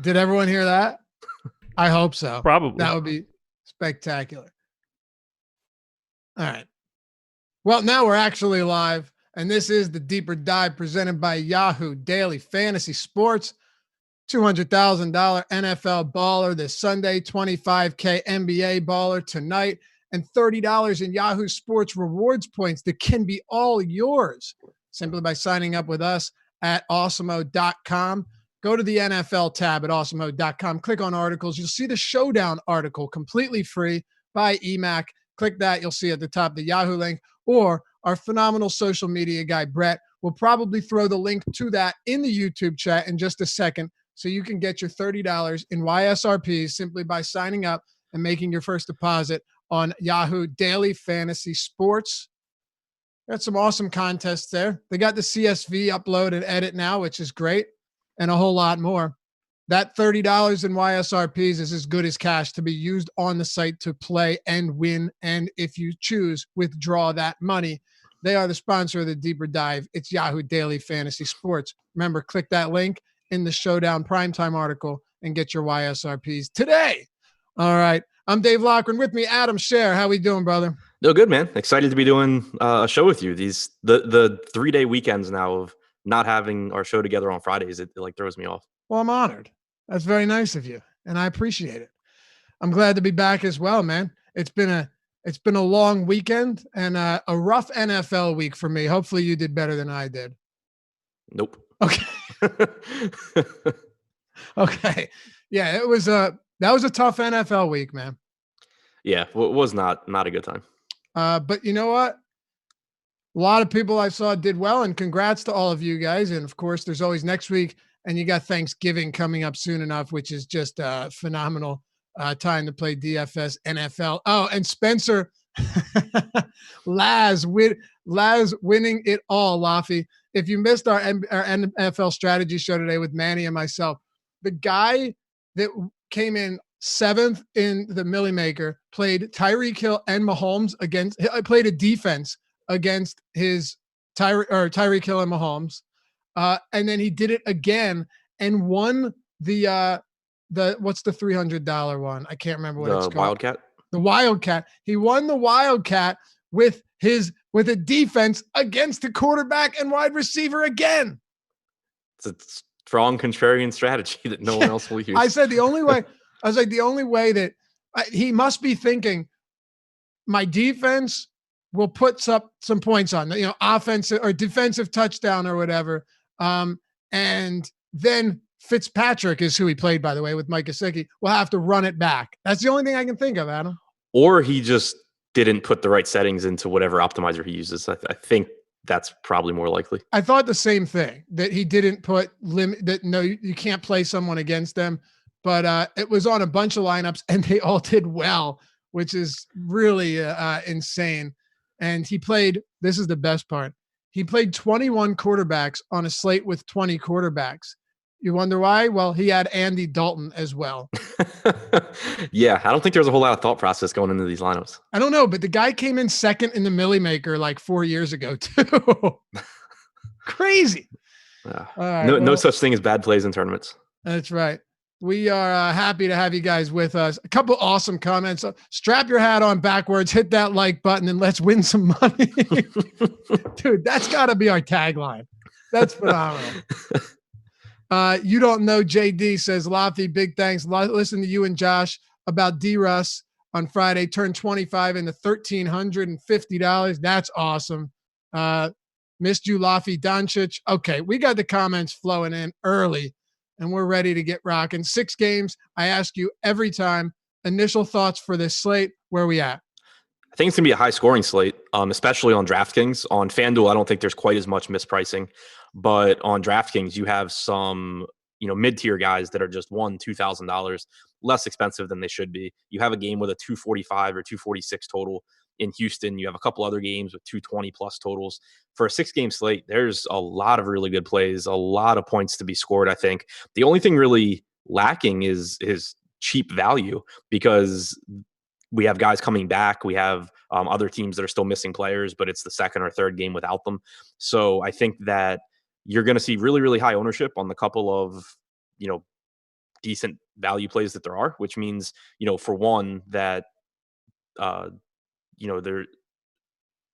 Did everyone hear that? I hope so. Probably. That would be spectacular. All right. Well, now we're actually live, and this is the Deeper Dive presented by Yahoo Daily Fantasy Sports. $200,000 NFL baller this Sunday, $25K NBA baller tonight, and $30 in Yahoo Sports rewards points that can be all yours simply by signing up with us at awesemo.com. Go to the NFL tab at awesemo.com, click on articles. You'll see the Showdown article completely free by EMAC. Click that. You'll see at the top the Yahoo link, or our phenomenal social media guy, Brett, will probably throw the link to that in the YouTube chat in just a second. So you can get your $30 in YSRPs simply by signing up and making your first deposit on Yahoo Daily Fantasy Sports. Got some awesome contests there. They got the CSV upload and edit now, which is great, and a whole lot more. That $30 in YSRPs is as good as cash to be used on the site to play and win. And if you choose, withdraw that money. They are the sponsor of the Deeper Dive. It's Yahoo Daily Fantasy Sports. Remember, click that link in the Showdown Primetime article and get your YSRPs today. All right. I'm Dave Loughran. With me, Adam Scher. How we doing, brother? No, good, man. Excited to be doing a show with you. The 3-day weekends now of not having our show together on Fridays, it like throws me off. Well, I'm honored. That's very nice of you, and I appreciate it. I'm glad to be back as well, man. It's been a long weekend and a rough NFL week for me. Hopefully you did better than I did. Nope. Okay. Okay. Yeah, that was a tough NFL week, man. Yeah, it was not a good time. But you know what? A lot of people I saw did well, and congrats to all of you guys. And of course, there's always next week, and you got Thanksgiving coming up soon enough, which is just a phenomenal time to play DFS NFL. Oh, and Spencer, Laz winning it all, Laffy. If you missed our NFL strategy show today with Manny and myself, the guy that came in 7th in the Millie Maker played Tyreek Hill and Mahomes played a defense against his Tyreek Hill and Mahomes. And then he did it again and won the what's the $300 one? I can't remember what it's called. Wildcat. The Wildcat. He won the Wildcat with a defense against a quarterback and wide receiver again. It's a strong contrarian strategy that no one else will use. I said the only way that he must be thinking my defense will put some points on, offensive or defensive touchdown or whatever. And then Fitzpatrick is who he played, by the way, with Mike Gesicki. We'll have to run it back. That's the only thing I can think of, Adam. Or he just didn't put the right settings into whatever optimizer he uses. I think that's probably more likely. I thought the same thing, that he didn't put limit that. No, you can't play someone against them, but it was on a bunch of lineups and they all did well, which is really insane. And he played, this is the best part. He played 21 quarterbacks on a slate with 20 quarterbacks. You wonder why? Well, he had Andy Dalton as well. Yeah, I don't think there's a whole lot of thought process going into these lineups. I don't know, but the guy came in 2nd in the Millie Maker like 4 years ago too. Crazy. Right, no such thing as bad plays in tournaments. That's right. We are happy to have you guys with us. A couple awesome comments. Strap your hat on backwards, hit that like button, and let's win some money. Dude, that's got to be our tagline. That's phenomenal. You don't know JD says, Lofty, big thanks. Listen to you and Josh about D-Russ on Friday. Turned 25 into $1,350. That's awesome. Missed you, Lofty Doncic. Okay, we got the comments flowing in early, and we're ready to get rocking. 6 games. I ask you every time. Initial thoughts for this slate. Where are we at? I think it's going to be a high-scoring slate, especially on DraftKings. On FanDuel, I don't think there's quite as much mispricing. But on DraftKings, you have some, mid-tier guys that are just $2,000 less expensive than they should be. You have a game with a 245 or 246 total in Houston. You have a couple other games with 220 plus totals. For a 6-game slate, there's a lot of really good plays, a lot of points to be scored, I think. The only thing really lacking is cheap value, because we have guys coming back. We have other teams that are still missing players, but it's the 2nd or 3rd game without them. So I think that you're going to see really, really high ownership on the couple of decent value plays that there are, which means, for one, that,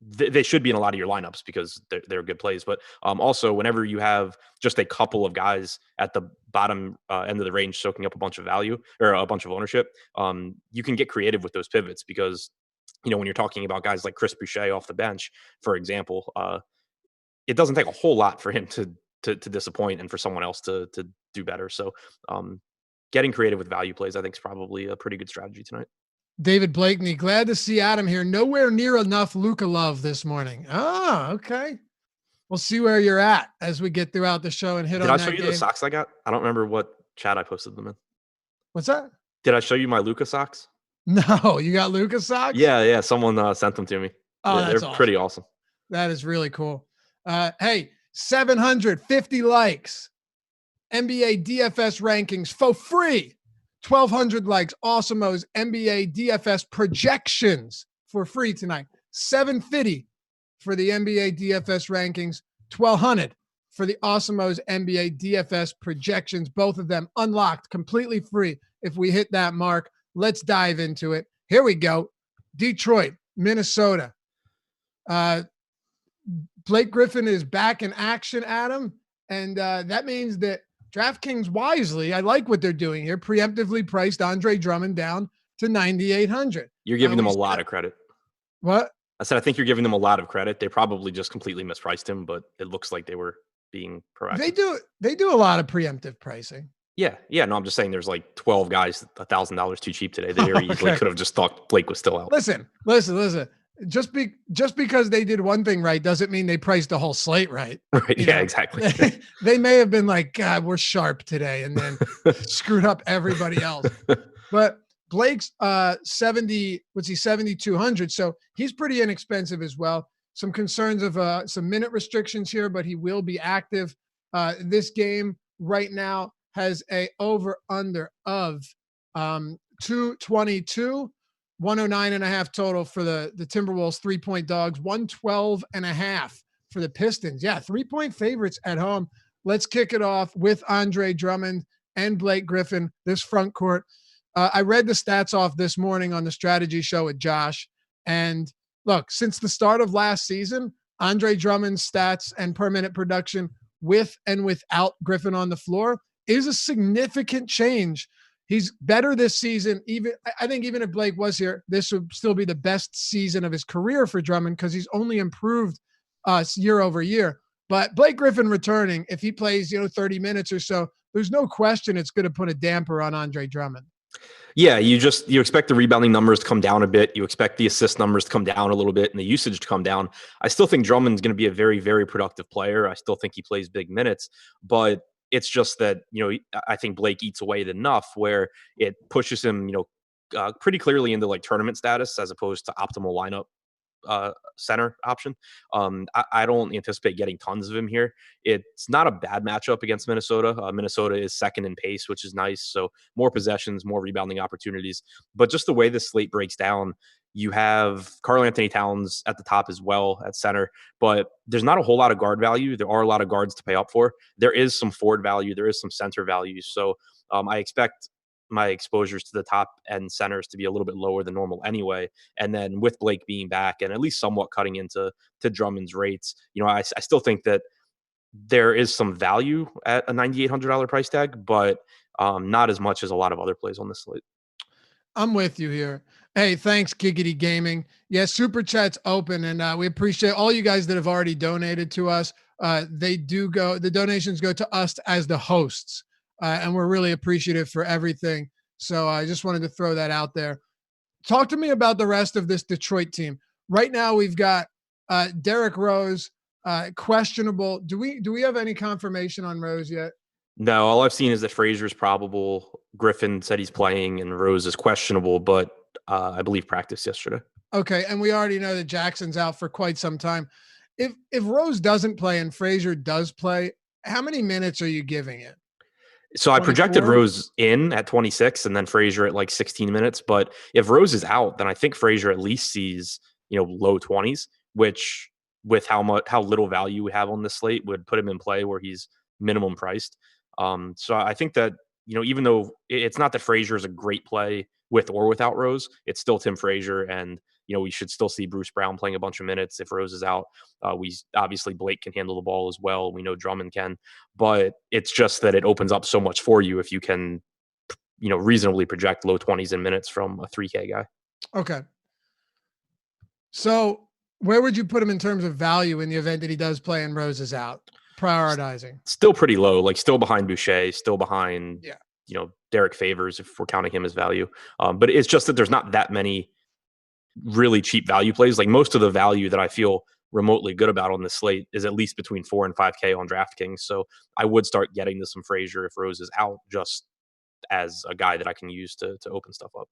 they should be in a lot of your lineups because they're good plays. But also, whenever you have just a couple of guys at the bottom end of the range soaking up a bunch of value or a bunch of ownership, you can get creative with those pivots because, when you're talking about guys like Chris Boucher off the bench, for example, it doesn't take a whole lot for him to disappoint and for someone else to do better. So getting creative with value plays, I think, is probably a pretty good strategy tonight. David Blakeney, glad to see Adam here. Nowhere near enough Luka love this morning. Oh, okay. We'll see where you're at as we get throughout the show and hit on that. Did I show you the socks I got? I don't remember what chat I posted them in. What's that? Did I show you my Luka socks? No, you got Luka socks? Yeah. Someone sent them to me. Oh, they're awesome. Pretty awesome. That is really cool. Hey, 750 likes. NBA DFS rankings for free. 1,200 likes. Awesomo's NBA DFS projections for free tonight. 750 for the NBA DFS rankings. 1,200 for the Awesomo's NBA DFS projections. Both of them unlocked, completely free. If we hit that mark, let's dive into it. Here we go. Detroit, Minnesota. Blake Griffin is back in action, Adam. And that means that DraftKings wisely, I like what they're doing here, preemptively priced Andre Drummond down to 9,800. You're giving them a lot of credit. What? I said, I think you're giving them a lot of credit. They probably just completely mispriced him, but it looks like they were being proactive. They do a lot of preemptive pricing. Yeah. No, I'm just saying there's like 12 guys $1,000 too cheap today. They very easily could have just thought Blake was still out. Listen. Just because they did one thing right doesn't mean they priced the whole slate right. Right. Yeah, exactly. They may have been like, God, we're sharp today, and then screwed up everybody else. But Blake's 7,200. So he's pretty inexpensive as well. Some concerns of some minute restrictions here, but he will be active. This game right now has a over under of 222. 109.5 total for the Timberwolves 3-point dogs, 112.5 for the Pistons. Yeah, 3-point favorites at home. Let's kick it off with Andre Drummond and Blake Griffin, this front court. I read the stats off this morning on the strategy show with Josh. And look, since the start of last season, Andre Drummond's stats and per minute production with and without Griffin on the floor is a significant change. He's better this season. I think even if Blake was here, this would still be the best season of his career for Drummond because he's only improved year over year. But Blake Griffin returning, if he plays 30 minutes or so, there's no question it's going to put a damper on Andre Drummond. Yeah, you expect the rebounding numbers to come down a bit. You expect the assist numbers to come down a little bit and the usage to come down. I still think Drummond's going to be a very, very productive player. I still think he plays big minutes, but it's just that, I think Blake eats away enough where it pushes him, pretty clearly into like tournament status as opposed to optimal lineup center option. I don't anticipate getting tons of him here. It's not a bad matchup against Minnesota. Minnesota is second in pace, which is nice. So more possessions, more rebounding opportunities. But just the way this slate breaks down, you have Karl-Anthony Towns at the top as well at center, but there's not a whole lot of guard value. There are a lot of guards to pay up for. There is some forward value. There is some center value. So I expect my exposures to the top end centers to be a little bit lower than normal anyway. And then with Blake being back and at least somewhat cutting into Drummond's rates, I still think that there is some value at a $9,800 price tag, but not as much as a lot of other plays on this slate. I'm with you here. Hey, thanks, Giggity Gaming. Yeah, Super Chat's open, and we appreciate all you guys that have already donated to us. The donations go to us as the hosts, and we're really appreciative for everything. So I just wanted to throw that out there. Talk to me about the rest of this Detroit team. Right now, we've got Derrick Rose, questionable. Do we have any confirmation on Rose yet? No, all I've seen is that Frazier's probable. Griffin said he's playing, and Rose is questionable, but I believe practiced yesterday. Okay, and we already know that Jackson's out for quite some time. If Rose doesn't play and Frazier does play, how many minutes are you giving it? So 24? I projected Rose in at 26 and then Frazier at like 16 minutes. But if Rose is out, then I think Frazier at least sees, low 20s, which with how little value we have on this slate would put him in play where he's minimum priced. So I think that, even though it's not that Frazier is a great play with or without Rose, it's still Tim Frazier. And, we should still see Bruce Brown playing a bunch of minutes if Rose is out. We obviously Blake can handle the ball as well. We know Drummond can, but it's just that it opens up so much for you if you can, reasonably project low 20s in minutes from a 3K guy. Okay. So where would you put him in terms of value in the event that he does play and Rose is out? Prioritizing. Still pretty low, like still behind Boucher, still behind, Yeah. Derek Favors, if we're counting him as value. But it's just that there's not that many really cheap value plays. Like most of the value that I feel remotely good about on this slate is at least between 4 and 5K on DraftKings. So I would start getting to some Frazier if Rose is out, just as a guy that I can use to open stuff up.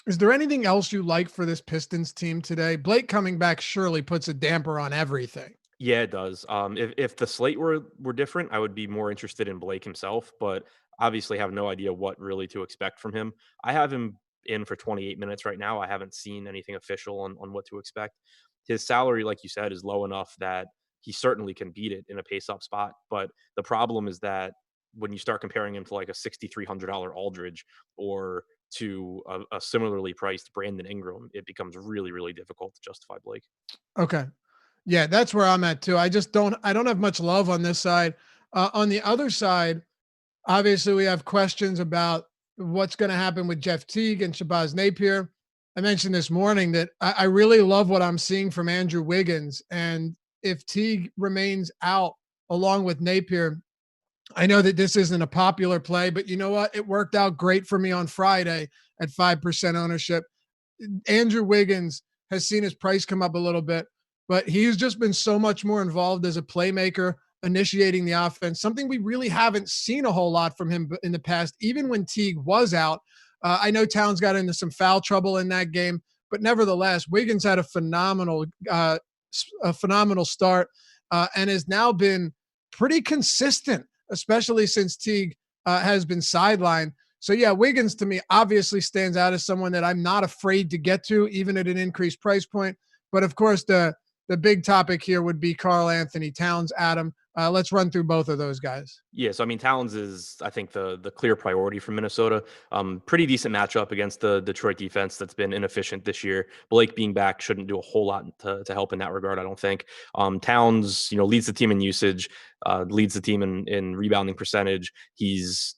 Is there anything else you like for this Pistons team today? Blake coming back surely puts a damper on everything. Yeah, it does. If the slate were different, I would be more interested in Blake himself, but obviously have no idea what really to expect from him. I have him in for 28 minutes right now. I haven't seen anything official on what to expect. His salary, like you said, is low enough that he certainly can beat it in a pace-up spot. But the problem is that when you start comparing him to like a $6,300 Aldridge or to a similarly priced Brandon Ingram, it becomes really, really difficult to justify Blake. Okay. Yeah, that's where I'm at too. I don't have much love on this side. On the other side, obviously we have questions about what's going to happen with Jeff Teague and Shabazz Napier. I mentioned this morning that I really love what I'm seeing from Andrew Wiggins. And if Teague remains out along with Napier, I know that this isn't a popular play, but you know what? It worked out great for me on Friday at 5% ownership. Andrew Wiggins has seen his price come up a little bit, but he's just been so much more involved as a playmaker, initiating the offense, something we really haven't seen a whole lot from him in the past, even when Teague was out. I know Towns got into some foul trouble in that game, but nevertheless, Wiggins had a phenomenal start and has now been pretty consistent, especially since Teague has been sidelined. So yeah, Wiggins to me obviously stands out as someone that I'm not afraid to get to, even at an increased price point. But of course, the big topic here would be Karl Anthony Towns. Adam, let's run through both of those guys. Yeah, so I mean, Towns is, I think, the clear priority for Minnesota. Pretty decent matchup against the Detroit defense that's been inefficient this year. Blake being back shouldn't do a whole lot to help in that regard, I don't think. Towns, leads the team in usage, leads the team in rebounding percentage. He's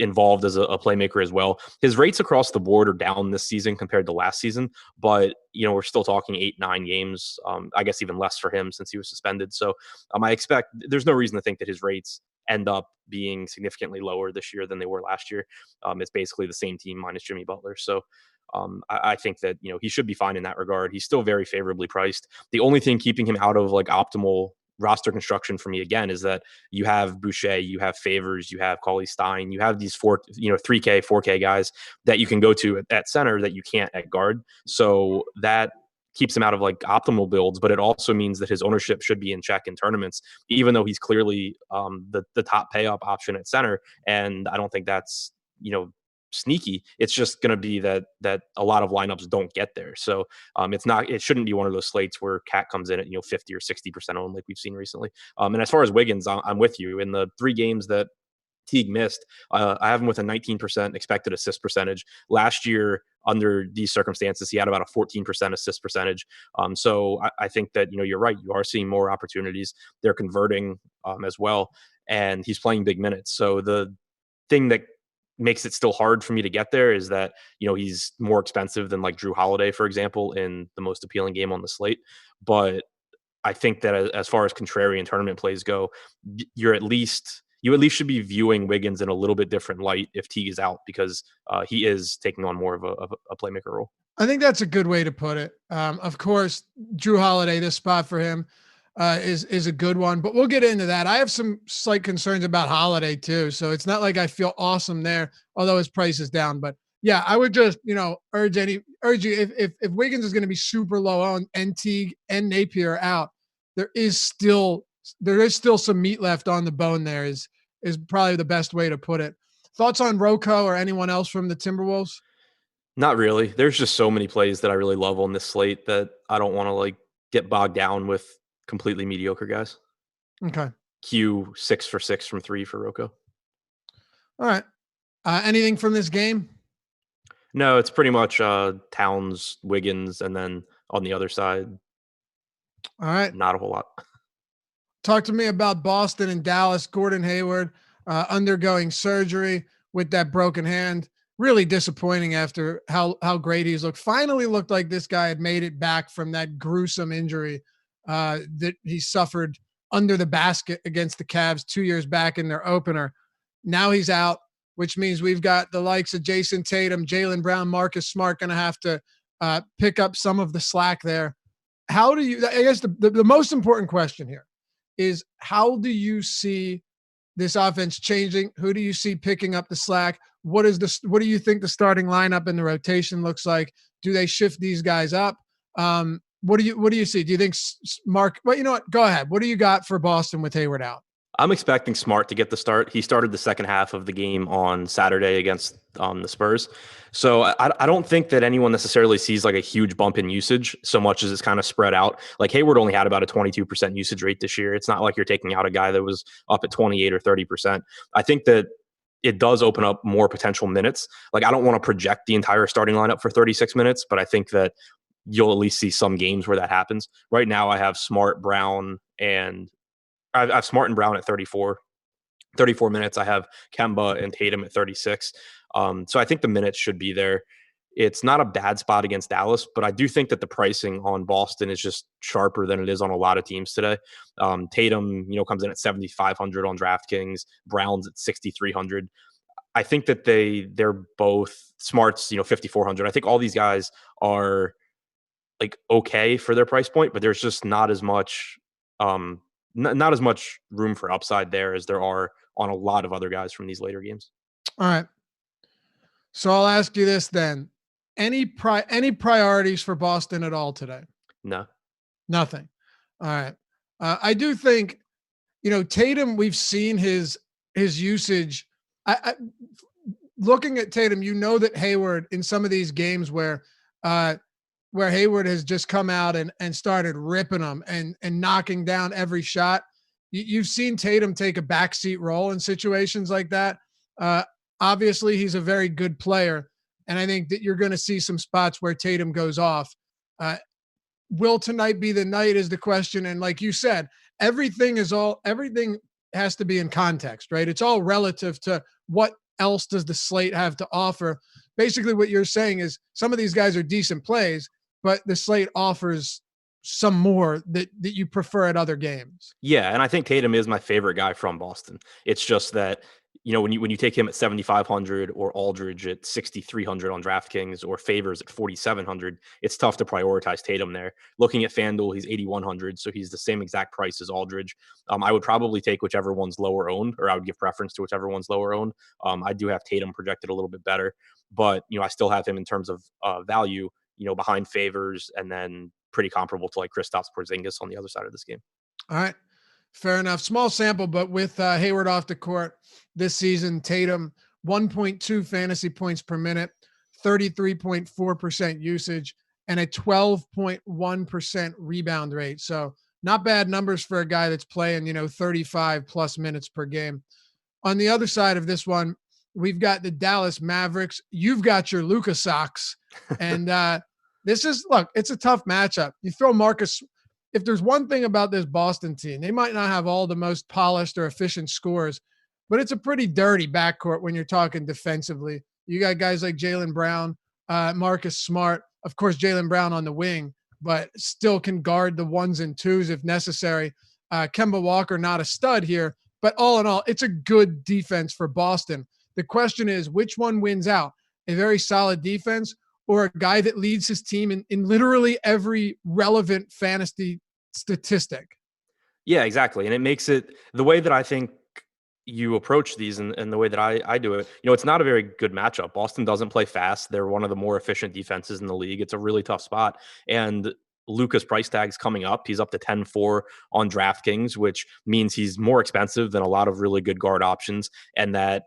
involved as a playmaker as well. His rates across the board are down this season compared to last season, but we're still talking 8-9 games. I guess even less for him since he was suspended. So I expect there's no reason to think that his rates end up being significantly lower this year than they were last year. It's basically the same team minus Jimmy Butler. So I think that he should be fine in that regard. He's still very favorably priced. The only thing keeping him out of like optimal roster construction for me again is that you have Boucher, you have Favors, you have Cauley-Stein, you have these 3K, 4K guys that you can go to at center that you can't at guard. So that keeps him out of like optimal builds, but it also means that his ownership should be in check in tournaments, even though he's clearly the top pay up option at center. And I don't think that's, sneaky. It's just going to be that a lot of lineups don't get there. So it shouldn't be one of those slates where Cat comes in at 50 or 60% owned like we've seen recently. And as far as Wiggins, I'm with you. In the 3 games that Teague missed, I have him with a 19% expected assist percentage. Last year, under these circumstances, he had about a 14% assist percentage. So I think that you're right. You are seeing more opportunities. They're converting as well, and he's playing big minutes. So the thing that makes it still hard for me to get there is that he's more expensive than like Drew Holiday, for example, in the most appealing game on the slate. But I think that as far as contrarian tournament plays go, you at least should be viewing Wiggins in a little bit different light if Teague is out, because he is taking on more of a playmaker role. I think that's a good way to put it. Of course, Drew Holiday, this spot for him is a good one, but we'll get into that. I have some slight concerns about Holiday too. So it's not like I feel awesome there, although his price is down. But yeah, I would just, urge you if Wiggins is going to be super low on and Teague and Napier out, there is still some meat left on the bone. There is probably the best way to put it. Thoughts on Rocco or anyone else from the Timberwolves? Not really. There's just so many plays that I really love on this slate that I don't want to like get bogged down with completely mediocre guys. Okay. Q 6 for 6 from 3 for Rocco. All right. Anything from this game? No, it's pretty much Towns, Wiggins, and then on the other side, All right. not a whole lot. Talk to me about Boston and Dallas. Gordon Hayward undergoing surgery with that broken hand. Really disappointing after how great he's looked. Finally looked like this guy had made it back from that gruesome injury that he suffered under the basket against the Cavs 2 years back in their opener. Now he's out, which means we've got the likes of Jason Tatum, Jaylen Brown, Marcus Smart going to have to pick up some of the slack there. How do you, I guess the most important question here is, how do you see this offense changing? Who do you see picking up the slack? What do you think the starting lineup and the rotation looks like? Do they shift these guys up? What do you see? Do you think Mark? Well, you know what? Go ahead. What do you got for Boston with Hayward out? I'm expecting Smart to get the start. He started the second half of the game on Saturday against the Spurs. So I don't think that anyone necessarily sees like a huge bump in usage so much as it's kind of spread out. Like Hayward only had about a 22% usage rate this year. It's not like you're taking out a guy that was up at 28 or 30%. I think that it does open up more potential minutes. Like I don't want to project the entire starting lineup for 36 minutes, but I think that you'll at least see some games where that happens. Right now I have Smart, Brown, and I have Smart and Brown at 34 minutes. I have Kemba and Tatum at 36. So I think the minutes should be there. It's not a bad spot against Dallas, but I do think that the pricing on Boston is just sharper than it is on a lot of teams today. Tatum, comes in at 7,500 on DraftKings. Brown's at 6,300. I think that they're both Smarts, 5,400. I think all these guys are like okay for their price point, but there's just not as much not as much room for upside there as there are on a lot of other guys from these later games. All right. So I'll ask you this then. Any priorities for Boston at all today? No. Nothing. All right. I do think, Tatum, we've seen his usage. Looking at Tatum, that Hayward in some of these games where Hayward has just come out and started ripping them and knocking down every shot. You've seen Tatum take a backseat role in situations like that. Obviously, he's a very good player, and I think that you're going to see some spots where Tatum goes off. Will tonight be the night is the question. And like you said, everything has to be in context, right? It's all relative to what else does the slate have to offer. Basically, what you're saying is some of these guys are decent plays, but the slate offers some more that you prefer at other games. Yeah, and I think Tatum is my favorite guy from Boston. It's just that, when you take him at 7,500 or Aldridge at 6,300 on DraftKings or Favors at 4,700, it's tough to prioritize Tatum there. Looking at FanDuel, he's 8,100, so he's the same exact price as Aldridge. I would probably take whichever one's lower owned, or I would give preference to whichever one's lower owned. I do have Tatum projected a little bit better, but I still have him in terms of value, behind Favors, and then pretty comparable to like Kristaps Porzingis on the other side of this game. All right. Fair enough. Small sample, but with Hayward off the court this season, Tatum 1.2 fantasy points per minute, 33.4% usage, and a 12.1% rebound rate. So not bad numbers for a guy that's playing, 35 plus minutes per game. On the other side of this one, we've got the Dallas Mavericks. You've got your Luka Sox. And it's a tough matchup. You throw Marcus. If there's one thing about this Boston team, they might not have all the most polished or efficient scores, but it's a pretty dirty backcourt when you're talking defensively. You got guys like Jaylen Brown, Marcus Smart, of course, Jaylen Brown on the wing, but still can guard the ones and twos if necessary. Kemba Walker, not a stud here, but all in all, it's a good defense for Boston. The question is, which one wins out? A very solid defense or a guy that leads his team in literally every relevant fantasy statistic? Yeah, exactly. And it makes it the way that I think you approach these and the way that I do it, it's not a very good matchup. Boston doesn't play fast. They're one of the more efficient defenses in the league. It's a really tough spot. And Luka's price tag's coming up. He's up to 10-4 on DraftKings, which means he's more expensive than a lot of really good guard options. And that,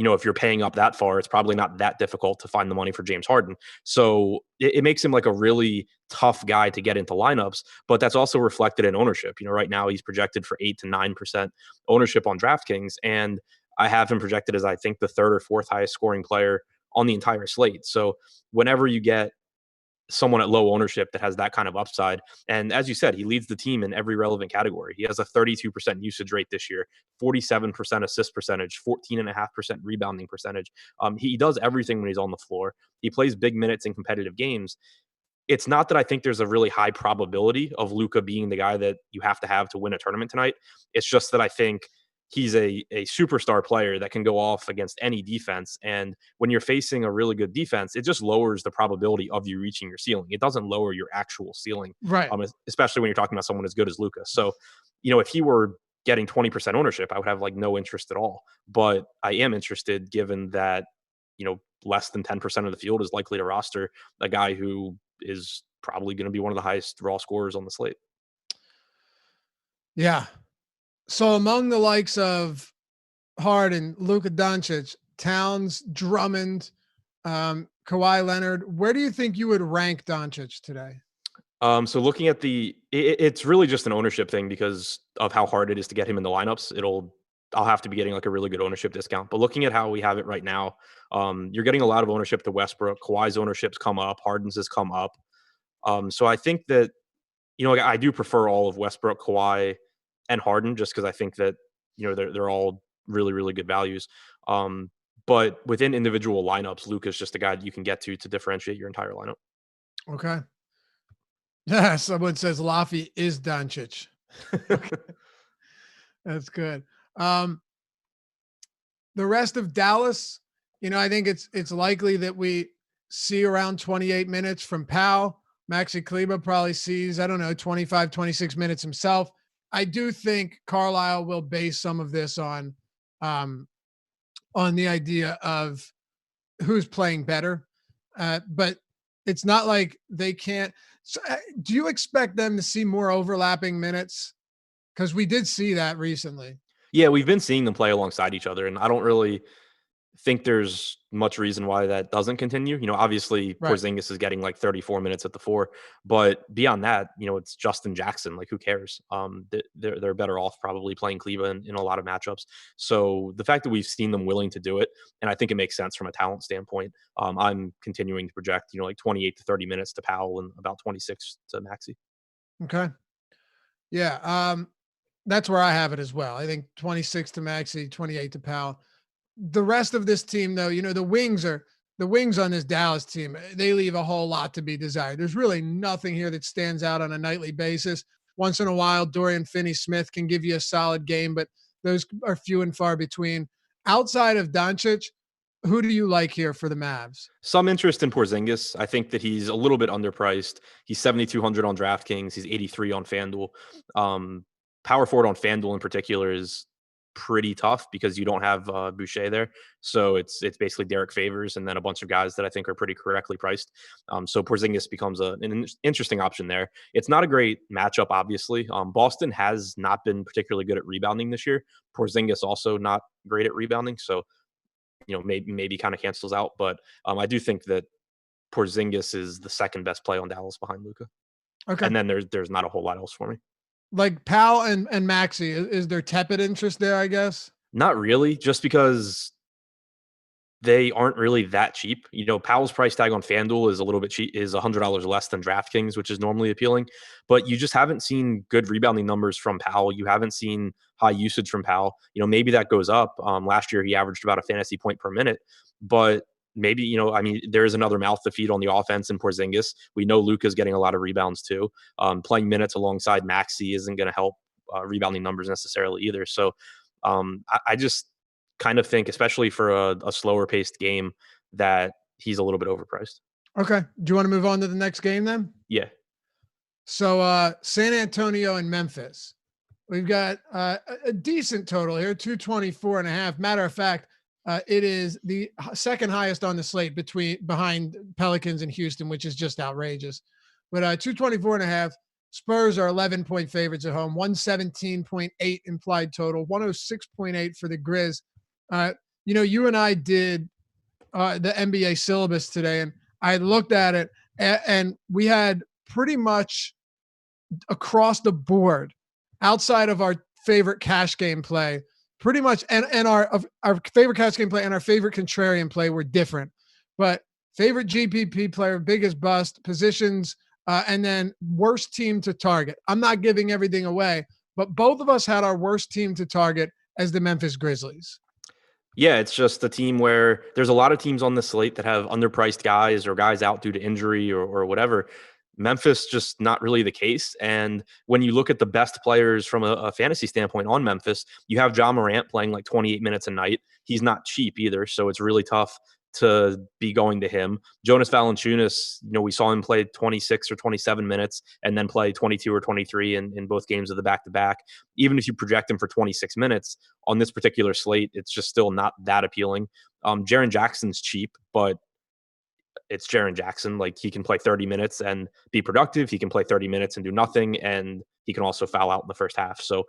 if you're paying up that far, it's probably not that difficult to find the money for James Harden. So it makes him like a really tough guy to get into lineups, but that's also reflected in ownership. Right now he's projected for 8 to 9% ownership on DraftKings. And I have him projected as, I think, the third or fourth highest scoring player on the entire slate. So whenever you get someone at low ownership that has that kind of upside, and as you said, he leads the team in every relevant category. He has a 32% usage rate this year, 47% assist percentage, 14.5% rebounding percentage. He does everything when he's on the floor. He plays big minutes in competitive games. It's not that I think there's a really high probability of Luka being the guy that you have to win a tournament tonight. It's just that I think he's a superstar player that can go off against any defense. And when you're facing a really good defense, it just lowers the probability of you reaching your ceiling. It doesn't lower your actual ceiling, Right. Especially when you're talking about someone as good as Luka. So, if he were getting 20% ownership, I would have like no interest at all. But I am interested given that, less than 10% of the field is likely to roster a guy who is probably going to be one of the highest raw scorers on the slate. Yeah. So among the likes of Harden, Luka Doncic, Towns, Drummond, Kawhi Leonard, where do you think you would rank Doncic today? So looking at it's really just an ownership thing because of how hard it is to get him in the lineups. I'll have to be getting like a really good ownership discount. But looking at how we have it right now, you're getting a lot of ownership to Westbrook. Kawhi's ownership's come up. Harden's has come up. So I think that, I do prefer all of Westbrook, Kawhi, and Harden just because I think that, they're all really, really good values. But within individual lineups, Luka's just a guy that you can get to differentiate your entire lineup. Okay. Yeah, someone says Laffy is Doncic. That's good. The rest of Dallas, I think it's likely that we see around 28 minutes from Powell. Maxi Kleber probably sees, 25, 26 minutes himself. I do think Carlisle will base some of this on the idea of who's playing better. But it's not like they can't. So, do you expect them to see more overlapping minutes? Because we did see that recently. Yeah, we've been seeing them play alongside each other, and I don't really think there's much reason why that doesn't continue. Obviously Right. Porzingis is getting like 34 minutes at the 4, but beyond that, it's Justin Jackson. Like, who cares? They're better off probably playing Cleveland in a lot of matchups. So the fact that we've seen them willing to do it, and I think it makes sense from a talent standpoint. I'm continuing to project, like 28 to 30 minutes to Powell and about 26 to Maxi. Okay. Yeah. That's where I have it as well. I think 26 to Maxi, 28 to Powell. The rest of this team, though, the wings on this Dallas team, they leave a whole lot to be desired. There's really nothing here that stands out on a nightly basis. Once in a while, Dorian Finney-Smith can give you a solid game, but those are few and far between. Outside of Doncic, who do you like here for the Mavs? Some interest in Porzingis. I think that he's a little bit underpriced. He's 7,200 on DraftKings. He's 83 on FanDuel. Power forward on FanDuel in particular is pretty tough because you don't have Boucher there. So it's basically Derek Favors and then a bunch of guys that I think are pretty correctly priced. So Porzingis becomes an interesting option there. It's not a great matchup, obviously. Boston has not been particularly good at rebounding this year. Porzingis also not great at rebounding. So, maybe kind of cancels out. But I do think that Porzingis is the second best play on Dallas behind Luka. Okay. And then there's not a whole lot else for me. Like Powell and Maxi, is there tepid interest there, I guess? Not really, just because they aren't really that cheap. Powell's price tag on FanDuel is a little bit cheap, is $100 less than DraftKings, which is normally appealing. But you just haven't seen good rebounding numbers from Powell. You haven't seen high usage from Powell. Maybe that goes up. Last year, he averaged about a fantasy point per minute. But maybe, there is another mouth to feed on the offense in Porzingis. We know Luka's getting a lot of rebounds too. Playing minutes alongside Maxi isn't going to help rebounding numbers necessarily either. So I just kind of think, especially for a slower paced game, that he's a little bit overpriced. Okay. Do you want to move on to the next game then? Yeah. So San Antonio and Memphis. We've got a decent total here, 224.5. Matter of fact, it is the second highest on the slate behind Pelicans and Houston, which is just outrageous. But 224.5. Spurs are 11-point favorites at home, 117.8 implied total, 106.8 for the Grizz. You and I did the NBA syllabus today, and I looked at it, and we had pretty much across the board, outside of our favorite cash game play, pretty much, and our favorite cash game play and our favorite contrarian play were different, but favorite GPP player, biggest bust, positions, and then worst team to target. I'm not giving everything away, but both of us had our worst team to target as the Memphis Grizzlies. Yeah, it's just a team where there's a lot of teams on the slate that have underpriced guys or guys out due to injury or whatever. Memphis just not really the case. And when you look at the best players from a fantasy standpoint on Memphis, you have Ja Morant playing like 28 minutes a night. He's not cheap either, so it's really tough to be going to him. Jonas Valanciunas, we saw him play 26 or 27 minutes and then play 22 or 23 in both games of the back-to-back. Even if you project him for 26 minutes on this particular slate, it's just still not that appealing. Jaren Jackson's cheap, but it's Jaren Jackson. Like, he can play 30 minutes and be productive. He can play 30 minutes and do nothing. And he can also foul out in the first half. So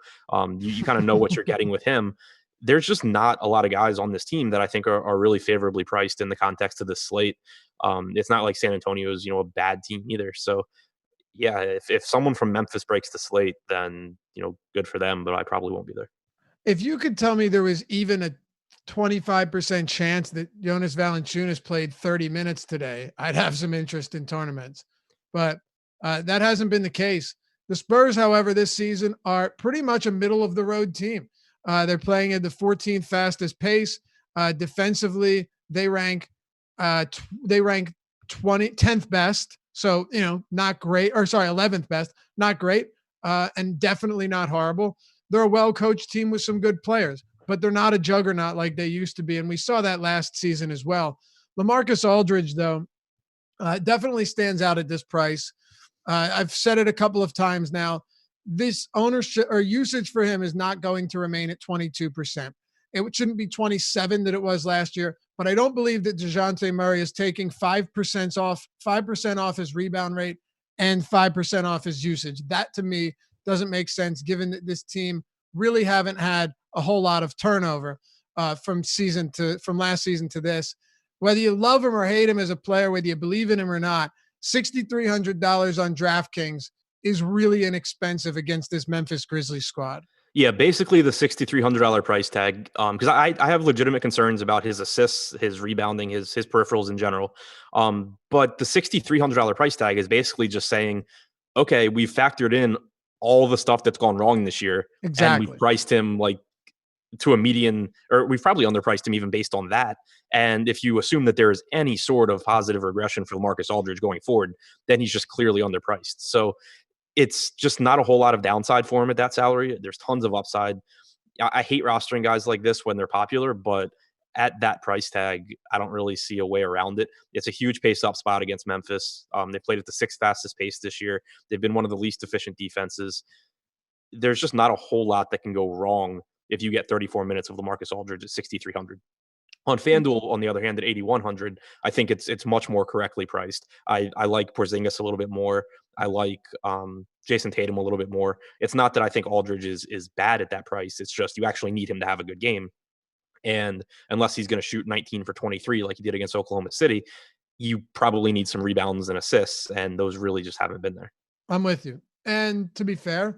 you kind of know what you're getting with him. There's just not a lot of guys on this team that I think are really favorably priced in the context of this slate. It's not like San Antonio is, a bad team either. So yeah, if someone from Memphis breaks the slate, then, good for them, but I probably won't be there. If you could tell me there was even a 25% chance that Jonas Valanciunas played 30 minutes today, I'd have some interest in tournaments, but that hasn't been the case. The Spurs, however, this season are pretty much a middle of the road team. They're playing at the 14th fastest pace. Defensively, they rank 10th best. So, not great, or sorry, 11th best, not great, and definitely not horrible. They're a well-coached team with some good players, but they're not a juggernaut like they used to be. And we saw that last season as well. Lamarcus Aldridge, though, definitely stands out at this price. I've said it a couple of times now. This ownership or usage for him is not going to remain at 22%. It shouldn't be 27 that it was last year, but I don't believe that DeJounte Murray is taking 5% off his rebound rate and 5% off his usage. That to me doesn't make sense, given that this team really haven't had a whole lot of turnover from last season to this. Whether you love him or hate him as a player, whether you believe in him or not, $6,300 on DraftKings is really inexpensive against this Memphis Grizzlies squad. Yeah, basically the $6,300 price tag. Because I have legitimate concerns about his assists, his rebounding, his peripherals in general. But the $6,300 price tag is basically just saying, okay, we've factored in all the stuff that's gone wrong this year. Exactly. And we've priced him like to a median, or we've probably underpriced him even based on that. And if you assume that there is any sort of positive regression for Lamarcus Aldridge going forward, then he's just clearly underpriced. So it's just not a whole lot of downside for him at that salary. There's tons of upside. I hate rostering guys like this when they're popular, but at that price tag, I don't really see a way around it. It's a huge pace up spot against Memphis. They played at the 6th fastest pace this year. They've been one of the least efficient defenses. There's just not a whole lot that can go wrong if you get 34 minutes of Lamarcus Aldridge at 6,300. On FanDuel, on the other hand, at 8,100, I think it's much more correctly priced. I like Porzingis a little bit more. I like Jason Tatum a little bit more. It's not that I think Aldridge is bad at that price. It's just you actually need him to have a good game. And unless he's going to shoot 19 for 23 like he did against Oklahoma City, you probably need some rebounds and assists, and those really just haven't been there. I'm with you. And to be fair,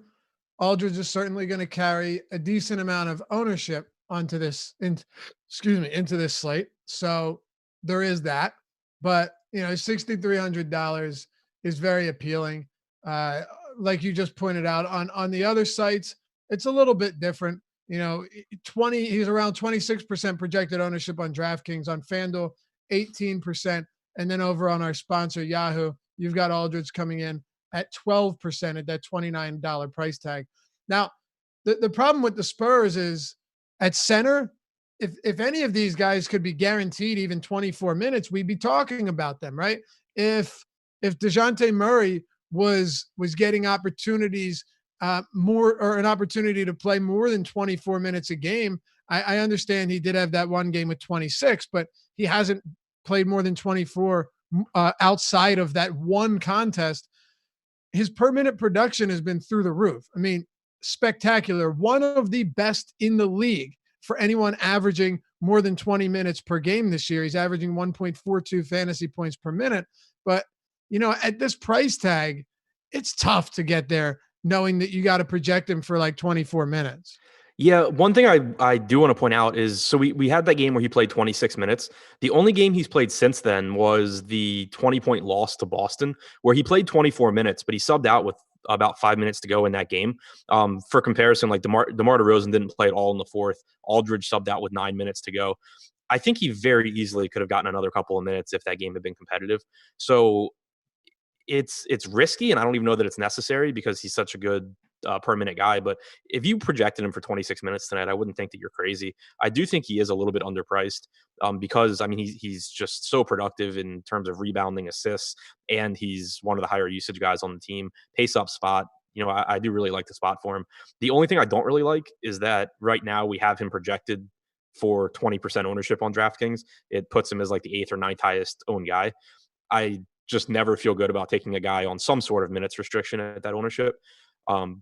Aldridge is certainly going to carry a decent amount of ownership onto this, into this slate. So there is that. But, $6,300 is very appealing. Like you just pointed out, on the other sites, it's a little bit different. He's around 26% projected ownership on DraftKings, on FanDuel, 18%. And then over on our sponsor, Yahoo, you've got Aldridge coming in at 12% at that $29 price tag. Now, the problem with the Spurs is at center, if any of these guys could be guaranteed even 24 minutes, we'd be talking about them, right? If DeJounte Murray was getting opportunities an opportunity to play more than 24 minutes a game, I understand he did have that one game with 26, but he hasn't played more than 24 outside of that one contest. His per minute production has been through the roof. I mean, spectacular. One of the best in the league for anyone averaging more than 20 minutes per game this year. He's averaging 1.42 fantasy points per minute. But, at this price tag, it's tough to get there knowing that you got to project him for like 24 minutes. Yeah, one thing I do want to point out is so we had that game where he played 26 minutes. The only game he's played since then was the 20-point loss to Boston, where he played 24 minutes, but he subbed out with about 5 minutes to go in that game. For comparison, like DeMar DeRozan didn't play at all in the fourth. Aldridge subbed out with 9 minutes to go. I think he very easily could have gotten another couple of minutes if that game had been competitive. So it's risky, and I don't even know that it's necessary because he's such a good per minute guy. But if you projected him for 26 minutes tonight, I wouldn't think that you're crazy. I do think he is a little bit underpriced because I mean he's just so productive in terms of rebounding, assists, and he's one of the higher usage guys on the team. Pace up spot. I do really like the spot for him. The only thing I don't really like is that right now we have him projected for 20% ownership on DraftKings. It puts him as like the 8th or 9th highest owned guy. I just never feel good about taking a guy on some sort of minutes restriction at that ownership.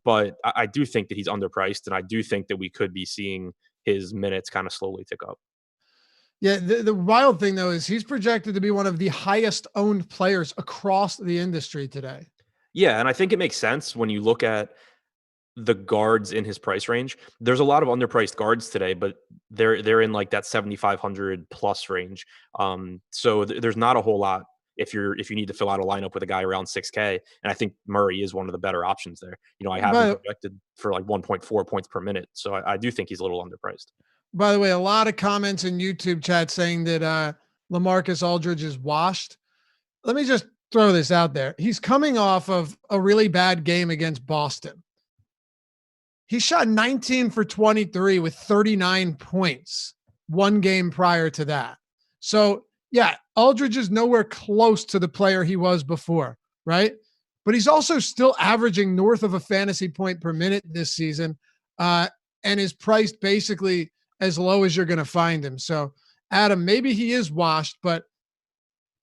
But I do think that he's underpriced, and I do think that we could be seeing his minutes kind of slowly tick up. Yeah, the wild thing though is he's projected to be one of the highest owned players across the industry today. Yeah, and I think it makes sense when you look at the guards in his price range. There's a lot of underpriced guards today, but they're in like that 7,500 plus range. So there's not a whole lot if you need to fill out a lineup with a guy around 6K. And I think Murray is one of the better options there. I have him projected for like 1.4 points per minute. So I do think he's a little underpriced. By the way, a lot of comments in YouTube chat saying that Lamarcus Aldridge is washed. Let me just throw this out there. He's coming off of a really bad game against Boston. He shot 19 for 23 with 39 points one game prior to that. So yeah, Aldridge is nowhere close to the player he was before, right? But he's also still averaging north of a fantasy point per minute this season, and is priced basically as low as you're going to find him. So Adam, maybe he is washed, but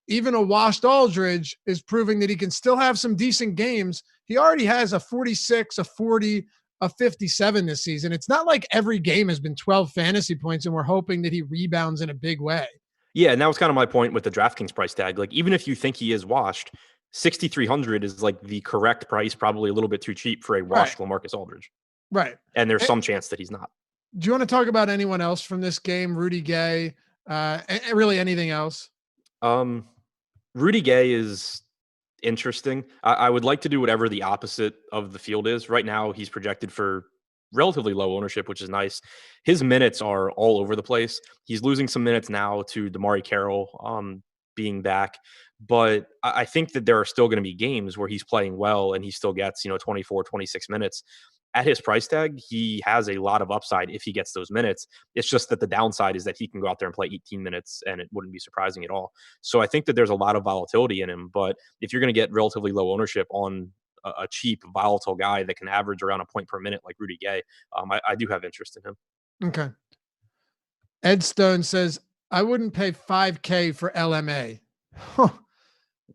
even a washed Aldridge is proving that he can still have some decent games. He already has a 46, a 40, a 57 this season. It's not like every game has been 12 fantasy points and we're hoping that he rebounds in a big way. Yeah, and that was kind of my point with the DraftKings price tag. Like, even if you think he is washed, 6,300 is like the correct price, probably a little bit too cheap for a washed Lamarcus Aldridge. Right. And there's some chance that he's not. Do you want to talk about anyone else from this game? Rudy Gay, really anything else? Rudy Gay is interesting. I would like to do whatever the opposite of the field is. Right now, he's projected for relatively low ownership, which is nice. His minutes are all over the place. He's losing some minutes now to DeMarre Carroll being back. But I think that there are still going to be games where he's playing well and he still gets, 24, 26 minutes. At his price tag, he has a lot of upside if he gets those minutes. It's just that the downside is that he can go out there and play 18 minutes and it wouldn't be surprising at all. So I think that there's a lot of volatility in him. But if you're going to get relatively low ownership on a cheap, volatile guy that can average around a point per minute like Rudy Gay, I do have interest in him. Okay. Ed Stone says, I wouldn't pay $5K for LMA. Huh.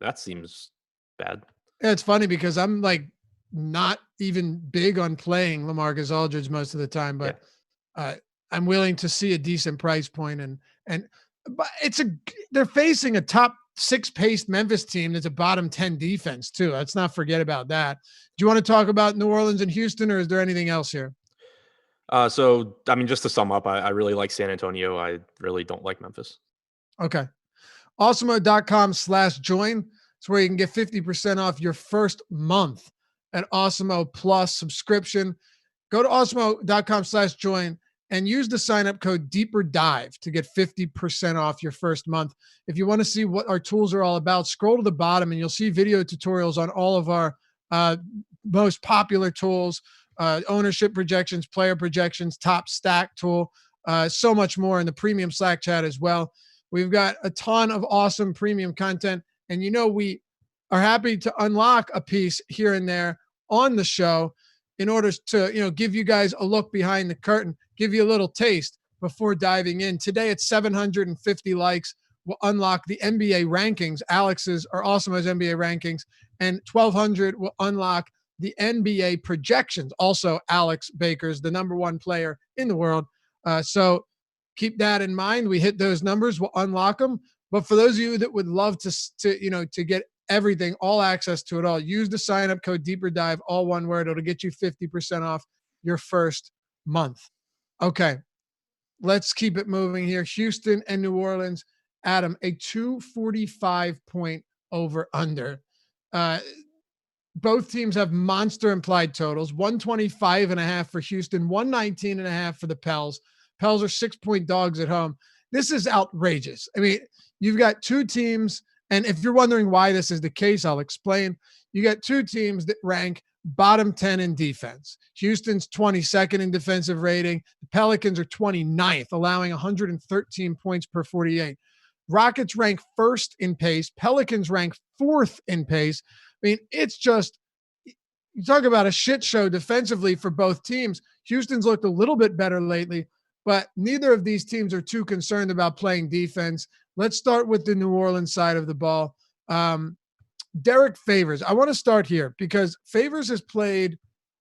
That seems bad. Yeah, it's funny because I'm like not even big on playing Lamarcus Aldridge most of the time, but I'm willing to see a decent price point. But they're facing a top 6 paced Memphis team that's a bottom 10 defense too. Let's not forget about that. Do you want to talk about New Orleans and Houston, or is there anything else here? So, I mean, just to sum up, I really like San Antonio. I really don't like Memphis. Okay. Awesemo.com/join. It's where you can get 50% off your first month at Awesemo Plus subscription. Go to awesemo.com/join and use the sign-up code DEEPERDIVE to get 50% off your first month. If you want to see what our tools are all about, scroll to the bottom and you'll see video tutorials on all of our most popular tools, ownership projections, player projections, top stack tool, so much more in the premium Slack chat as well. We've got a ton of awesome premium content, and we are happy to unlock a piece here and there on the show in order to, give you guys a look behind the curtain, give you a little taste before diving in. Today at 750 likes, we'll unlock the NBA rankings, Alex's or Awesemo's NBA rankings, and 1,200 will unlock the NBA projections, also Alex Baker's, the number one player in the world. So keep that in mind. We hit those numbers, we'll unlock them. But for those of you that would love to get everything, all access to it all, use the sign-up code DEEPERDIVE, all one word. It'll get you 50% off your first month. Okay. Let's keep it moving here. Houston and New Orleans. Adam, a 245 point over under. Uh, both teams have monster implied totals, 125.5 for Houston, 119.5 for the Pels. Pels are 6-point dogs at home. This is outrageous. I mean, you've got two teams, and if you're wondering why this is the case, I'll explain. You got two teams that rank bottom 10 in defense. Houston's 22nd in defensive rating. The Pelicans are 29th, allowing 113 points per 48. Rockets rank first in pace. Pelicans rank fourth in pace. I mean, it's just, you talk about a shit show defensively for both teams. Houston's looked a little bit better lately, but neither of these teams are too concerned about playing defense. Let's start with the New Orleans side of the ball. Derrick Favors. I want to start here because Favors has played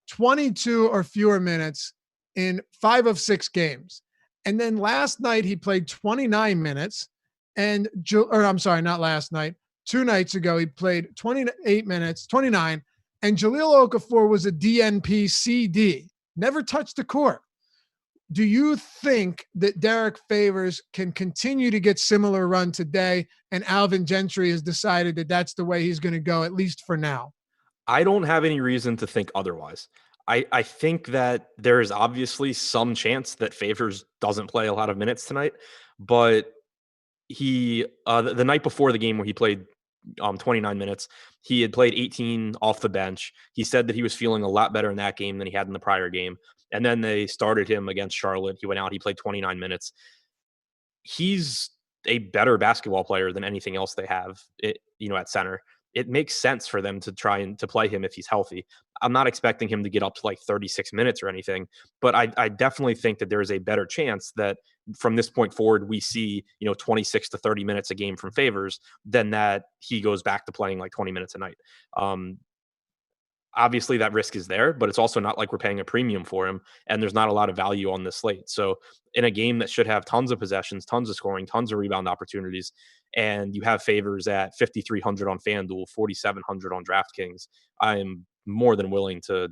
22 or fewer minutes in 5 of 6 games. And then last night he played 29 minutes and, or I'm sorry, not last night. 2 nights ago, he played 28 minutes, 29, and Jahlil Okafor was a DNP CD, never touched the court. Do you think that Derrick Favors can continue to get similar run today, and Alvin Gentry has decided that that's the way he's going to go, at least for now? I don't have any reason to think otherwise. I think that there is obviously some chance that Favors doesn't play a lot of minutes tonight, but he the night before the game where he played 29 minutes, he had played 18 off the bench. He said that he was feeling a lot better in that game than he had in the prior game. And then they started him against Charlotte. He went out, he played 29 minutes. He's a better basketball player than anything else they have, at center. It makes sense for them to try and to play him if he's healthy. I'm not expecting him to get up to like 36 minutes or anything, but I definitely think that there is a better chance that from this point forward, we see, 26 to 30 minutes a game from Favors than that he goes back to playing like 20 minutes a night. Obviously that risk is there, but it's also not like we're paying a premium for him, and there's not a lot of value on this slate. So in a game that should have tons of possessions, tons of scoring, tons of rebound opportunities, and you have Favors at 5,300 on FanDuel, 4,700 on DraftKings, I am more than willing to,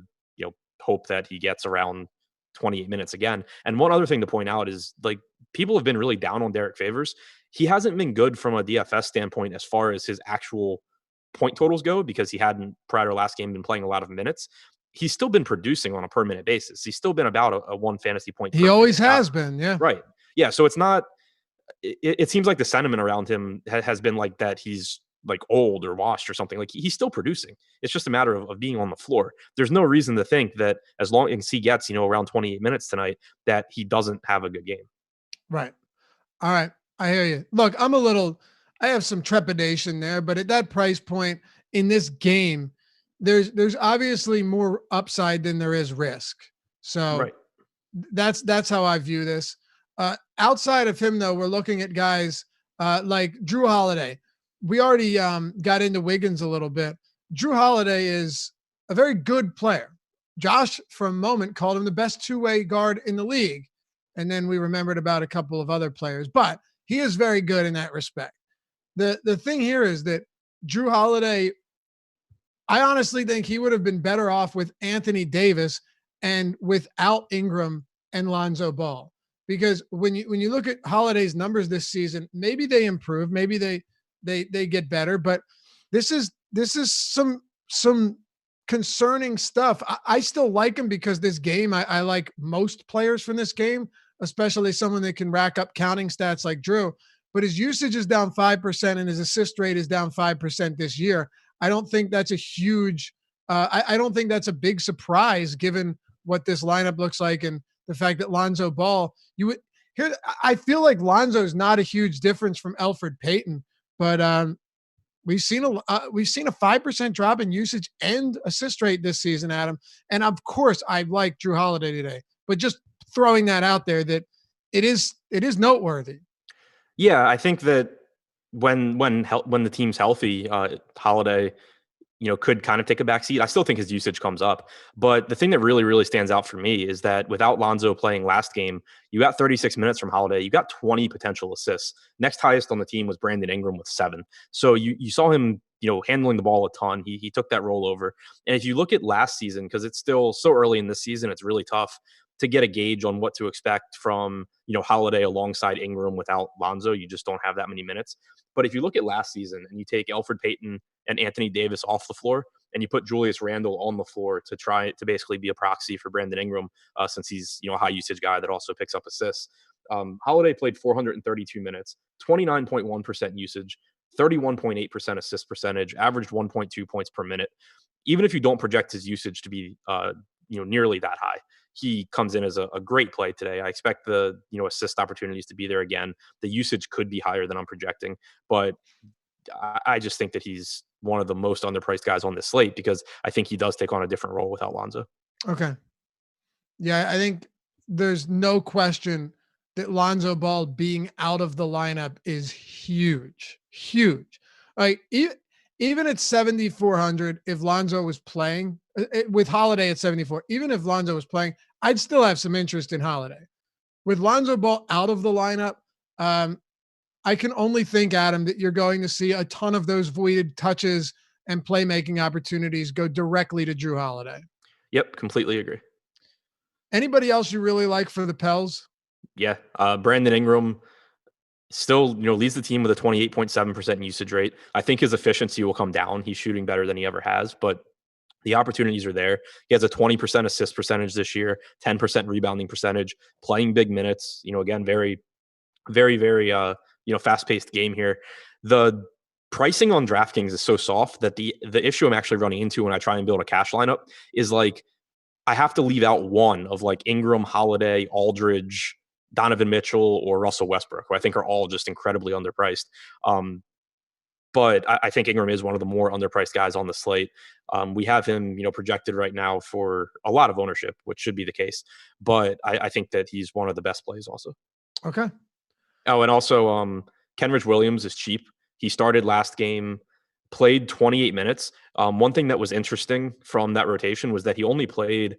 hope that he gets around 28 minutes again. And one other thing to point out is, like, people have been really down on Derrick Favors. He hasn't been good from a DFS standpoint as far as his actual point totals go, because he hadn't, prior to last game, been playing a lot of minutes. He's still been producing on a per minute basis. He's still been about a 1 fantasy point. He always has been. Yeah. Right. Yeah. So it's not, it seems like the sentiment around him has been like that he's like old or washed or something. Like, he's still producing. It's just a matter of being on the floor. There's no reason to think that as long as he gets, around 28 minutes tonight, that he doesn't have a good game. Right. All right. I hear you. Look, I have some trepidation there, but at that price point in this game, there's obviously more upside than there is risk. So right. That's how I view this. Outside of him, though, we're looking at guys like Drew Holiday. We already got into Wiggins a little bit. Drew Holiday is a very good player. Josh, for a moment, called him the best two-way guard in the league. And then we remembered about a couple of other players, but he is very good in that respect. The thing here is that Drew Holiday, I honestly think he would have been better off with Anthony Davis and without Ingram and Lonzo Ball. Because when you look at Holiday's numbers this season, maybe they improve, maybe they get better, but this is some concerning stuff. I still like him because this game, I like most players from this game, especially someone that can rack up counting stats like Drew. But his usage is down 5% and his assist rate is down 5% this year. I don't think that's a huge I don't think that's a big surprise given what this lineup looks like and the fact that Lonzo Ball, I feel like Lonzo is not a huge difference from Elfrid Payton, but we've seen a 5% drop in usage and assist rate this season, Adam. And of course, I like Drew Holiday today, but just throwing that out there that it is noteworthy. Yeah, I think that when the team's healthy, Holiday, could kind of take a back seat. I still think his usage comes up. But the thing that really, really stands out for me is that without Lonzo playing last game, you got 36 minutes from Holiday. You got 20 potential assists. Next highest on the team was Brandon Ingram with 7. So you saw him, handling the ball a ton. He took that role over. And if you look at last season, because it's still so early in this season, it's really tough to get a gauge on what to expect from, Holiday alongside Ingram without Lonzo. You just don't have that many minutes. But if you look at last season and you take Elfrid Payton and Anthony Davis off the floor, and you put Julius Randle on the floor to try to basically be a proxy for Brandon Ingram, since he's a high usage guy that also picks up assists. Holiday played 432 minutes, 29.1% usage, 31.8% assist percentage, averaged 1.2 points per minute. Even if you don't project his usage to be nearly that high, he comes in as a great play today. I expect the assist opportunities to be there again. The usage could be higher than I'm projecting, but I just think that he's one of the most underpriced guys on this slate because I think he does take on a different role without Lonzo. Okay. Yeah, I think there's no question that Lonzo Ball being out of the lineup is huge, huge. Like even at 7,400, if Lonzo was playing with Holiday at 74, even if Lonzo was playing, I'd still have some interest in Holiday. With Lonzo Ball out of the lineup, I can only think, Adam, that you're going to see a ton of those voided touches and playmaking opportunities go directly to Jrue Holiday. Yep, completely agree. Anybody else you really like for the Pels? Yeah, Brandon Ingram still, leads the team with a 28.7% usage rate. I think his efficiency will come down. He's shooting better than he ever has, but the opportunities are there. He has a 20% assist percentage this year, 10% rebounding percentage, playing big minutes. Again, very, very, very, fast-paced game here. The pricing on DraftKings is so soft that the issue I'm actually running into when I try and build a cash lineup is like I have to leave out one of like Ingram, Holiday, Aldridge, Donovan Mitchell, or Russell Westbrook, who I think are all just incredibly underpriced. But I think Ingram is one of the more underpriced guys on the slate. We have him, projected right now for a lot of ownership, which should be the case. But I think that he's one of the best plays also. Okay. Oh, and also Kenneth Williams is cheap. He started last game, played 28 minutes. One thing that was interesting from that rotation was that he only played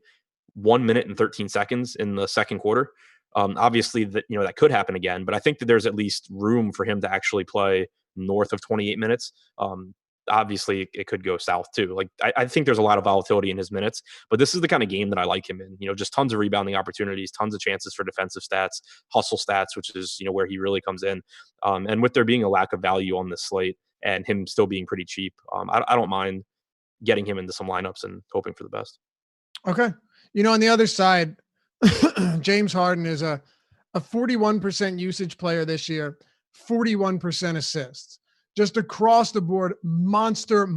1 minute and 13 seconds in the second quarter. Obviously, that could happen again, but I think that there's at least room for him to actually play north of 28 minutes. Obviously, it could go south too. Like I think there's a lot of volatility in his minutes, but this is the kind of game that I like him in. Just tons of rebounding opportunities, tons of chances for defensive stats, hustle stats, which is where he really comes in. And with there being a lack of value on this slate and him still being pretty cheap, I don't mind getting him into some lineups and hoping for the best. Okay. On the other side, James Harden is a 41% usage player this year, 41% assists. Just across the board, monster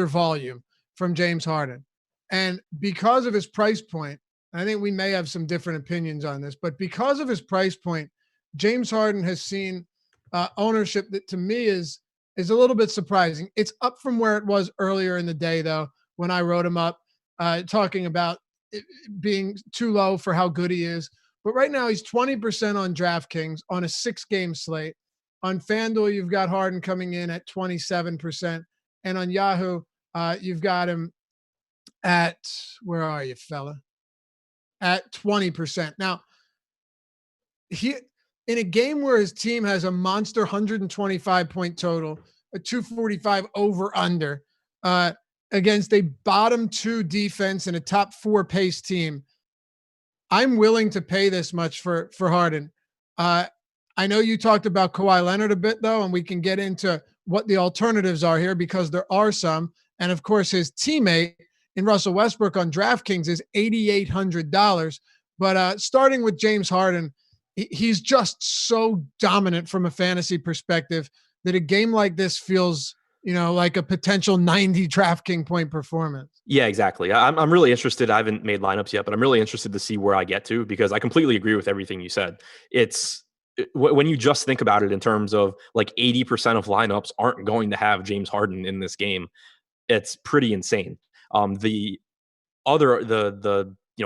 volume from James Harden. And because of his price point, I think we may have some different opinions on this, but because of his price point, James Harden has seen ownership that to me is a little bit surprising. It's up from where it was earlier in the day, though, when I wrote him up, talking about it being too low for how good he is. But right now he's 20% on DraftKings on a 6-game slate. On FanDuel, you've got Harden coming in at 27%. And on Yahoo, you've got him at, where are you, fella? At 20%. Now, in a game where his team has a monster 125-point total, a 245 over-under, against a bottom 2 defense and a top 4 pace team, I'm willing to pay this much for Harden. I know you talked about Kawhi Leonard a bit, though, and we can get into what the alternatives are here because there are some. And, of course, his teammate in Russell Westbrook on DraftKings is $8,800. But starting with James Harden, he's just so dominant from a fantasy perspective that a game like this feels, like a potential 90 DraftKings point performance. Yeah, exactly. I'm really interested. I haven't made lineups yet, but I'm really interested to see where I get to because I completely agree with everything you said. It's when you just think about it in terms of like 80% of lineups aren't going to have James Harden in this game. It's pretty insane. The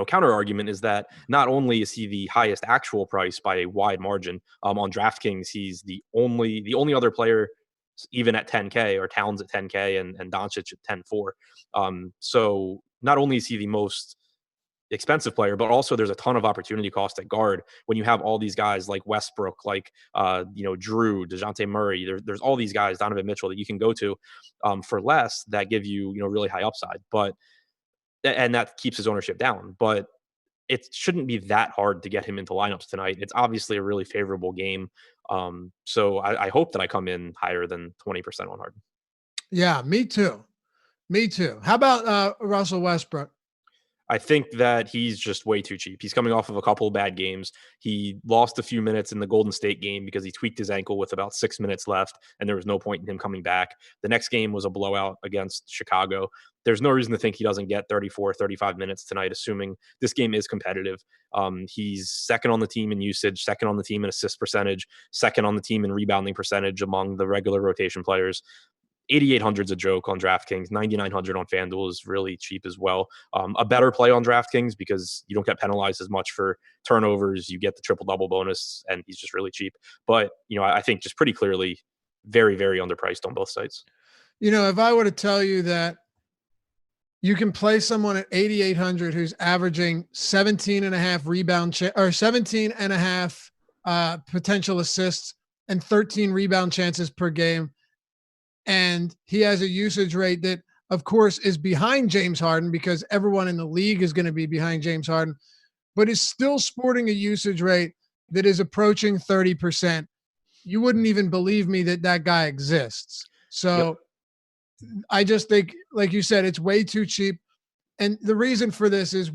counter argument is that not only is he the highest actual price by a wide margin on DraftKings, he's the only other player even at 10K or Towns at 10K and Doncic at 10.4. So not only is he the most expensive player, but also there's a ton of opportunity cost at guard when you have all these guys like Westbrook, like Jrue, DeJounte Murray. There's all these guys, Donovan Mitchell, that you can go to for less that give you really high upside. And that keeps his ownership down. But it shouldn't be that hard to get him into lineups tonight. It's obviously a really favorable game. So I hope that I come in higher than 20% on Harden. Yeah, me too. Me too. How about Russell Westbrook? I think that he's just way too cheap. He's coming off of a couple of bad games. He lost a few minutes in the Golden State game because he tweaked his ankle with about 6 minutes left, and there was no point in him coming back. The next game was a blowout against Chicago. There's no reason to think he doesn't get 34, 35 minutes tonight, assuming this game is competitive. He's second on the team in usage, second on the team in assist percentage, second on the team in rebounding percentage among the regular rotation players. 8,800 is a joke on DraftKings. 9,900 on FanDuel is really cheap as well. A better play on DraftKings because you don't get penalized as much for turnovers. You get the triple-double bonus, and he's just really cheap. But, I think just pretty clearly very, very underpriced on both sites. If I were to tell you that you can play someone at 8,800 who's averaging 17 and a half or 17 and a half potential assists and 13 rebound chances per game, and he has a usage rate that, of course, is behind James Harden because everyone in the league is going to be behind James Harden, but is still sporting a usage rate that is approaching 30%. You wouldn't even believe me that guy exists. So I just think, like you said, it's way too cheap. And the reason for this is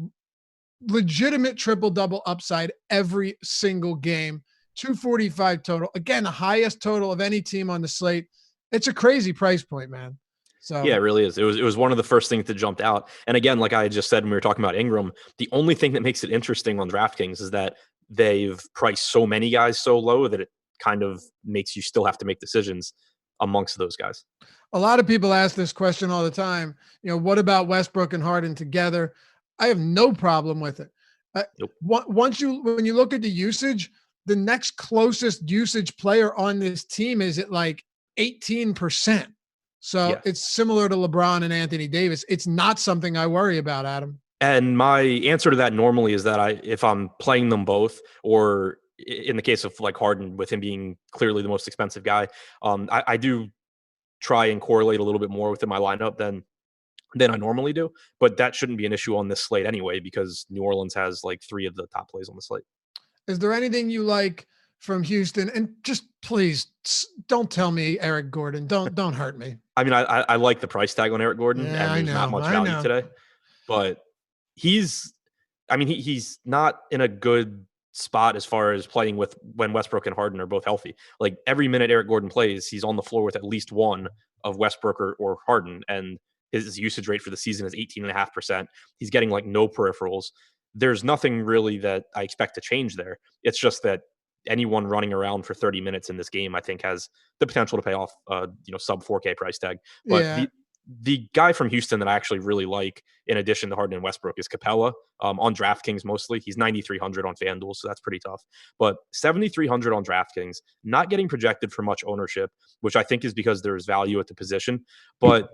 legitimate triple-double upside every single game, 245 total. Again, the highest total of any team on the slate. It's a crazy price point, man. So yeah, it really is. It was one of the first things that jumped out. And again, like I just said when we were talking about Ingram, the only thing that makes it interesting on DraftKings is that they've priced so many guys so low that it kind of makes you still have to make decisions amongst those guys. A lot of people ask this question all the time. What about Westbrook and Harden together? I have no problem with it. Nope. When you look at the usage, the next closest usage player on this team is at like 18%. So It's similar to LeBron and Anthony Davis. It's not something I worry about, Adam. And my answer to that normally is that if I'm playing them both, or in the case of like Harden, with him being clearly the most expensive guy, I do try and correlate a little bit more within my lineup than I normally do. But that shouldn't be an issue on this slate anyway, because New Orleans has like 3 of the top plays on the slate. Is there anything you like from Houston? And just please don't tell me Eric Gordon. Don't hurt me. I mean, I like the price tag on Eric Gordon, and there's not much value today. But he's not in a good spot as far as playing with when Westbrook and Harden are both healthy. Like every minute Eric Gordon plays, he's on the floor with at least one of Westbrook or Harden, and his usage rate for the season is 18.5%. He's getting like no peripherals. There's nothing really that I expect to change there. It's just that anyone running around for 30 minutes in this game, I think, has the potential to pay off sub 4K price tag. But the guy from Houston that I actually really like, in addition to Harden and Westbrook, is Capella. On DraftKings mostly. He's 9,300 on FanDuel, so that's pretty tough. But 7,300 on DraftKings, not getting projected for much ownership, which I think is because there's value at the position. But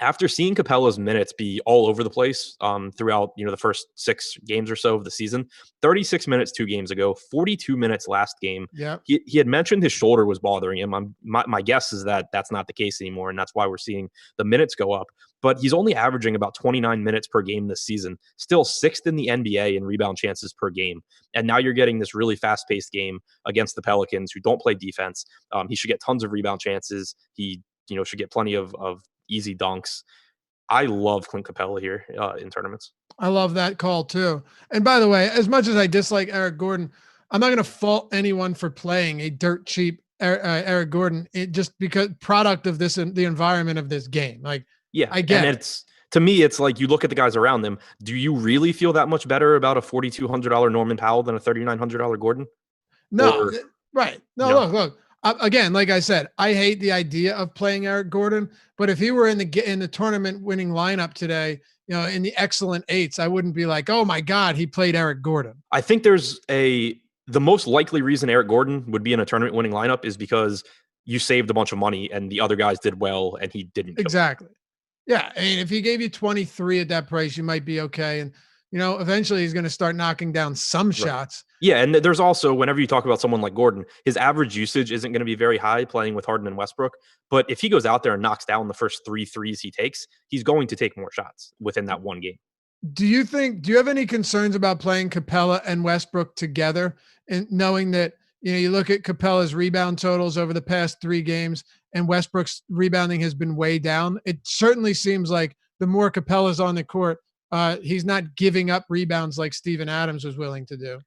after seeing Capella's minutes be all over the place throughout the first 6 games or so of the season, 36 minutes 2 games ago, 42 minutes last game. Yeah, he had mentioned his shoulder was bothering him. My guess is that that's not the case anymore, and that's why we're seeing the minutes go up. But he's only averaging about 29 minutes per game this season, still 6th in the NBA in rebound chances per game. And now you're getting this really fast-paced game against the Pelicans, who don't play defense. He should get tons of rebound chances. He should get plenty of easy dunks. I love Clint Capella here in tournaments. I love that call too. And by the way, as much as I dislike Eric Gordon, I'm not going to fault anyone for playing a dirt cheap Eric Gordon. It just because product of this and the environment of this game. Like, I get and it. To me, it's like you look at the guys around them. Do you really feel that much better about a $4,200 Norman Powell than a $3,900 Gordon? No, right. No, look. Again, like I said, I hate the idea of playing Eric Gordon, but if he were in the tournament winning lineup today, in the excellent 8s, I wouldn't be like, oh my God, he played Eric Gordon. I think the most likely reason Eric Gordon would be in a tournament winning lineup is because you saved a bunch of money and the other guys did well and he didn't. Exactly. Yeah. I mean, if he gave you 23 at that price, you might be okay. And, eventually he's going to start knocking down some shots. Yeah, and there's also, whenever you talk about someone like Gordon, his average usage isn't going to be very high playing with Harden and Westbrook. But if he goes out there and knocks down the first 3 threes he takes, he's going to take more shots within that one game. Do you have any concerns about playing Capella and Westbrook together, and knowing that, you look at Capella's rebound totals over the past 3 games and Westbrook's rebounding has been way down? It certainly seems like the more Capella's on the court, he's not giving up rebounds like Steven Adams was willing to do.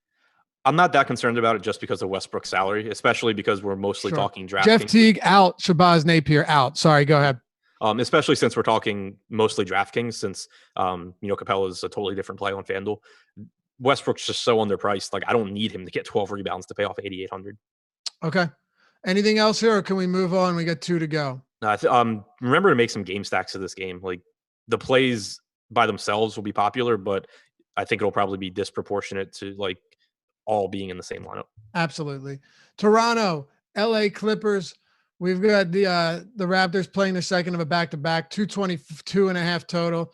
I'm not that concerned about it just because of Westbrook's salary, especially because we're mostly Sure. talking Jeff DraftKings. Teague out, Shabazz Napier out. Sorry, go ahead. Especially since we're talking mostly DraftKings, since Capella is a totally different play on FanDuel. Westbrook's just so underpriced. Like, I don't need him to get 12 rebounds to pay off 8,800. Okay. Anything else here, or can we move on? We got 2 to go. Remember to make some game stacks of this game. Like, the plays by themselves will be popular, but I think it'll probably be disproportionate to like all being in the same lineup. Absolutely. Toronto, LA Clippers. We've got the Raptors playing the second of a back-to-back, 222.5 total.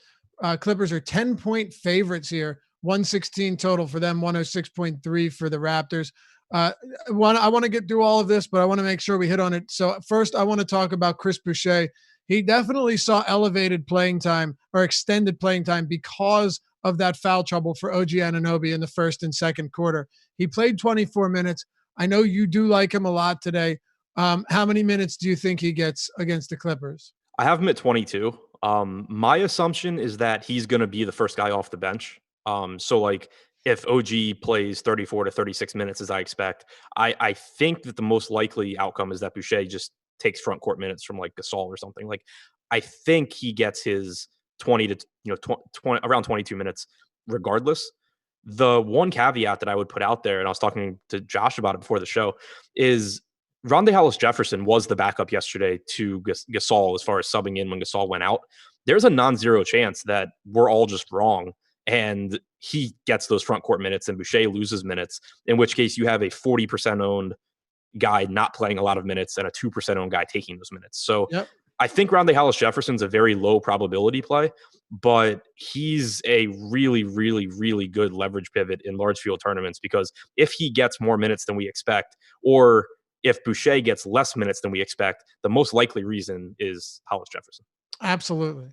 Clippers are 10-point favorites here, 116 total for them, 106.3 for the Raptors. I want to get through all of this, but I want to make sure we hit on it. So first, I want to talk about Chris Boucher. He definitely saw elevated playing time or extended playing time because of that foul trouble for OG Anunoby in the first and second quarter. He played 24 minutes. I know you do like him a lot today. How many minutes do you think he gets against the Clippers? I have him at 22. My assumption is that he's going to be the first guy off the bench. So like if OG plays 34 to 36 minutes as I expect, I think that the most likely outcome is that Boucher just takes front court minutes from like Gasol or something. Like, I think he gets his 20 to 20 around 22 minutes regardless. The one caveat that I would put out there, and I was talking to Josh about it before the show, is Rondae Hollis-Jefferson was the backup yesterday to Gasol as far as subbing in when Gasol went out. There's a non-zero chance that we're all just wrong and he gets those front court minutes and Boucher loses minutes, in which case you have a 40% owned guy not playing a lot of minutes and a 2% owned guy taking those minutes. So Yep. I think Rondae Hollis-Jefferson's a very low probability play, but he's a really, really, really good leverage pivot in large field tournaments, because if he gets more minutes than we expect, or if Boucher gets less minutes than we expect, the most likely reason is Hollis-Jefferson. Absolutely.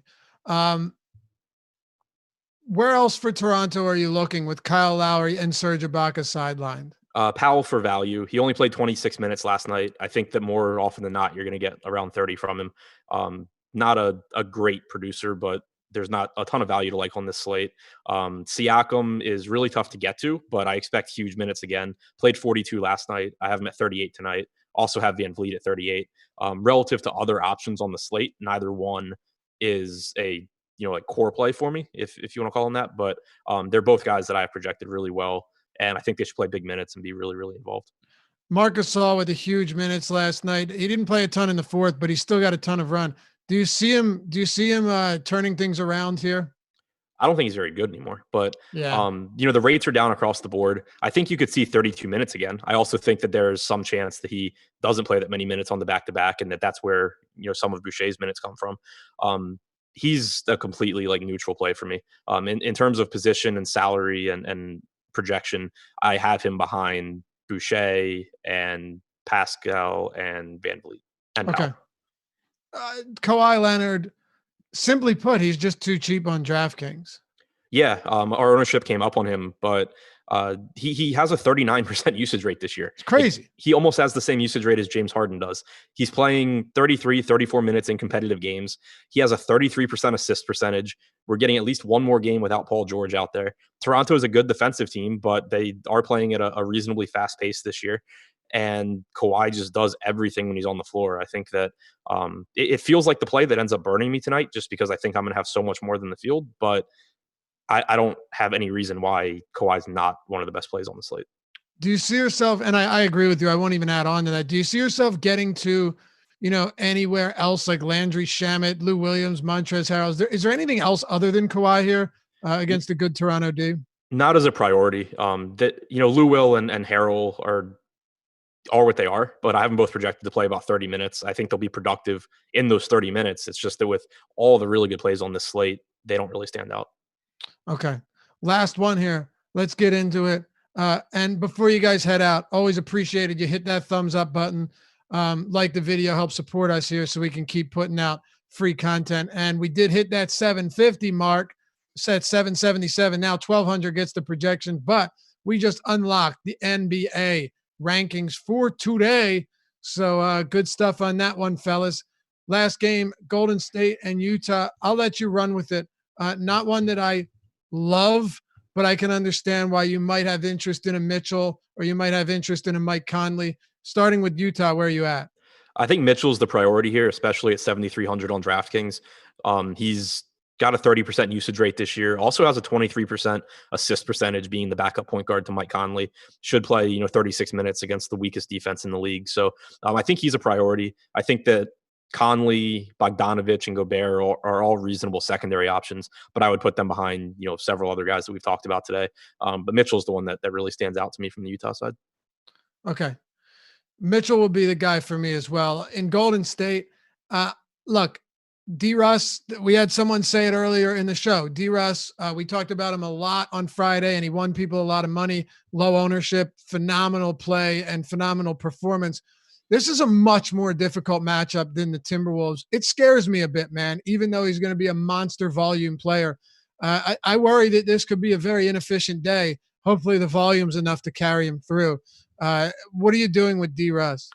Where else for Toronto are you looking with Kyle Lowry and Serge Ibaka sidelined? Powell for value. He only played 26 minutes last night. I think that more often than not, you're going to get around 30 from him. Not a great producer, but there's not a ton of value to like on this slate. Siakam is really tough to get to, but I expect huge minutes again. Played 42 last night. I have him at 38 tonight. Also have Van Vliet at 38. Relative to other options on the slate, neither one is a like core play for me, if you want to call them that. But they're both guys that I have projected really well, and I think they should play big minutes and be really, really involved. Marcus Gasol with the huge minutes last night. He didn't play a ton in the fourth, but he still got a ton of run. Do you see him turning things around here? I don't think he's very good anymore, but yeah. The rates are down across the board. I think you could see 32 minutes again. I also think that there's some chance that he doesn't play that many minutes on the back-to-back, and that's where some of Boucher's minutes come from. He's a completely like neutral play for me. In terms of position and salary and projection, I have him behind Boucher and Pascal and Van Vliet. And okay. Kawhi Leonard, simply put, he's just too cheap on DraftKings. Yeah, our ownership came up on him, but he has a 39% usage rate this year. It's crazy. He almost has the same usage rate as James Harden does. He's playing 33, 34 minutes in competitive games. He has a 33% assist percentage. We're getting at least one more game without Paul George out there. Toronto is a good defensive team, but they are playing at a reasonably fast pace this year. And Kawhi just does everything when he's on the floor. I think that it feels like the play that ends up burning me tonight, just because I think I'm going to have so much more than the field. But I don't have any reason why Kawhi's not one of the best plays on the slate. Do you see yourself, and I agree with you, I won't even add on to that. Do you see yourself getting to, anywhere else like Landry Shamet, Lou Williams, Montrezl Harrell? Is there anything else other than Kawhi here against a good Toronto D? Not as a priority. Lou Will and Harrell are what they are, but I have them both projected to play about 30 minutes. I think they'll be productive in those 30 minutes. It's just that with all the really good plays on this slate, they don't really stand out. Okay. Last one here. Let's get into it. And before you guys head out, always appreciated you hit that thumbs up button. Like the video, help support us here so we can keep putting out free content. And we did hit that 750 mark. Set 777. Now 1,200 gets the projection, but we just unlocked the NBA rankings for today. So good stuff on that one, fellas. Last game, Golden State and Utah. I'll let you run with it. Not one that I love, but I can understand why you might have interest in a Mitchell or you might have interest in a Mike Conley. Starting with Utah, where are you at? I think Mitchell's the priority here, especially at 7,300 on DraftKings. He's got a 30% usage rate this year. Also has a 23% assist percentage, being the backup point guard to Mike Conley. Should play, 36 minutes against the weakest defense in the league. So I think he's a priority. I think that Conley, Bogdanovich, and Gobert are all reasonable secondary options, but I would put them behind, several other guys that we've talked about today. But Mitchell's the one that really stands out to me from the Utah side. Okay. Mitchell will be the guy for me as well. In Golden State, look, D-Russ, we had someone say it earlier in the show. D-Russ, we talked about him a lot on Friday, and he won people a lot of money, low ownership, phenomenal play, and phenomenal performance. This is a much more difficult matchup than the Timberwolves. It scares me a bit, man, even though he's going to be a monster volume player. I worry that this could be a very inefficient day. Hopefully the volume's enough to carry him through. What are you doing with D-Russ?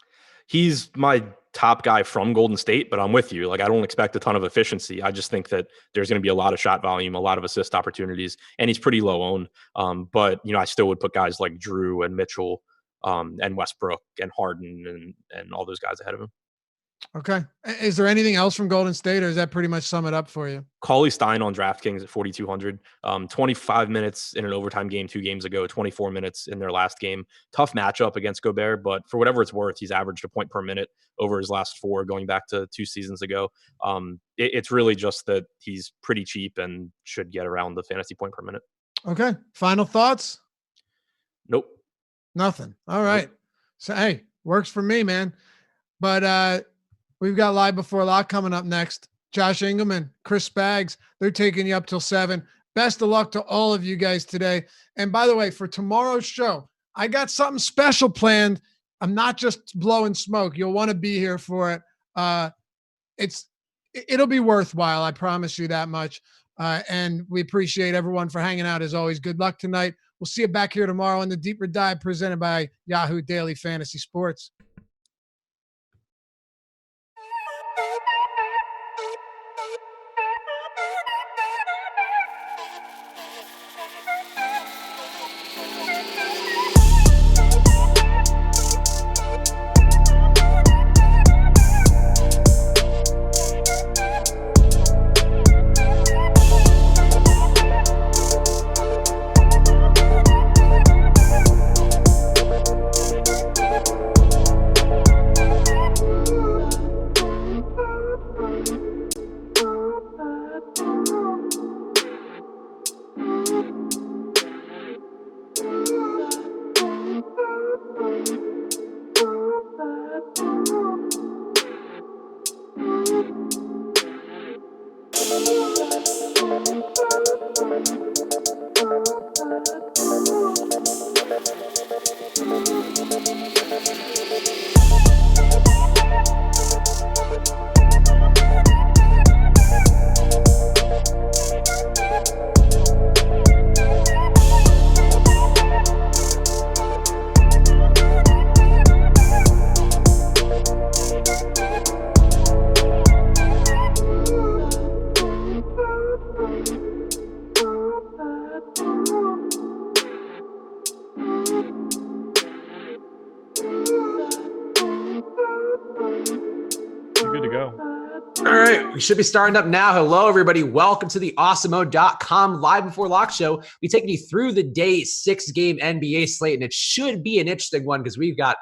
He's my top guy from Golden State, but I'm with you. I don't expect a ton of efficiency. I just think that there's going to be a lot of shot volume, a lot of assist opportunities, and he's pretty low owned. But, I still would put guys like Drew and Mitchell and Westbrook and Harden and all those guys ahead of him. Okay. Is there anything else from Golden State, or does that pretty much sum it up for you? Cauley-Stein on DraftKings at 4,200. 25 minutes in an overtime game 2 games ago, 24 minutes in their last game. Tough matchup against Gobert, but for whatever it's worth, he's averaged a point per minute over his last 4 going back to 2 seasons ago. It's really just that he's pretty cheap and should get around the fantasy point per minute. Okay. Final thoughts? Nope. Nothing. All right. Nope. So, hey, works for me, man. But we've got Live Before Lock coming up next. Josh Ingram and Chris Spags, they're taking you up till 7. Best of luck to all of you guys today. And by the way, for tomorrow's show, I got something special planned. I'm not just blowing smoke. You'll want to be here for it. It'll be worthwhile. I promise you that much. And we appreciate everyone for hanging out as always. Good luck tonight. We'll see you back here tomorrow on the Deeper Dive presented by Yahoo Daily Fantasy Sports. We should be starting up now. Hello, everybody. Welcome to the awesemo.com Live Before Lock show. We taking you through the day's 6-game NBA slate, and it should be an interesting one because we got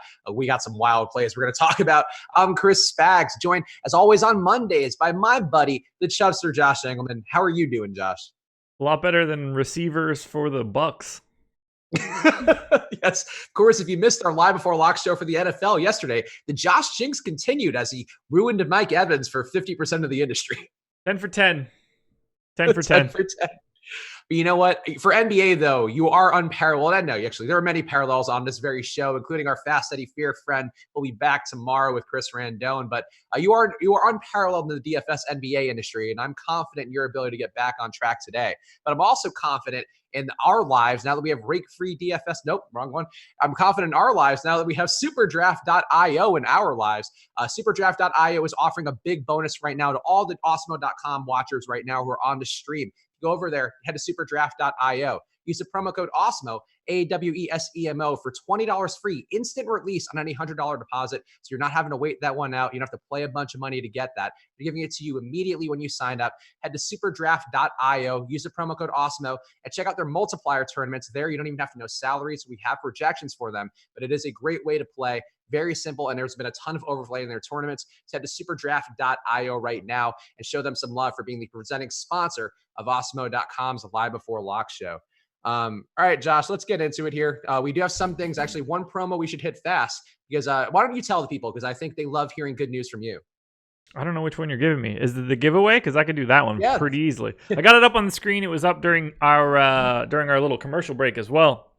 some wild plays we're going to talk about. I'm Chris Spags, joined as always on Mondays by my buddy, the Chubster Josh Engelman. How are you doing, Josh? A lot better than receivers for the Bucks. Yes, of course. If you missed our Live Before Lock show for the NFL yesterday, the Josh jinx continued as he ruined Mike Evans for 50% of the industry. 10 for 10. 10 for 10. 10 for 10. But you know what? For NBA, though, you are unparalleled. I know, actually, there are many parallels on this very show, including our Fast Eddie Fear friend. We'll be back tomorrow with Chris Randone. But you are unparalleled in the DFS NBA industry, and I'm confident in your ability to get back on track today. But I'm also confident in our lives now that we have rake-free DFS. Nope, wrong one. I'm confident in our lives now that we have superdraft.io in our lives. Superdraft.io is offering a big bonus right now to all the awesemo.com watchers right now who are on the stream. Go over there, head to superdraft.io. Use the promo code AWESEMO, AWESEMO, for $20 free, instant release on any $100 deposit. So you're not having to wait that one out. You don't have to play a bunch of money to get that. They're giving it to you immediately when you sign up. Head to superdraft.io, use the promo code AWESEMO, and check out their multiplier tournaments. There, you don't even have to know salaries. We have projections for them, but it is a great way to play. Very simple, and there's been a ton of overplay in their tournaments. So head to superdraft.io right now and show them some love for being the presenting sponsor of awesemo.com's Live Before Lock show. All right, Josh, let's get into it here. We do have some things, actually, one promo we should hit fast, because why don't you tell the people, because I think they love hearing good news from you. I don't know which one you're giving me. Is it the giveaway? Because I could do that one Yeah. pretty easily. I got it up on the screen. It was up during our little commercial break as well.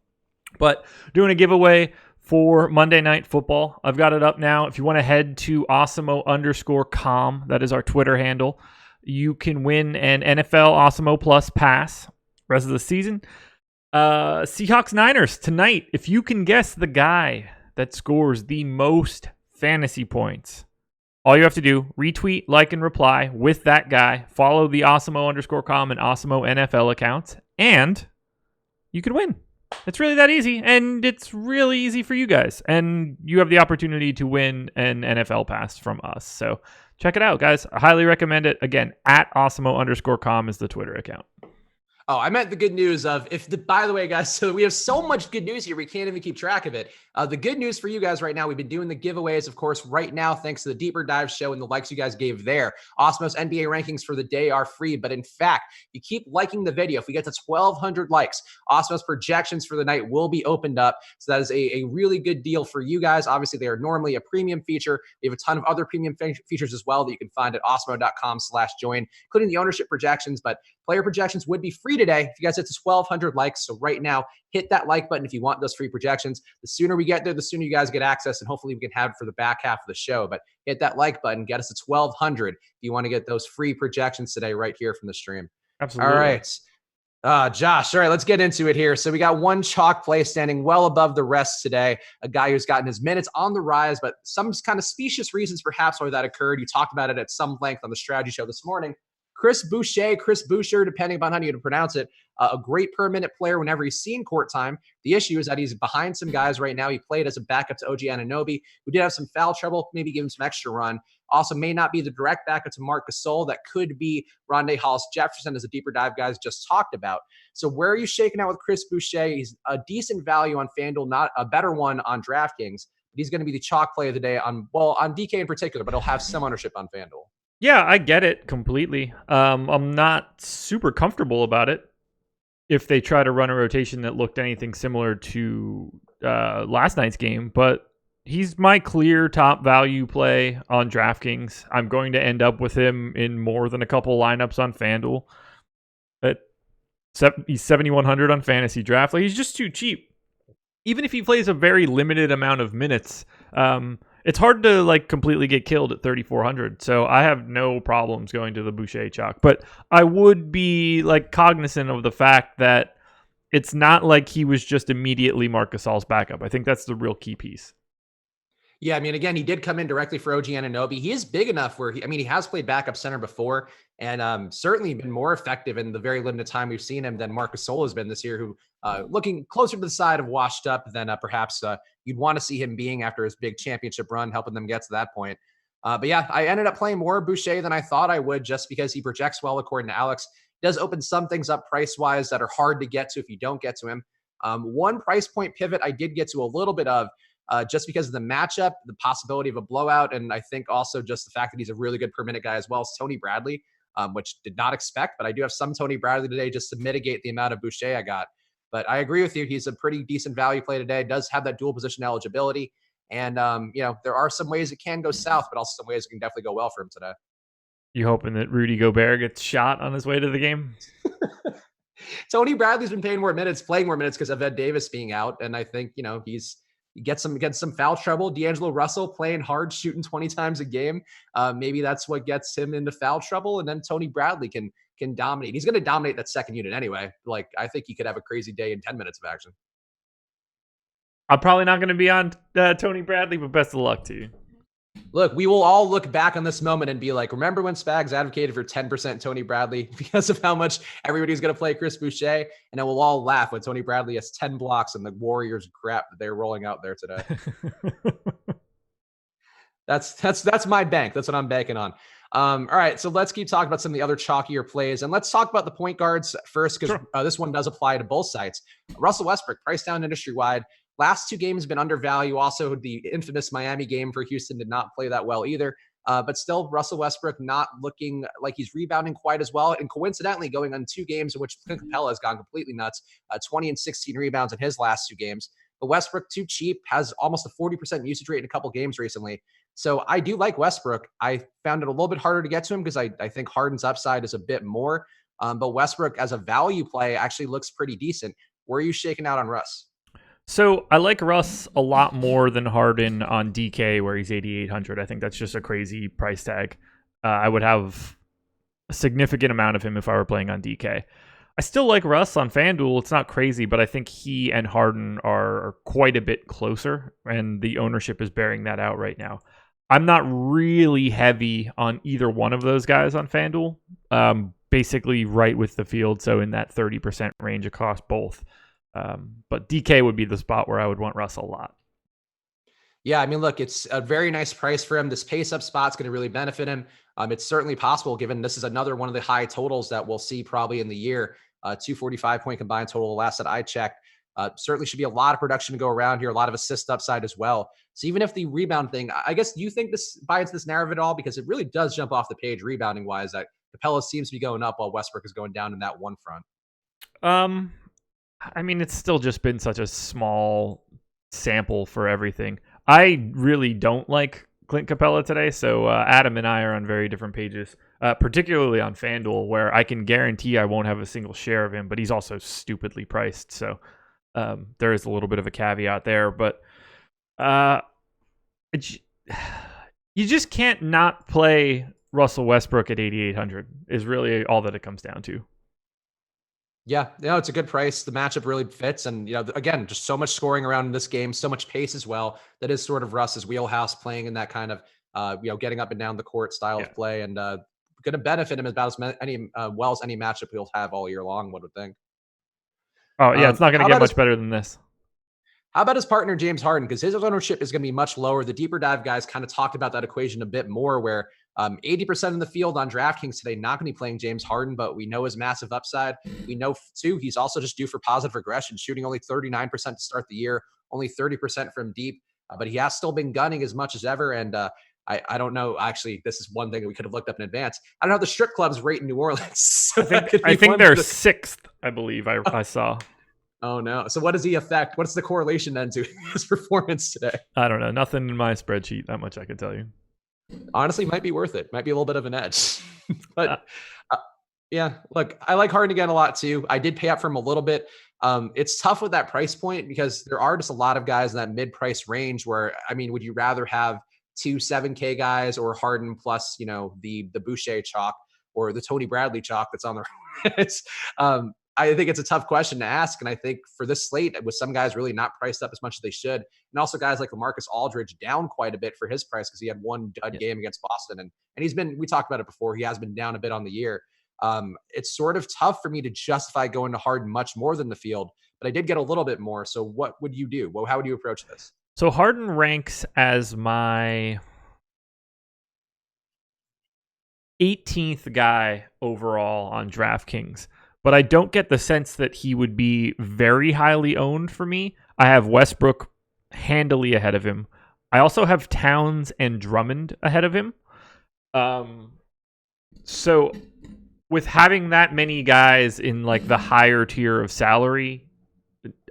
But doing a giveaway for Monday Night Football. I've got it up now. If you want to head to awesemo_com, that is our Twitter handle, you can win an NFL Awesemo Plus pass rest of the season. Seahawks Niners tonight. If you can guess the guy that scores the most fantasy points, all you have to do, retweet, like, and reply with that guy. Follow the awesemo_com and Awesemo NFL accounts, and you could win. It's really that easy, and it's really easy for you guys. And you have the opportunity to win an NFL pass from us. So check it out, guys. I highly recommend it. Again, at awesemo_com is the Twitter account. Oh, I meant the good news of by the way, guys, so we have so much good news here, we can't even keep track of it. The good news for you guys right now, we've been doing the giveaways, of course, right now, thanks to the Deeper Dive show and the likes you guys gave there. Awesemo's NBA rankings for the day are free, but in fact, you keep liking the video. If we get to 1,200 likes, Awesemo's projections for the night will be opened up. So that is a really good deal for you guys. Obviously, they are normally a premium feature. We have a ton of other premium features as well that you can find at awesemo.com/join, including the ownership projections, but player projections would be free today if you guys hit to 1,200 likes. So right now, hit that like button if you want those free projections. The sooner we get there, the sooner you guys get access, and hopefully we can have it for the back half of the show. But hit that like button, get us to 1,200 if you want to get those free projections today right here from the stream. Absolutely. All right. Josh, all right, let's get into it here. So we got one chalk play standing well above the rest today, a guy who's gotten his minutes on the rise, but some kind of specious reasons perhaps why that occurred. You talked about it at some length on the strategy show this morning. Chris Boucher, depending upon how you pronounce it, a great per minute player whenever he's seen court time. The issue is that he's behind some guys right now. He played as a backup to OG Anunoby, who did have some foul trouble, maybe give him some extra run. Also may not be the direct backup to Marc Gasol. That could be Rondé Hollis-Jefferson, as a deeper dive guys just talked about. So where are you shaking out with Chris Boucher? He's a decent value on FanDuel, not a better one on DraftKings. But he's going to be the chalk play of the day on DK in particular, but he'll have some ownership on FanDuel. Yeah, I get it completely. I'm not super comfortable about it if they try to run a rotation that looked anything similar to last night's game, but he's my clear top value play on DraftKings. I'm going to end up with him in more than a couple lineups on FanDuel. But he's 7,100 on Fantasy Draft. Like, he's just too cheap. Even if he plays a very limited amount of minutes, it's hard to completely get killed at 3,400. So I have no problems going to the Boucher chalk. But I would be cognizant of the fact that it's not like he was just immediately Marc Gasol's backup. I think that's the real key piece. Yeah, I mean, again, he did come in directly for OG Anunoby. He is big enough where he has played backup center before, and certainly been more effective in the very limited time we've seen him than Marc Gasol has been this year, who looking closer to the side of washed up than perhaps you'd want to see him being after his big championship run, helping them get to that point. But yeah, I ended up playing more Boucher than I thought I would, just because he projects well, according to Alex. He does open some things up price-wise that are hard to get to if you don't get to him. One price point pivot I did get to a little bit of, just because of the matchup, the possibility of a blowout, and I think also just the fact that he's a really good per minute guy as well, is Tony Bradley, which did not expect, but I do have some Tony Bradley today just to mitigate the amount of Boucher I got. But I agree with you. He's a pretty decent value play today. Does have that dual position eligibility. And, there are some ways it can go south, but also some ways it can definitely go well for him today. You hoping that Rudy Gobert gets shot on his way to the game? Tony Bradley's been playing more minutes because of Ed Davis being out. And I think, he gets some foul trouble. D'Angelo Russell playing hard, shooting 20 times a game. Maybe that's what gets him into foul trouble. And then Tony Bradley can dominate. He's going to dominate that second unit anyway. Like, I think he could have a crazy day in 10 minutes of action. I'm probably not going to be on Tony Bradley, but best of luck to you. Look, we will all look back on this moment and be like, remember when Spags advocated for 10% Tony Bradley because of how much everybody's going to play Chris Boucher? And then we'll all laugh when Tony Bradley has 10 blocks and the Warriors crap that they're rolling out there today. That's my bank. That's what I'm banking on. All right, so let's keep talking about some of the other chalkier plays. And let's talk about the point guards first, because this one does apply to both sides. Russell Westbrook, price down industry-wide. Last 2 games been undervalued. Also, the infamous Miami game for Houston did not play that well either. But still, Russell Westbrook not looking like he's rebounding quite as well. And coincidentally, going on 2 games in which Clint Capella has gone completely nuts, 20 and 16 rebounds in his last 2 games. But Westbrook, too cheap, has almost a 40% usage rate in a couple games recently. So I do like Westbrook. I found it a little bit harder to get to him because I think Harden's upside is a bit more. But Westbrook as a value play actually looks pretty decent. Where are you shaking out on Russ? So I like Russ a lot more than Harden on DK, where he's 8,800. I think that's just a crazy price tag. I would have a significant amount of him if I were playing on DK. I still like Russ on FanDuel. It's not crazy, but I think he and Harden are quite a bit closer, and the ownership is bearing that out right now. I'm not really heavy on either one of those guys on FanDuel. Basically right with the field, so in that 30% range across both. But DK would be the spot where I would want Russ a lot. Yeah, I mean, look, it's a very nice price for him. This pace-up spot's going to really benefit him. It's certainly possible, given this is another one of the high totals that we'll see probably in the year. 245-point combined total, the last that I checked. Certainly should be a lot of production to go around here, a lot of assist upside as well. So even if the rebound thing, I guess, do you think this buys into this narrative at all? Because it really does jump off the page rebounding-wise that Capella seems to be going up while Westbrook is going down in that one front. I mean, it's still just been such a small sample for everything. I really don't like Clint Capella today, so Adam and I are on very different pages, particularly on FanDuel, where I can guarantee I won't have a single share of him, but he's also stupidly priced, so there is a little bit of a caveat there. But you just can't not play Russell Westbrook at 8,800 is really all that it comes down to. Yeah, it's a good price. The matchup really fits. And, again, just so much scoring around in this game, so much pace as well. That is sort of Russ's wheelhouse, playing in that kind of, getting up and down the court style of play, and going to benefit him about as any matchup he'll have all year long, one would think. Oh, yeah, it's not going to get much better than this. How about his partner, James Harden? Because his ownership is going to be much lower. The deeper dive guys kind of talked about that equation a bit more, where 80% in the field on DraftKings today not going to be playing James Harden, but we know his massive upside. We know, too, he's also just due for positive regression, shooting only 39% to start the year, only 30% from deep. But he has still been gunning as much as ever. And I don't know. Actually, this is one thing that we could have looked up in advance. I don't know how the strip clubs rate in New Orleans. So I think they're 6th, I believe I saw. Oh, no. So what does he affect? What's the correlation then to his performance today? I don't know. Nothing in my spreadsheet. That much I can tell you. Honestly, might be worth it. Might be a little bit of an edge. But yeah, look, I like Harden again a lot too. I did pay up for him a little bit. It's tough with that price point because there are just a lot of guys in that mid-price range where, I mean, would you rather have 2 7K guys or Harden plus, the Boucher chalk or the Tony Bradley chalk that's on the I think it's a tough question to ask. And I think for this slate, with some guys really not priced up as much as they should, and also guys like Lamarcus Aldridge down quite a bit for his price because he had one dud game against Boston. And he's been, we talked about it before, he has been down a bit on the year. It's sort of tough for me to justify going to Harden much more than the field, but I did get a little bit more. So what would you do? Well, how would you approach this? So Harden ranks as my 18th guy overall on DraftKings. But I don't get the sense that he would be very highly owned for me. I have Westbrook handily ahead of him. I also have Towns and Drummond ahead of him. So with having that many guys in like the higher tier of salary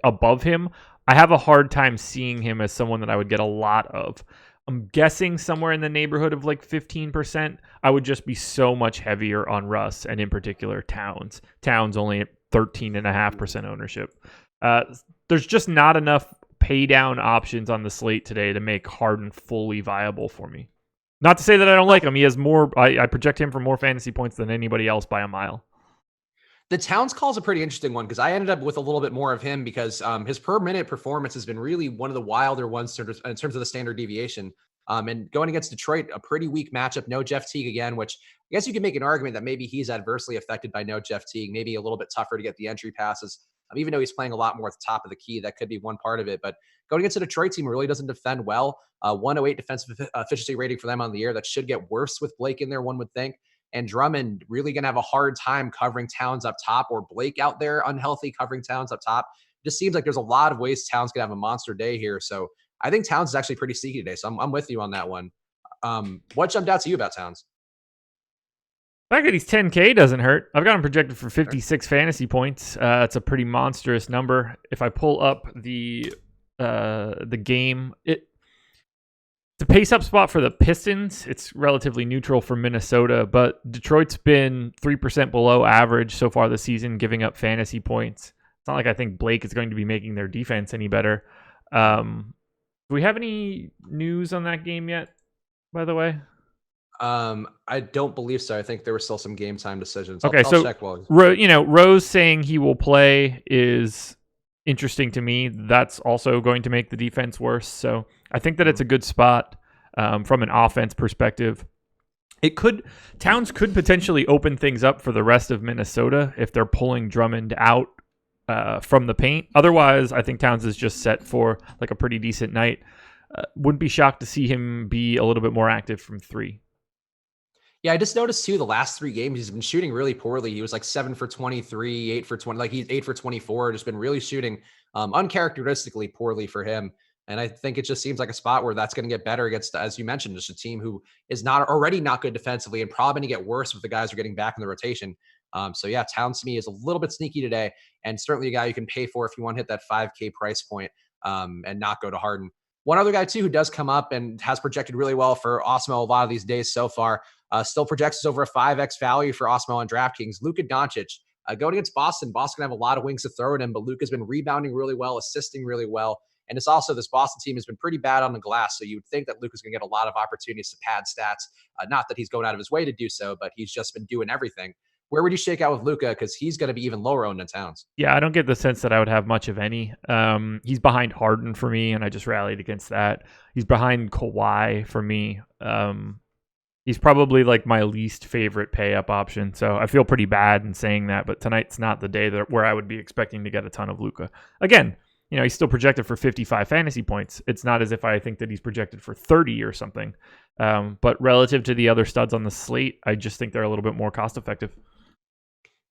above him, I have a hard time seeing him as someone that I would get a lot of. I'm guessing somewhere in the neighborhood of like 15%. I would just be so much heavier on Russ and in particular Towns. Towns only at 13.5% ownership. There's just not enough pay down options on the slate today to make Harden fully viable for me. Not to say that I don't like him. He has more. I project him for more fantasy points than anybody else by a mile. The Towns call is a pretty interesting one because I ended up with a little bit more of him because his per minute performance has been really one of the wilder ones in terms of the standard deviation. And going against Detroit, a pretty weak matchup. No Jeff Teague again, which I guess you can make an argument that maybe he's adversely affected by no Jeff Teague. Maybe a little bit tougher to get the entry passes. Even though he's playing a lot more at the top of the key, that could be one part of it. But going against a Detroit team who really doesn't defend well, 108 defensive efficiency rating for them on the year. That should get worse with Blake in there, one would think. And Drummond really going to have a hard time covering Towns up top, or Blake out there unhealthy covering Towns up top. Just seems like there's a lot of ways Towns could have a monster day here. So I think Towns is actually pretty sneaky today. So I'm with you on that one. What jumped out to you about Towns? The fact that he's 10K doesn't hurt. I've got him projected for 56 fantasy points. It's a pretty monstrous number. If I pull up the game, the pace-up spot for the Pistons, it's relatively neutral for Minnesota, but Detroit's been 3% below average so far this season, giving up fantasy points. It's not like I think Blake is going to be making their defense any better. Do we have any news on that game yet, by the way? I don't believe so. I think there were still some game time decisions. Okay, I'll so check while Rose saying he will play is interesting to me. That's also going to make the defense worse. So I think that it's a good spot from an offense perspective. Towns could potentially open things up for the rest of Minnesota if they're pulling Drummond out from the paint. Otherwise, I think Towns is just set for like a pretty decent night. Wouldn't be shocked to see him be a little bit more active from three. Yeah, I just noticed too, the last 3 games, he's been shooting really poorly. He was like 7 for 23, 8 for 20, like he's 8 for 24, just been really shooting uncharacteristically poorly for him. And I think it just seems like a spot where that's going to get better against, as you mentioned, just a team who is already not good defensively and probably going to get worse with the guys who are getting back in the rotation. So yeah, Towns to me is a little bit sneaky today, and certainly a guy you can pay for if you want to hit that 5K price point and not go to Harden. One other guy too who does come up and has projected really well for Osmo a lot of these days so far, still projects over a 5x value for Osmo on DraftKings. Luka Doncic going against Boston. Boston have a lot of wings to throw at him, but Luka's been rebounding really well, assisting really well. And it's also, this Boston team has been pretty bad on the glass. So you would think that Luka's going to get a lot of opportunities to pad stats. Not that he's going out of his way to do so, but he's just been doing everything. Where would you shake out with Luka? Because he's going to be even lower owned than Towns. Yeah, I don't get the sense that I would have much of any. He's behind Harden for me, and I just rallied against that. He's behind Kawhi for me. He's probably like my least favorite pay up option. So I feel pretty bad in saying that, but tonight's not the day where I would be expecting to get a ton of Luka. Again, he's still projected for 55 fantasy points. It's not as if I think that he's projected for 30 or something. But relative to the other studs on the slate, I just think they're a little bit more cost effective.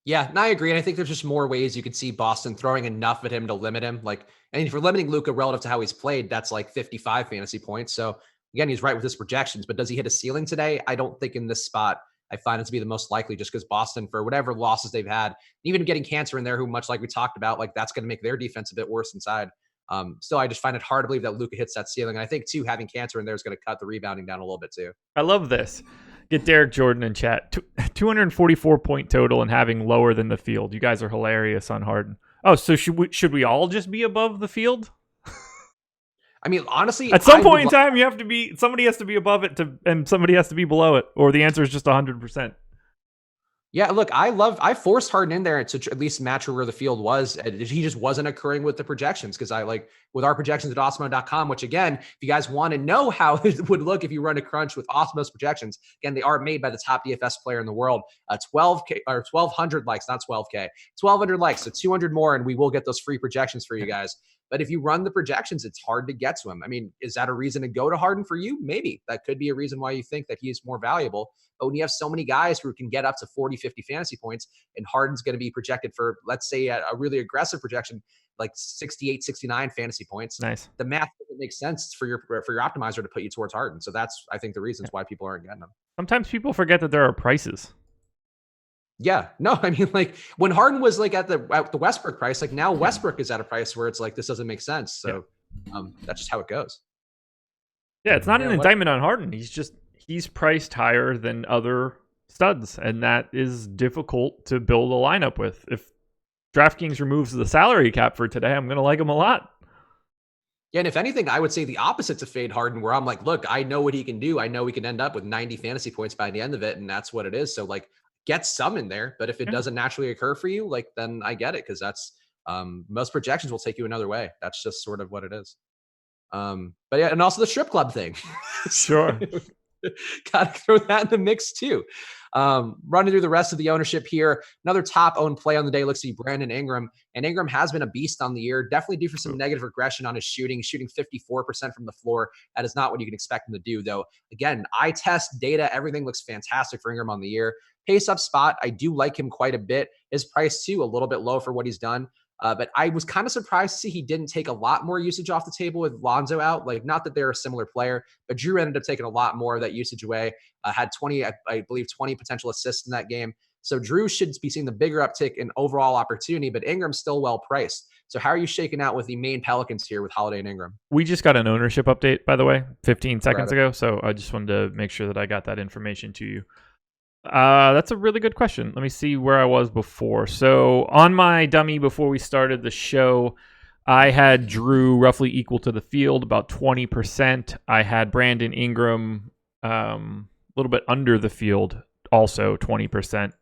Yeah, and I agree. And I think there's just more ways you could see Boston throwing enough at him to limit him. And if you're limiting Luka relative to how he's played, that's like 55 fantasy points. So again, he's right with his projections, but does he hit a ceiling today? I don't think in this spot I find it to be the most likely, just because Boston, for whatever losses they've had, even getting Cancer in there, who much like we talked about, like that's going to make their defense a bit worse inside. Still, I just find it hard to believe that Luka hits that ceiling. And I think too, having Cancer in there is going to cut the rebounding down a little bit too. I love this. Get Derek Jordan in chat. 244 point total and having lower than the field. You guys are hilarious on Harden. Oh, so should we all just be above the field? I mean, honestly, at some point in time, somebody has to be above it and somebody has to be below it, or the answer is just 100%. Yeah, look, I forced Harden in there to at least match where the field was. He just wasn't occurring with the projections, because with our projections at Osmo.com, which again, if you guys want to know how it would look if you run a crunch with Osmo's projections, again, they are made by the top DFS player in the world. 12K or 1,200 likes, not 12K, 1,200 likes, so 200 more, and we will get those free projections for you guys. But if you run the projections, it's hard to get to him. I mean, is that a reason to go to Harden for you? Maybe. That could be a reason why you think that he is more valuable. But when you have so many guys who can get up to 40, 50 fantasy points, and Harden's going to be projected for, let's say, a really aggressive projection, like 68, 69 fantasy points. Nice. The math doesn't make sense for your optimizer to put you towards Harden. So that's, I think, the reasons why people aren't getting them. Sometimes people forget that there are prices. Yeah, no, I mean, like when Harden was like at the Westbrook price, like now Westbrook is at a price where it's like, this doesn't make sense. So that's just how it goes. Yeah, it's not an indictment on Harden. He's priced higher than other studs, and that is difficult to build a lineup with. If DraftKings removes the salary cap for today, I'm going to like him a lot. Yeah, and if anything, I would say the opposite to fade Harden, where I'm like, look, I know what he can do. I know we can end up with 90 fantasy points by the end of it, and that's what it is. So, like, get some in there. But if it doesn't naturally occur for you, like, then I get it, because that's most projections will take you another way. That's just sort of what it is. But yeah, and also the strip club thing. Sure. Got to throw that in the mix too. Running through the rest of the ownership here, another top owned play on the day looks to be Brandon Ingram, and Ingram has been a beast on the year. Definitely due for some negative regression on his shooting 54% from the floor. That is not what you can expect him to do, though. Again, eye test data, everything looks fantastic for Ingram on the year. Pace up spot, I do like him quite a bit. His price too, a little bit low for what he's done. But I was kind of surprised to see he didn't take a lot more usage off the table with Lonzo out. Like, not that they're a similar player, but Drew ended up taking a lot more of that usage away. Had 20, I believe 20 potential assists in that game. So Drew should be seeing the bigger uptick in overall opportunity, but Ingram's still well priced. So how are you shaking out with the main Pelicans here with Holiday and Ingram? We just got an ownership update, by the way, 15 seconds ago. So I just wanted to make sure that I got that information to you. That's a really good question. Let me see where I was before. So on my dummy before we started the show, I had Drew roughly equal to the field, about 20%. I had Brandon Ingram a little bit under the field, also 20%.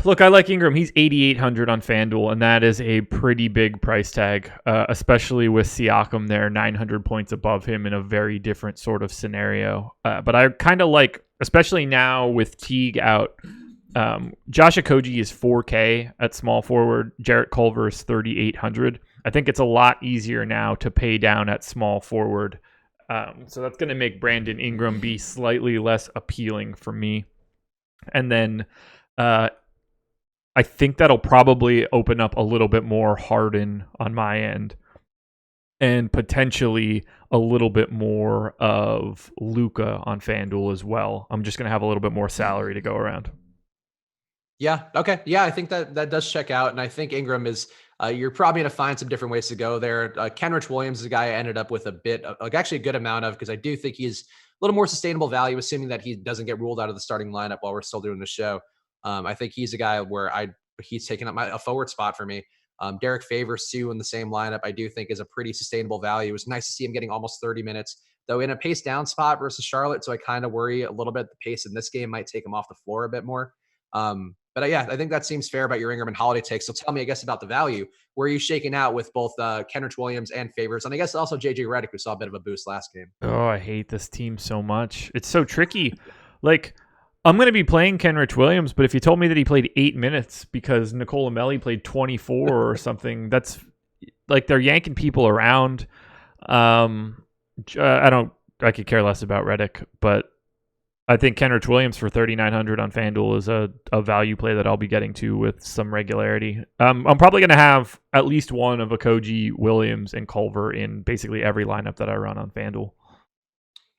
Look, I like Ingram. He's 8,800 on FanDuel, and that is a pretty big price tag, especially with Siakam there, 900 points above him in a very different sort of scenario. But I kind of like, especially now with Teague out, Josh Okogie is 4K at small forward. Jarrett Culver is 3,800. I think it's a lot easier now to pay down at small forward. So that's going to make Brandon Ingram be slightly less appealing for me. And then I think that'll probably open up a little bit more Harden on my end, and potentially a little bit more of Luka on FanDuel as well. I'm just going to have a little bit more salary to go around. Yeah. Okay. Yeah, I think that does check out. And I think Ingram is, you're probably going to find some different ways to go there. Kenneth Williams is a guy I ended up with a bit, like actually a good amount of, because I do think he's a little more sustainable value, assuming that he doesn't get ruled out of the starting lineup while we're still doing the show. I think he's a guy where he's taken up a forward spot for me. Derek Favors too in the same lineup, I do think is a pretty sustainable value. It was nice to see him getting almost 30 minutes, though in a pace down spot versus Charlotte. So I kind of worry a little bit the pace in this game might take him off the floor a bit more. But yeah, I think that seems fair about your Ingram and Holiday takes. So tell me, I guess, about the value. Where are you shaking out with both Kenneth Williams and Favors? And I guess also JJ Redick, who saw a bit of a boost last game. Oh, I hate this team so much. It's so tricky. Like, I'm going to be playing Kenneth Williams, but if you told me that he played 8 minutes because Nicola Melli played 24 or something, that's like they're yanking people around. I could care less about Redick, but I think Kenneth Williams for 3,900 on FanDuel is a value play that I'll be getting to with some regularity. I'm probably going to have at least one of Okogie, Williams, and Culver in basically every lineup that I run on FanDuel.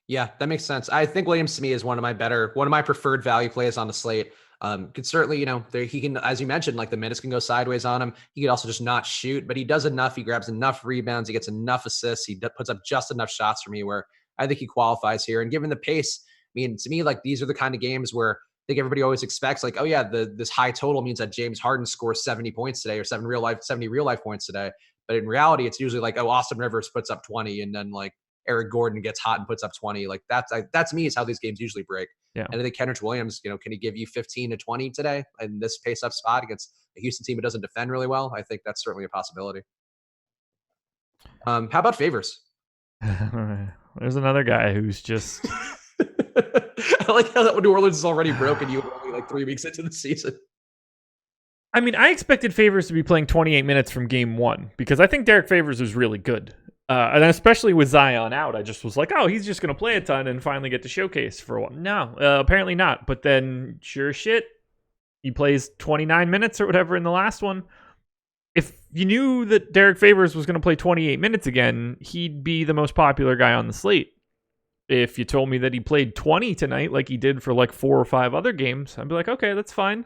Yeah, that makes sense. I think Williams to me is one of my preferred value plays on the slate. Could certainly, he can, as you mentioned, like the minutes can go sideways on him. He could also just not shoot, but he does enough. He grabs enough rebounds. He gets enough assists. He puts up just enough shots for me where I think he qualifies here. And given the pace, I mean, to me, like these are the kind of games where I think everybody always expects, like, oh yeah, this high total means that James Harden scores 70 points today or 70 real life points today. But in reality, it's usually like, oh, Austin Rivers puts up 20, and then like Eric Gordon gets hot and puts up 20. Like that to me is how these games usually break. Yeah. And I think Kenneth Williams, can he give you 15 to 20 today in this pace up spot against a Houston team that doesn't defend really well? I think that's certainly a possibility. How about Favors? There's another guy who's just. I like how that New Orleans is already broken. You only like 3 weeks into the season. I mean, I expected Favors to be playing 28 minutes from game one because I think Derek Favors is really good. And especially with Zion out, I just was like, oh, he's just going to play a ton and finally get to showcase for a while. No, apparently not. But then, sure shit, he plays 29 minutes or whatever in the last one. If you knew that Derek Favors was going to play 28 minutes again, he'd be the most popular guy on the slate. If you told me that he played 20 tonight like he did for like 4 or 5 other games, I'd be like, okay, that's fine.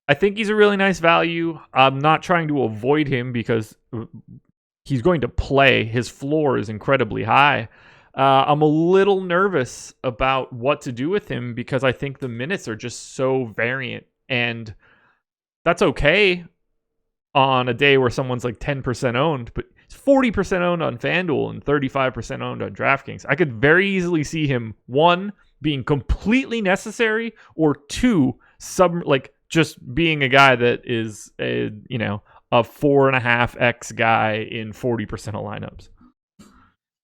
I think he's a really nice value. I'm not trying to avoid him because he's going to play. His floor is incredibly high. I'm a little nervous about what to do with him because I think the minutes are just so variant, and that's okay. on a day where someone's like 10% owned, but it's 40% owned on FanDuel and 35% owned on DraftKings. I could very easily see him, one, being completely necessary, or two, just being a guy that is a 4.5x guy in 40% of lineups.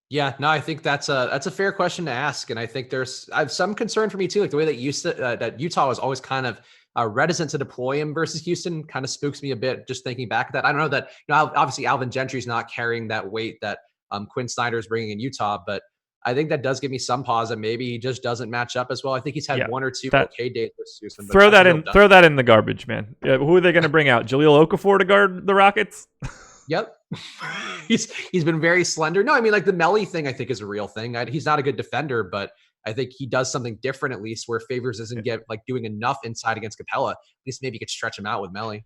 Yeah, no, I think that's a fair question to ask, and I think I have some concern for me too, like the way that Utah was always kind of reticent to deploy him versus Houston kind of spooks me a bit. Just thinking back at that, I don't know that obviously Alvin Gentry's not carrying that weight that Quinn Snyder is bringing in Utah, but I think that does give me some pause that maybe he just doesn't match up as well. I think he's had one or two okay days versus Houston. Throw that in the garbage, man. Who are they going to bring out? Jahlil Okafor to guard the Rockets? Yep. He's been very slender. No, I mean, like the Melly thing, I think is a real thing. He's not a good defender, but I think he does something different at least where Favors isn't doing enough inside against Capella. At least maybe you could stretch him out with Melly.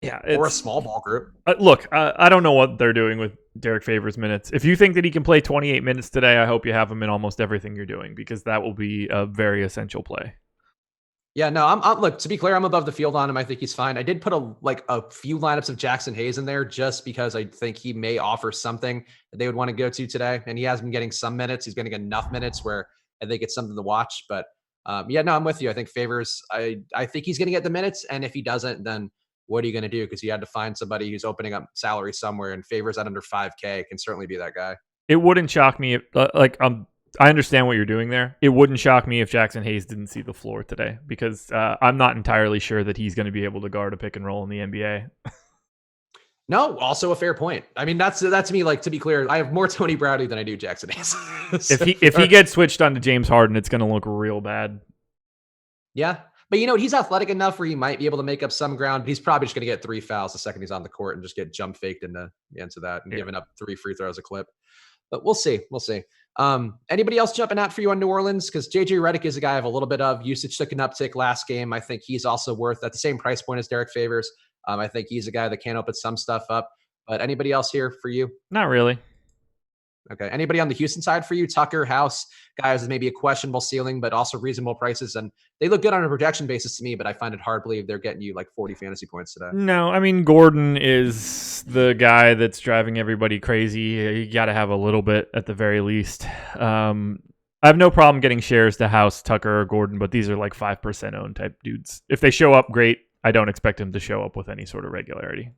Yeah. Or a small ball group. Look, I don't know what they're doing with Derek Favors minutes. If you think that he can play 28 minutes today, I hope you have him in almost everything you're doing, because that will be a very essential play. Yeah, no, I'm look, to be clear, I'm above the field on him. I think he's fine. I did put a few lineups of Jackson Hayes in there just because I think he may offer something that they would want to go to today. And he has been getting some minutes. He's getting enough minutes where I think it's something to watch. But I'm with you. I think Favors, I think he's going to get the minutes. And if he doesn't, then what are you going to do? Because you had to find somebody who's opening up salary somewhere, and Favors at under 5K can certainly be that guy. It wouldn't shock me if, I understand what you're doing there. It wouldn't shock me if Jackson Hayes didn't see the floor today, because I'm not entirely sure that he's going to be able to guard a pick and roll in the NBA. No, also a fair point. I mean, that's me. Like, to be clear, I have more Tony Browdy than I do Jackson Hayes. If he gets switched onto James Harden, it's going to look real bad. Yeah, but he's athletic enough where he might be able to make up some ground. But he's probably just going to get 3 fouls the second he's on the court and just get jump faked into that and giving up 3 free throws a clip. But we'll see. Anybody else jumping out for you on New Orleans? Because JJ Redick is a guy I have a little bit of. Usage took an uptick last game. I think he's also worth at the same price point as Derek Favors. I think he's a guy that can open some stuff up. But anybody else here for you? Not really. Okay. Anybody on the Houston side for you? Tucker, House, guys with maybe a questionable ceiling, but also reasonable prices. And they look good on a projection basis to me, but I find it hard to believe they're getting you like 40 fantasy points today. No, I mean, Gordon is the guy that's driving everybody crazy. You got to have a little bit at the very least. I have no problem getting shares to House, Tucker, or Gordon, but these are like 5% owned type dudes. If they show up, great. I don't expect them to show up with any sort of regularity.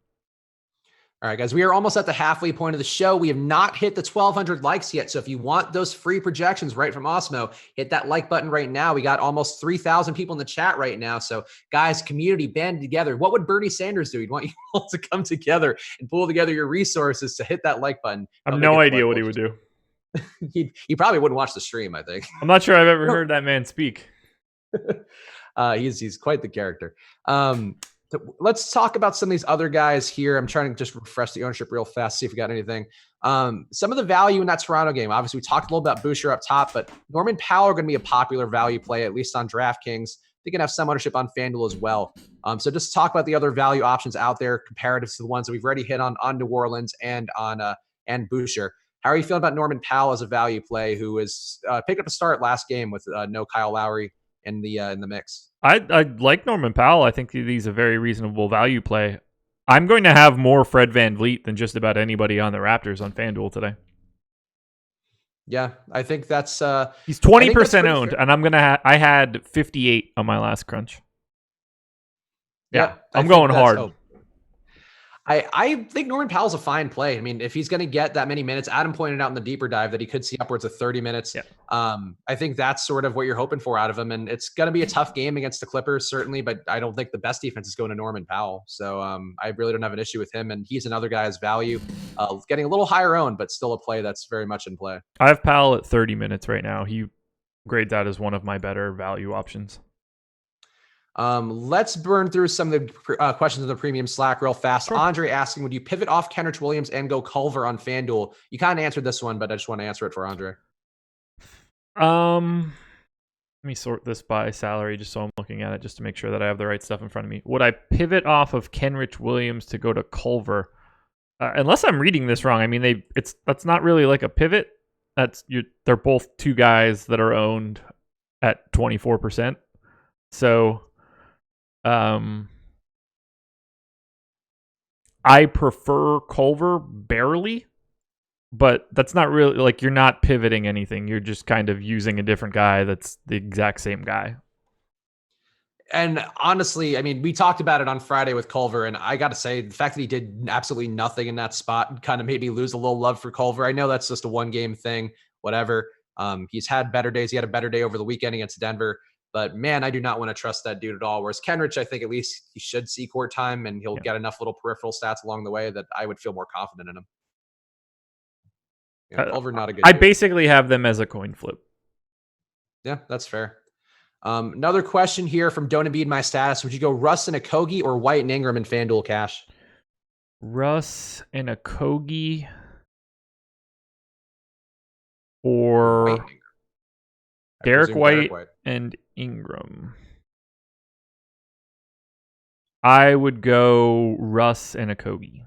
All right, guys, we are almost at the halfway point of the show. We have not hit the 1,200 likes yet. So if you want those free projections right from Osmo, hit that like button right now. We got almost 3,000 people in the chat right now. So guys, community, band together. What would Bernie Sanders do? He'd want you all to come together and pull together your resources to hit that like button. I have no idea what he would do. He probably wouldn't watch the stream, I think. I'm not sure I've ever heard that man speak. He's quite the character. Let's talk about some of these other guys here. I'm trying to just refresh the ownership real fast, see if we got anything. Some of the value in that Toronto game. Obviously, we talked a little about Boucher up top, but Norman Powell are going to be a popular value play, at least on DraftKings. They can have some ownership on FanDuel as well. So just talk about the other value options out there comparative to the ones that we've already hit on New Orleans and on and Boucher. How are you feeling about Norman Powell as a value play, who is picked up a start last game with no Kyle Lowry in the mix? I like Norman Powell. I think he's a very reasonable value play. I'm going to have more Fred VanVleet than just about anybody on the Raptors on FanDuel today. Yeah, I think that's he's 20% owned, fair. And I'm gonna I had 58 on my last crunch. Yeah, I'm going hard. I think Norman Powell's a fine play. I mean, if he's going to get that many minutes, Adam pointed out in the deeper dive that he could see upwards of 30 minutes. Yeah. I think that's sort of what you're hoping for out of him. And it's going to be a tough game against the Clippers, certainly, but I don't think the best defense is going to Norman Powell. So I really don't have an issue with him. And he's another guy's value, getting a little higher owned, but still a play that's very much in play. I have Powell at 30 minutes right now. He grades out as one of my better value options. Let's burn through some of the questions in the premium Slack real fast. Sure. Andre asking, would you pivot off Kenneth Williams and go Culver on FanDuel? You kind of answered this one, but I just want to answer it for Andre. Let me sort this by salary just so I'm looking at it just to make sure that I have the right stuff in front of me. Would I pivot off of Kenneth Williams to go to Culver? Unless I'm reading this wrong. I mean, that's not really like a pivot. They're both two guys that are owned at 24%. So I prefer Culver barely, but that's not really like you're not pivoting anything. You're just kind of using a different guy that's the exact same guy. And honestly, I mean, we talked about it on Friday with Culver, and I got to say, the fact that he did absolutely nothing in that spot kind of made me lose a little love for Culver. I know that's just a one-game thing, whatever. He's had better days. He had a better day over the weekend against Denver, but man, I do not want to trust that dude at all. Whereas Kenrich, I think at least he should see court time, and he'll get enough little peripheral stats along the way that I would feel more confident in him. Culver, not a good I dude. basically have them as a coin flip. Yeah, that's fair. Another question here from Don't Embiid My Status. Would you go Russ and Okogie or White and Ingram in FanDuel cash? Russ and Okogie or Derrick White and Ingram. I would go Russ and Okogie.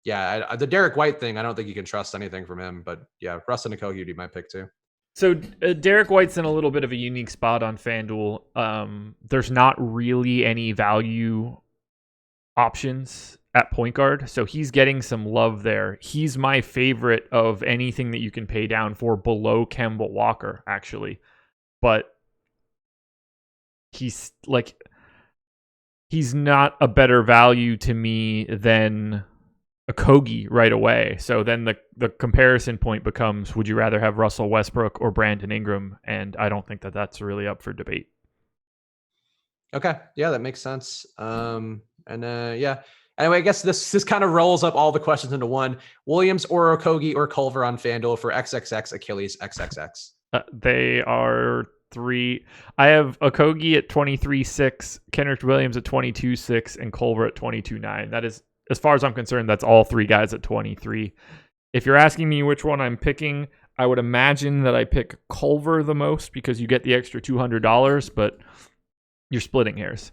Yeah, the Derrick White thing, I don't think you can trust anything from him. But yeah, Russ and Okogie would be my pick too. So Derrick White's in a little bit of a unique spot on FanDuel. There's not really any value options at point guard, so he's getting some love there. He's my favorite of anything that you can pay down for below Kemba Walker, actually. But he's not a better value to me than Okogie right away. So then the comparison point becomes, would you rather have Russell Westbrook or Brandon Ingram? And I don't think that that's really up for debate. Okay. Yeah, that makes sense. Yeah. Anyway, I guess this kind of rolls up all the questions into one. Williams or Okogie or Culver on FanDuel for XXX Achilles XXX. They are three. I have Okogie at 23.6, Kenneth Williams at 22.6, and Culver at 22.9. That is, as far as I'm concerned, that's all three guys at 23. If you're asking me which one I'm picking, I would imagine that I pick Culver the most because you get the extra $200, but you're splitting hairs.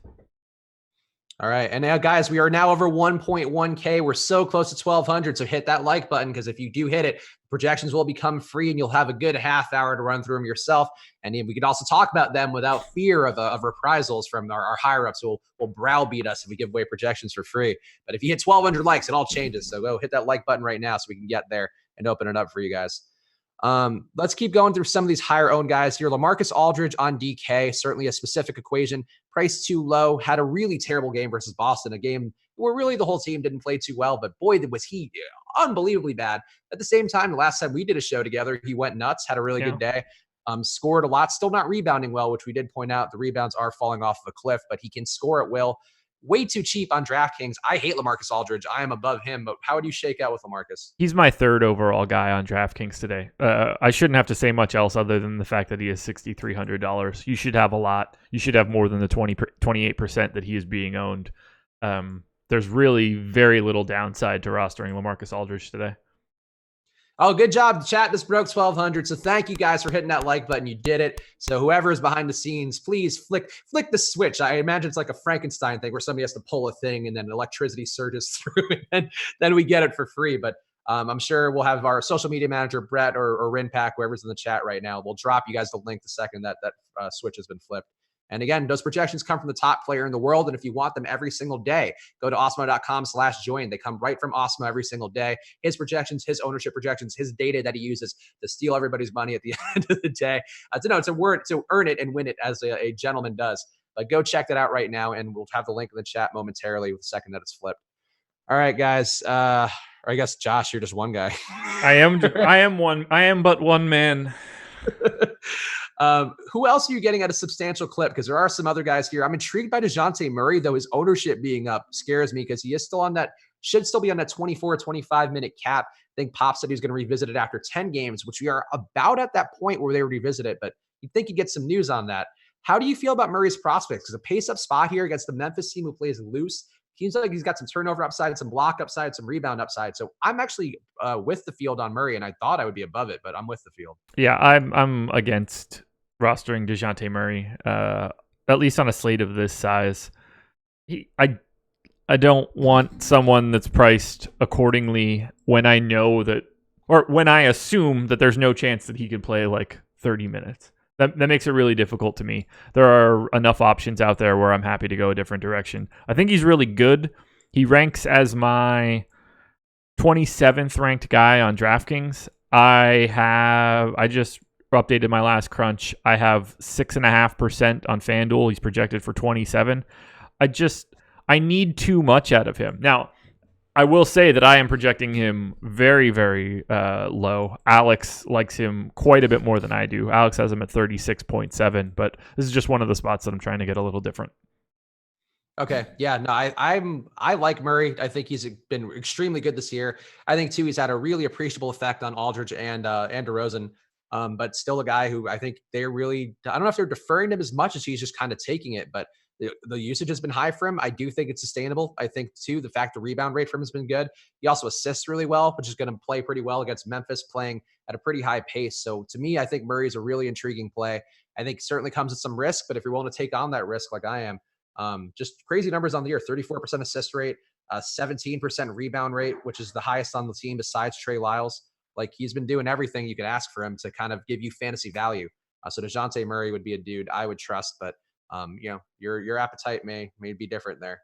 All right. And now, guys, we are now over 1.1K. We're so close to 1,200. So hit that like button, because if you do hit it, projections will become free and you'll have a good half hour to run through them yourself. And we could also talk about them without fear of reprisals from our higher ups who will browbeat us if we give away projections for free. But if you hit 1,200 likes, it all changes. So go hit that like button right now so we can get there and open it up for you guys. Let's keep going through some of these higher owned guys here. Lamarcus Aldridge on DK, certainly a specific equation. Price too low, had a really terrible game versus Boston, a game where really the whole team didn't play too well, but boy, was he unbelievably bad. At the same time, the last time we did a show together, he went nuts, had a really good day. Scored a lot, still not rebounding well, which we did point out. The rebounds are falling off of a cliff, but he can score at will. Way too cheap on DraftKings. I hate Lamarcus Aldridge. I am above him, but how would you shake out with Lamarcus? He's my third overall guy on DraftKings today. I shouldn't have to say much else other than the fact that he is $6,300. You should have a lot. You should have more than the 28% that he is being owned. There's really very little downside to rostering Lamarcus Aldridge today. Oh, good job. Chat just broke 1,200. So thank you guys for hitting that like button. You did it. So whoever is behind the scenes, please flick the switch. I imagine it's like a Frankenstein thing where somebody has to pull a thing and then electricity surges through and then we get it for free. But I'm sure we'll have our social media manager, Brett or Rinpack, whoever's in the chat right now. We'll drop you guys the link the second that switch has been flipped. And again, those projections come from the top player in the world. And if you want them every single day, go to awesemo.com/join. They come right from Awesemo every single day. His projections, his ownership projections, his data that he uses to steal everybody's money at the end of the day. To earn it and win it as a gentleman does. But go check that out right now. And we'll have the link in the chat momentarily with the second that it's flipped. All right, guys. Or I guess, Josh, you're just one guy. I am but one man. Who else are you getting at a substantial clip? Because there are some other guys here. I'm intrigued by DeJounte Murray, though his ownership being up scares me because he is still on that, should still be on that 24, 25-minute cap. I think Pop said he was going to revisit it after 10 games, which we are about at that point where they revisit it, but you'd think you'd get some news on that. How do you feel about Murray's prospects? Because a pace-up spot here against the Memphis team who plays loose. Seems like he's got some turnover upside, some block upside, some rebound upside. So I'm actually with the field on Murray, and I thought I would be above it, but I'm with the field. Yeah, I'm against rostering DeJounte Murray, at least on a slate of this size. I don't want someone that's priced accordingly when I know that, or when I assume that there's no chance that he could play like 30 minutes. That makes it really difficult to me. There are enough options out there where I'm happy to go a different direction. I think he's really good. He ranks as my 27th ranked guy on DraftKings. I just updated my last crunch. I have 6.5% on FanDuel. He's projected for 27. I need too much out of him. Now, I will say that I am projecting him very, very low. Alex likes him quite a bit more than I do. Alex has him at 36.7, but this is just one of the spots that I'm trying to get a little different. Okay. Yeah, no, I like Murray. I think he's been extremely good this year. I think too, he's had a really appreciable effect on Aldridge and DeRozan. But still a guy who I think they're really, I don't know if they're deferring him as much as he's just kind of taking it, but the usage has been high for him. I do think it's sustainable. I think too, the fact the rebound rate for him has been good. He also assists really well, which is going to play pretty well against Memphis, playing at a pretty high pace. So to me, I think Murray is a really intriguing play. I think certainly comes with some risk, but if you're willing to take on that risk like I am, just crazy numbers on the year, 34% assist rate, 17% rebound rate, which is the highest on the team besides Trey Lyles. Like, he's been doing everything you could ask for him to kind of give you fantasy value. So DeJounte Murray would be a dude I would trust, but your appetite may be different there.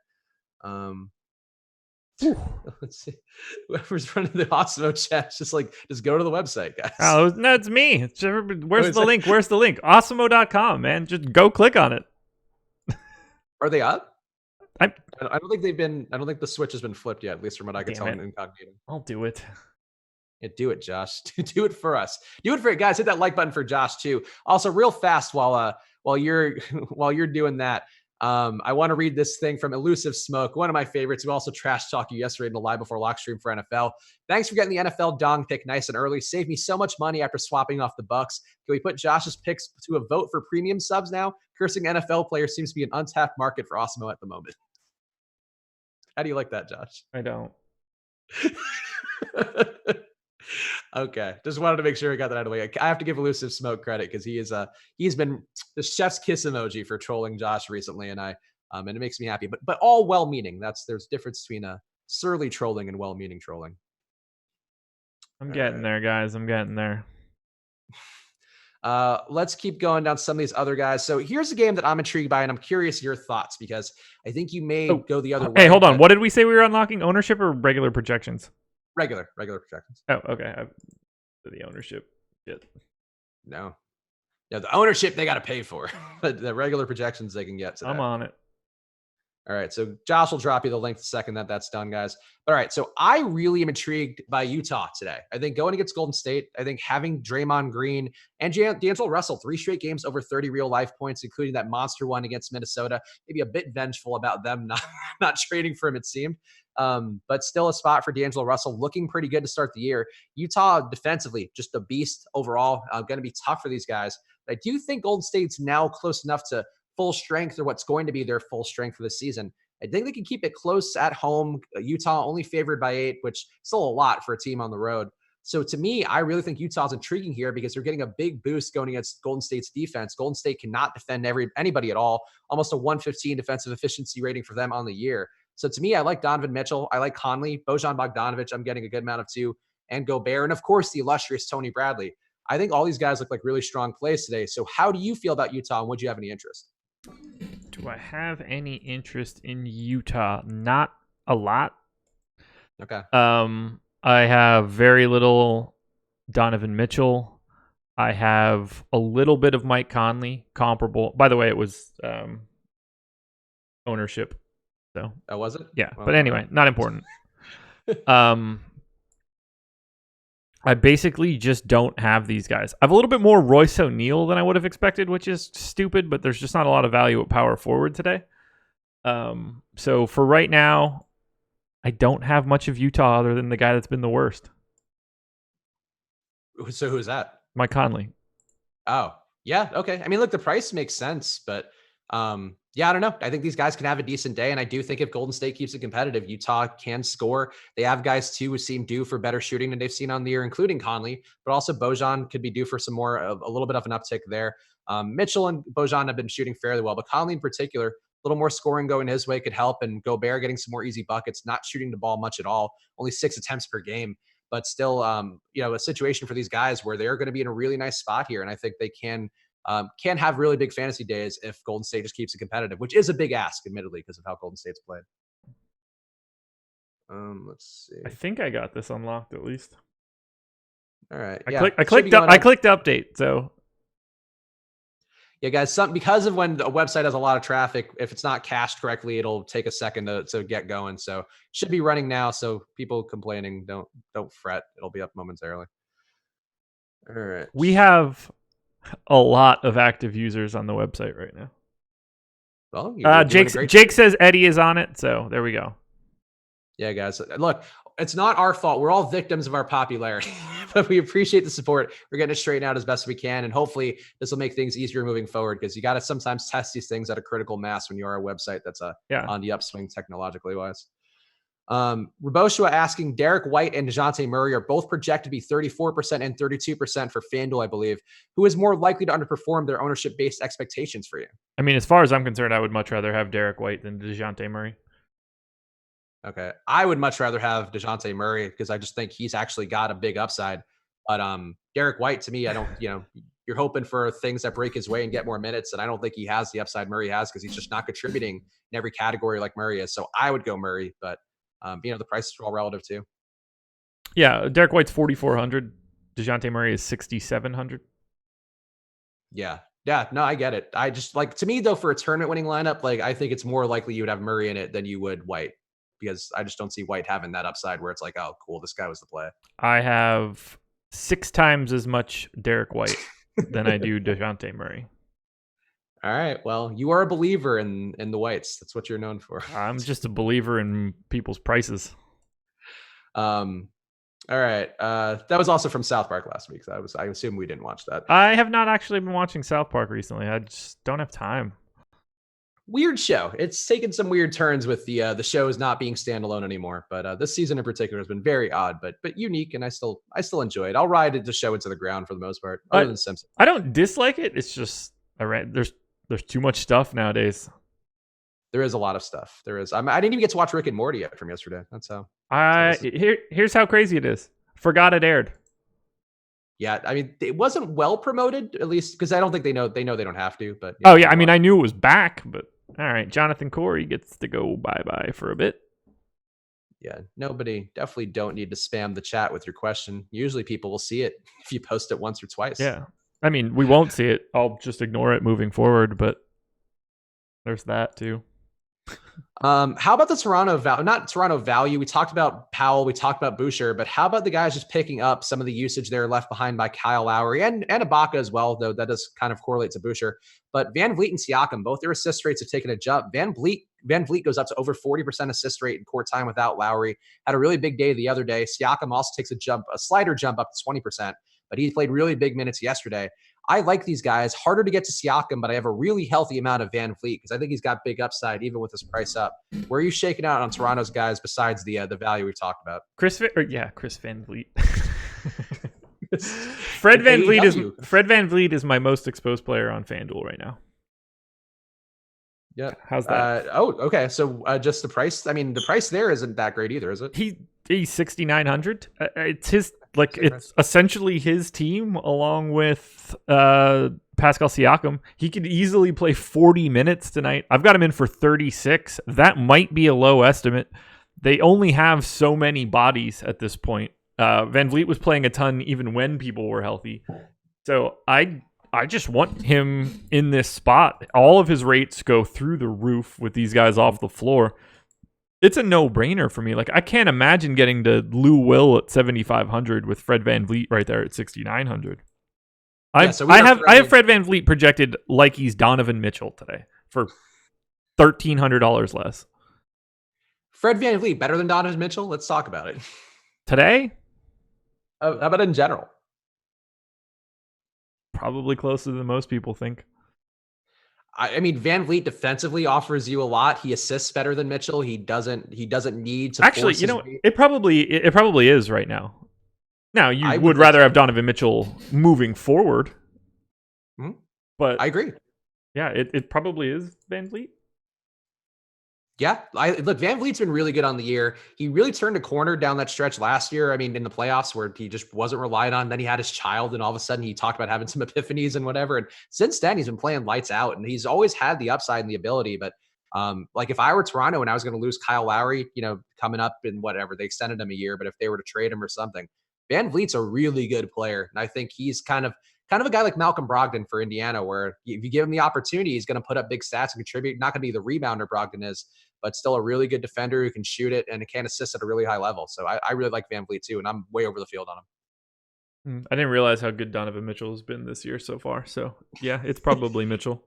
Let's see. Whoever's running the Osmo chat, just go to the website, guys. Oh, no, it's me. Where's the link? Where's the link? Osmo.com, man. Just go click on it. Are they up? I don't think I don't think the switch has been flipped yet, at least from what I can tell in incognito. I'll do it. Yeah, do it, Josh. Do it for us. Do it for it, guys. Hit that like button for Josh too. Also, real fast while you're doing that, I want to read this thing from Elusive Smoke, one of my favorites, who also trash talked you yesterday in the live before lock stream for NFL. Thanks for getting the NFL dong pick nice and early. Saved me so much money after swapping off the Bucks. Can we put Josh's picks to a vote for premium subs now? Cursing NFL players seems to be an untapped market for Osmo at the moment. How do you like that, Josh? I don't. Okay, just wanted to make sure I got that out of the way. I have to give Elusive Smoke credit because he's been the chef's kiss emoji for trolling Josh recently, and it makes me happy. But all well-meaning. There's a difference between a surly trolling and well-meaning trolling. I'm getting there, guys. I'm getting there. Let's keep going down some of these other guys. So here's a game that I'm intrigued by, and I'm curious your thoughts because I think you may go the other way. Hey, hold on. What did we say we were unlocking? Ownership or regular projections? Regular projections. Oh, okay. The ownership. Shit. No, the ownership they got to pay for. The regular projections they can get today. I'm on it. All right, so Josh will drop you the link the second that's done, guys. All right, so I really am intrigued by Utah today. I think going against Golden State, I think having Draymond Green and D'Angelo Russell 3 straight games over 30 real life points, including that monster one against Minnesota, maybe a bit vengeful about them not trading for him, it seemed. But still a spot for D'Angelo Russell, looking pretty good to start the year. Utah defensively, just a beast overall. Going to be tough for these guys. But I do think Golden State's now close enough to full strength, or what's going to be their full strength for the season. I think they can keep it close at home. Utah only favored by 8, which is still a lot for a team on the road. So to me, I really think Utah's intriguing here because they're getting a big boost going against Golden State's defense. Golden State cannot defend anybody at all. Almost a 115 defensive efficiency rating for them on the year. So to me, I like Donovan Mitchell. I like Conley, Bojan Bogdanovic. I'm getting a good amount of too, and Gobert. And of course, the illustrious Tony Bradley. I think all these guys look like really strong plays today. So how do you feel about Utah, and would you have any interest? Do I have any interest in Utah? Not a lot. Okay. I have very little Donovan Mitchell. I have a little bit of Mike Conley, comparable. By the way, it was ownership. So. Oh, was it? Yeah, well, but anyway, not important. I basically just don't have these guys. I have a little bit more Royce O'Neal than I would have expected, which is stupid, but there's just not a lot of value at power forward today. So for right now, I don't have much of Utah other than the guy that's been the worst. So who's that? Mike Conley. Oh, yeah. Okay. I mean, look, the price makes sense, but yeah, I don't know. I think these guys can have a decent day. And I do think if Golden State keeps it competitive, Utah can score. They have guys too who seem due for better shooting than they've seen on the year, including Conley, but also Bojan could be due for some more, a little bit of an uptick there. Mitchell and Bojan have been shooting fairly well, but Conley in particular, a little more scoring going his way could help. And Gobert getting some more easy buckets, not shooting the ball much at all, only 6 attempts per game, but still, a situation for these guys where they're going to be in a really nice spot here. And I think they can have really big fantasy days if Golden State just keeps it competitive, which is a big ask, admittedly, because of how Golden State's played. Let's see. I think I got this unlocked at least. All right. I clicked update. So yeah, guys, because of when a website has a lot of traffic, if it's not cached correctly, it'll take a second to get going. So it should be running now. So people complaining, don't fret. It'll be up momentarily. All right. We have a lot of active users on the website right now. Well, Jake says Eddie is on it, so there we go. Yeah, guys. Look, it's not our fault. We're all victims of our popularity, but we appreciate the support. We're getting it straightened out as best we can, and hopefully this will make things easier moving forward, because you got to sometimes test these things at a critical mass when you are a website that's on the upswing technologically wise. Raboshua asking, Derrick White and DeJounte Murray are both projected to be 34% and 32% for FanDuel, I believe. Who is more likely to underperform their ownership-based expectations for you? I mean, as far as I'm concerned, I would much rather have Derrick White than DeJounte Murray. Okay. I would much rather have DeJounte Murray, because I just think he's actually got a big upside. But Derrick White, to me, I don't, you're hoping for things that break his way and get more minutes. And I don't think he has the upside Murray has, because he's just not contributing in every category like Murray is. So I would go Murray, but the prices are all relative too. Yeah. Derrick White's 4,400. DeJounte Murray is 6,700. Yeah. Yeah. No, I get it. I just to me though, for a tournament winning lineup, I think it's more likely you would have Murray in it than you would White, because I just don't see White having that upside where it's like, oh, cool, this guy was the play. I have 6 times as much Derrick White than I do DeJounte Murray. All right. Well, you are a believer in the Whites. That's what you're known for. I'm just a believer in people's prices. All right. That was also from South Park last week. So I assume we didn't watch that. I have not actually been watching South Park recently. I just don't have time. Weird show. It's taken some weird turns with the shows not being standalone anymore. But this season in particular has been very odd, but unique, and I still enjoy it. I'll ride the show into the ground for the most part, other than Simpsons. I don't dislike it. It's just there's too much stuff nowadays. There is a lot of stuff. There is. I didn't even get to watch Rick and Morty yet from yesterday. That's how. Here's how crazy it is. Forgot it aired. Yeah, I mean, it wasn't well promoted, at least because I don't think they know they don't have to. But I mean, I knew it was back, but all right, Jonathan Corey gets to go bye for a bit. Yeah, definitely don't need to spam the chat with your question. Usually people will see it if you post it once or twice. Yeah. I mean, we won't see it. I'll just ignore it moving forward, but there's that too. How about the not Toronto value? We talked about Powell, we talked about Boucher, but how about the guys just picking up some of the usage there left behind by Kyle Lowry and Ibaka as well, though that does kind of correlate to Boucher. But Van Vliet and Siakam, both their assist rates have taken a jump. Van Vliet goes up to over 40% assist rate in court time without Lowry. Had a really big day the other day. Siakam also takes a slider jump up to 20%, but he played really big minutes yesterday. I like these guys. Harder to get to Siakam, but I have a really healthy amount of Van Vliet because I think he's got big upside even with his price up. Where are you shaking out on Toronto's guys besides the value we've talked about? Chris Van Vliet. Fred Van Vliet is my most exposed player on FanDuel right now. Yeah. How's that? Okay. So just the price. I mean, the price there isn't that great either, is it? He's 6,900. It's his it's essentially his team along with Pascal Siakam. He could easily play 40 minutes tonight. I've got him in for 36. That might be a low estimate. They only have so many bodies at this point. Van Vliet was playing a ton even when people were healthy. So I just want him in this spot. All of his rates go through the roof with these guys off the floor. It's a no-brainer for me. I can't imagine getting to Lou Will at 7,500 with Fred Van Vliet right there at 6,900. I have Fred Van Vliet projected like he's Donovan Mitchell today for $1,300 less. Fred Van Vliet better than Donovan Mitchell? Let's talk about it. Today? How about in general? Probably closer than most people think. I mean, Van Vliet defensively offers you a lot. He assists better than Mitchell. He doesn't need to. Actually, it probably is right now. Now you would rather have Donovan Mitchell moving forward, but I agree. Yeah, it probably is Van Vliet. Yeah, look, Van Vliet's been really good on the year. He really turned a corner down that stretch last year. I mean, in the playoffs where he just wasn't relied on. Then he had his child, and all of a sudden he talked about having some epiphanies and whatever. And since then, he's been playing lights out, and he's always had the upside and the ability. But Like if I were Toronto and I was going to lose Kyle Lowry, coming up in whatever, they extended him a year, but if they were to trade him or something, Van Vliet's a really good player. And I think he's kind of a guy like Malcolm Brogdon for Indiana, where if you give him the opportunity, he's going to put up big stats and contribute. Not going to be the rebounder Brogdon is, but still a really good defender who can shoot it and can assist at a really high level. So I really like Van Vliet too, and I'm way over the field on him. I didn't realize how good Donovan Mitchell has been this year so far. So yeah, it's probably Mitchell.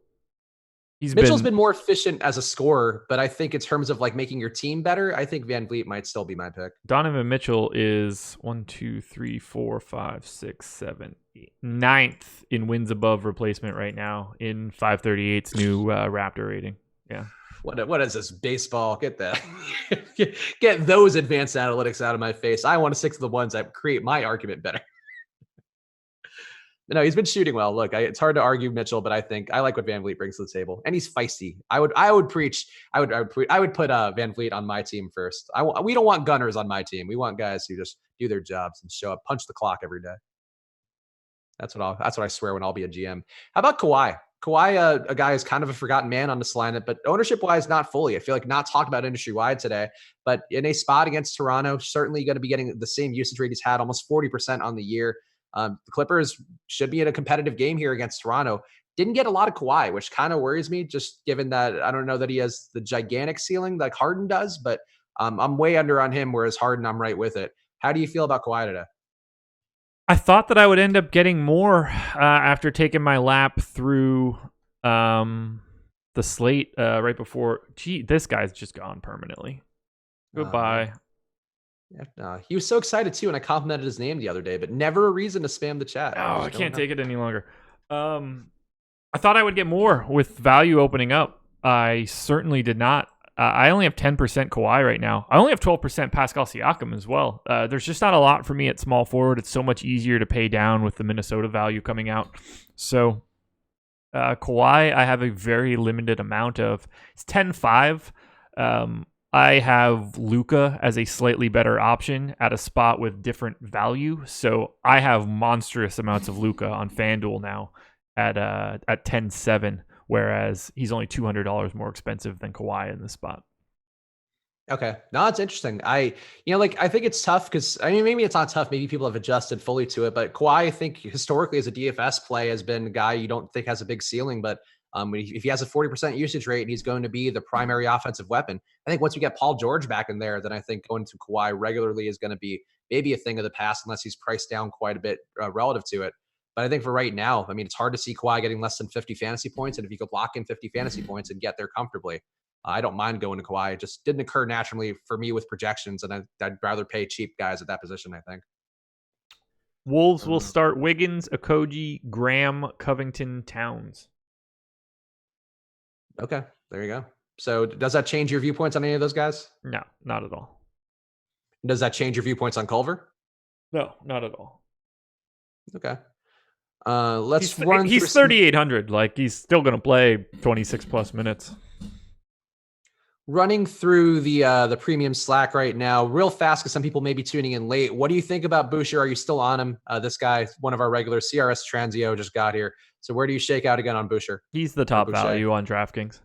Mitchell's been more efficient as a scorer, but I think in terms of like making your team better, I think Van Vliet might still be my pick. Donovan Mitchell is 1, 2, 3, 4, 5, 6, 7, 8, 9th in wins above replacement right now in 538's new Raptor rating. Yeah. What is this baseball? Get that. Get those advanced analytics out of my face. I want to stick to the ones that create my argument better. No, he's been shooting well. Look, it's hard to argue Mitchell, but I think I like what Van Vliet brings to the table, and he's feisty. I would put Van Vliet on my team first. We don't want gunners on my team. We want guys who just do their jobs and show up, punch the clock every day. That's what I swear when I'll be a GM. How about Kawhi? Kawhi, a guy who's kind of a forgotten man on this lineup, but ownership-wise, not fully. I feel like not talked about industry-wide today, but in a spot against Toronto, certainly going to be getting the same usage rate he's had, almost 40% on the year. The Clippers should be in a competitive game here against Toronto. Didn't get a lot of Kawhi, which kind of worries me, just given that I don't know that he has the gigantic ceiling like Harden does, but I'm way under on him, whereas Harden, I'm right with it. How do you feel about Kawhi today? I thought that I would end up getting more after taking my lap through the slate right before. Gee, this guy's just gone permanently. Goodbye. He was so excited too, and I complimented his name the other day, but never a reason to spam the chat. Oh, I can't take it any longer. I thought I would get more with value opening up. I certainly did not. I only have 10% Kawhi right now. I only have 12% Pascal Siakam as well. There's just not a lot for me at small forward. It's so much easier to pay down with the Minnesota value coming out. So Kawhi, I have a very limited amount of. It's 10-5. I have Luka as a slightly better option at a spot with different value. So I have monstrous amounts of Luka on FanDuel now at 10-7, whereas he's only $200 more expensive than Kawhi in this spot. Okay. No, it's interesting. I think it's tough because, maybe it's not tough. Maybe people have adjusted fully to it, but Kawhi, I think historically as a DFS play has been a guy you don't think has a big ceiling, but if he has a 40% usage rate and he's going to be the primary offensive weapon, I think once we get Paul George back in there, then I think going to Kawhi regularly is going to be maybe a thing of the past unless he's priced down quite a bit relative to it. But I think for right now, it's hard to see Kawhi getting less than 50 fantasy points. And if you could lock in 50 fantasy points and get there comfortably, I don't mind going to Kawhi. It just didn't occur naturally for me with projections. And I'd rather pay cheap guys at that position, I think. Wolves will start Wiggins, Okogie, Graham, Covington, Towns. Okay, there you go. So does that change your viewpoints on any of those guys? No, not at all. Does that change your viewpoints on Culver? No, not at all. Okay. Let's run. He's 3,800. Like he's still going to play 26 plus minutes. Running through the premium Slack right now, real fast, because some people may be tuning in late. What do you think about Boucher? Are you still on him? This guy, one of our regular CRS Transio, just got here. So where do you shake out again on Boucher? He's the top value on DraftKings.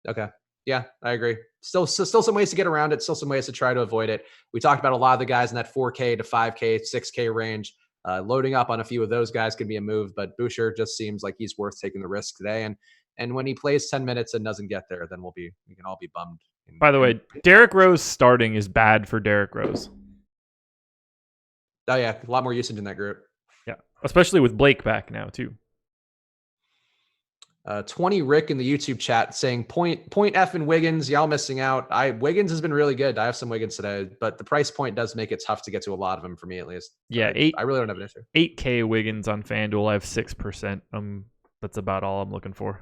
Okay. Yeah, I agree. Still some ways to get around it. Still some ways to try to avoid it. We talked about a lot of the guys in that 4K to 5K, 6K range. Loading up on a few of those guys could be a move, but Boucher just seems like he's worth taking the risk today. And when he plays 10 minutes and doesn't get there, then we can all be bummed. By the way, Derrick Rose starting is bad for Derrick Rose. Oh yeah, a lot more usage in that group. Yeah, especially with Blake back now too. 20 Rick in the YouTube chat saying point F in Wiggins. Y'all missing out. Wiggins has been really good. I have some Wiggins today, but the price point does make it tough to get to a lot of them for me at least. Yeah, I really don't have an issue. 8K Wiggins on FanDuel. I have 6%. That's about all I'm looking for.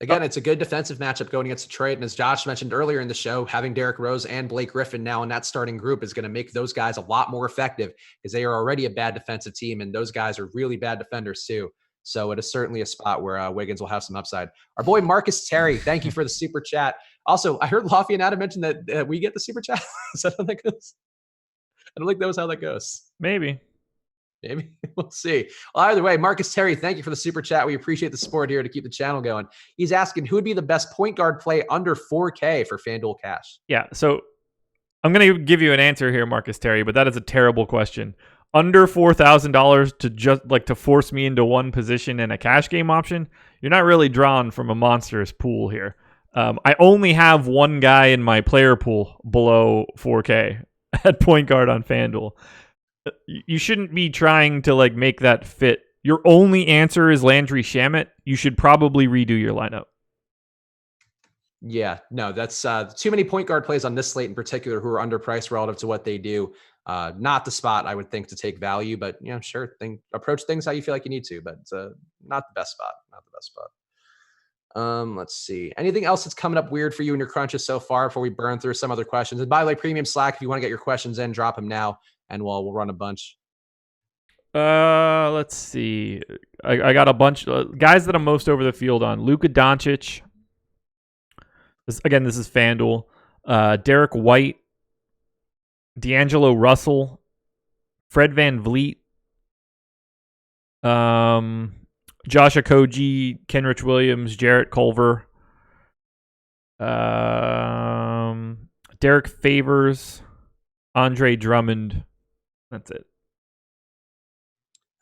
Again, it's a good defensive matchup going against Detroit. And as Josh mentioned earlier in the show, having Derrick Rose and Blake Griffin now in that starting group is going to make those guys a lot more effective because they are already a bad defensive team. And those guys are really bad defenders too. So it is certainly a spot where Wiggins will have some upside. Our boy Marcus Terry, thank you for the super chat. Also, I heard Lafayette and Adam mention that we get the super chat. Is that how that goes? I don't think that was how that goes. Maybe. Maybe we'll see. Well, either way, Marcus Terry, thank you for the super chat. We appreciate the support here to keep the channel going. He's asking who would be the best point guard play under 4K for FanDuel Cash. Yeah, so I'm going to give you an answer here, Marcus Terry, but that is a terrible question. Under $4,000 to just like to force me into one position and a cash game option, you're not really drawn from a monstrous pool here. I only have one guy in my player pool below 4K at point guard on FanDuel. You shouldn't be trying to like make that fit. Your only answer is Landry Shamet. You should probably redo your lineup. Yeah, no, that's too many point guard plays on this slate in particular who are underpriced relative to what they do. Not the spot I would think to take value, but sure, approach things how you feel like you need to, but not the best spot. Not the best spot. Let's see. Anything else that's coming up weird for you in your crunches so far before we burn through some other questions? And by the way, Premium Slack, if you want to get your questions in, drop them now, and we'll run a bunch. Let's see. I got a bunch of guys that I'm most over the field on. Luka Doncic. This is FanDuel. Derek White, D'Angelo Russell, Fred VanVleet, Josh Okogie, Kenrich Williams, Jarrett Culver, Derek Favors, Andre Drummond. That's it.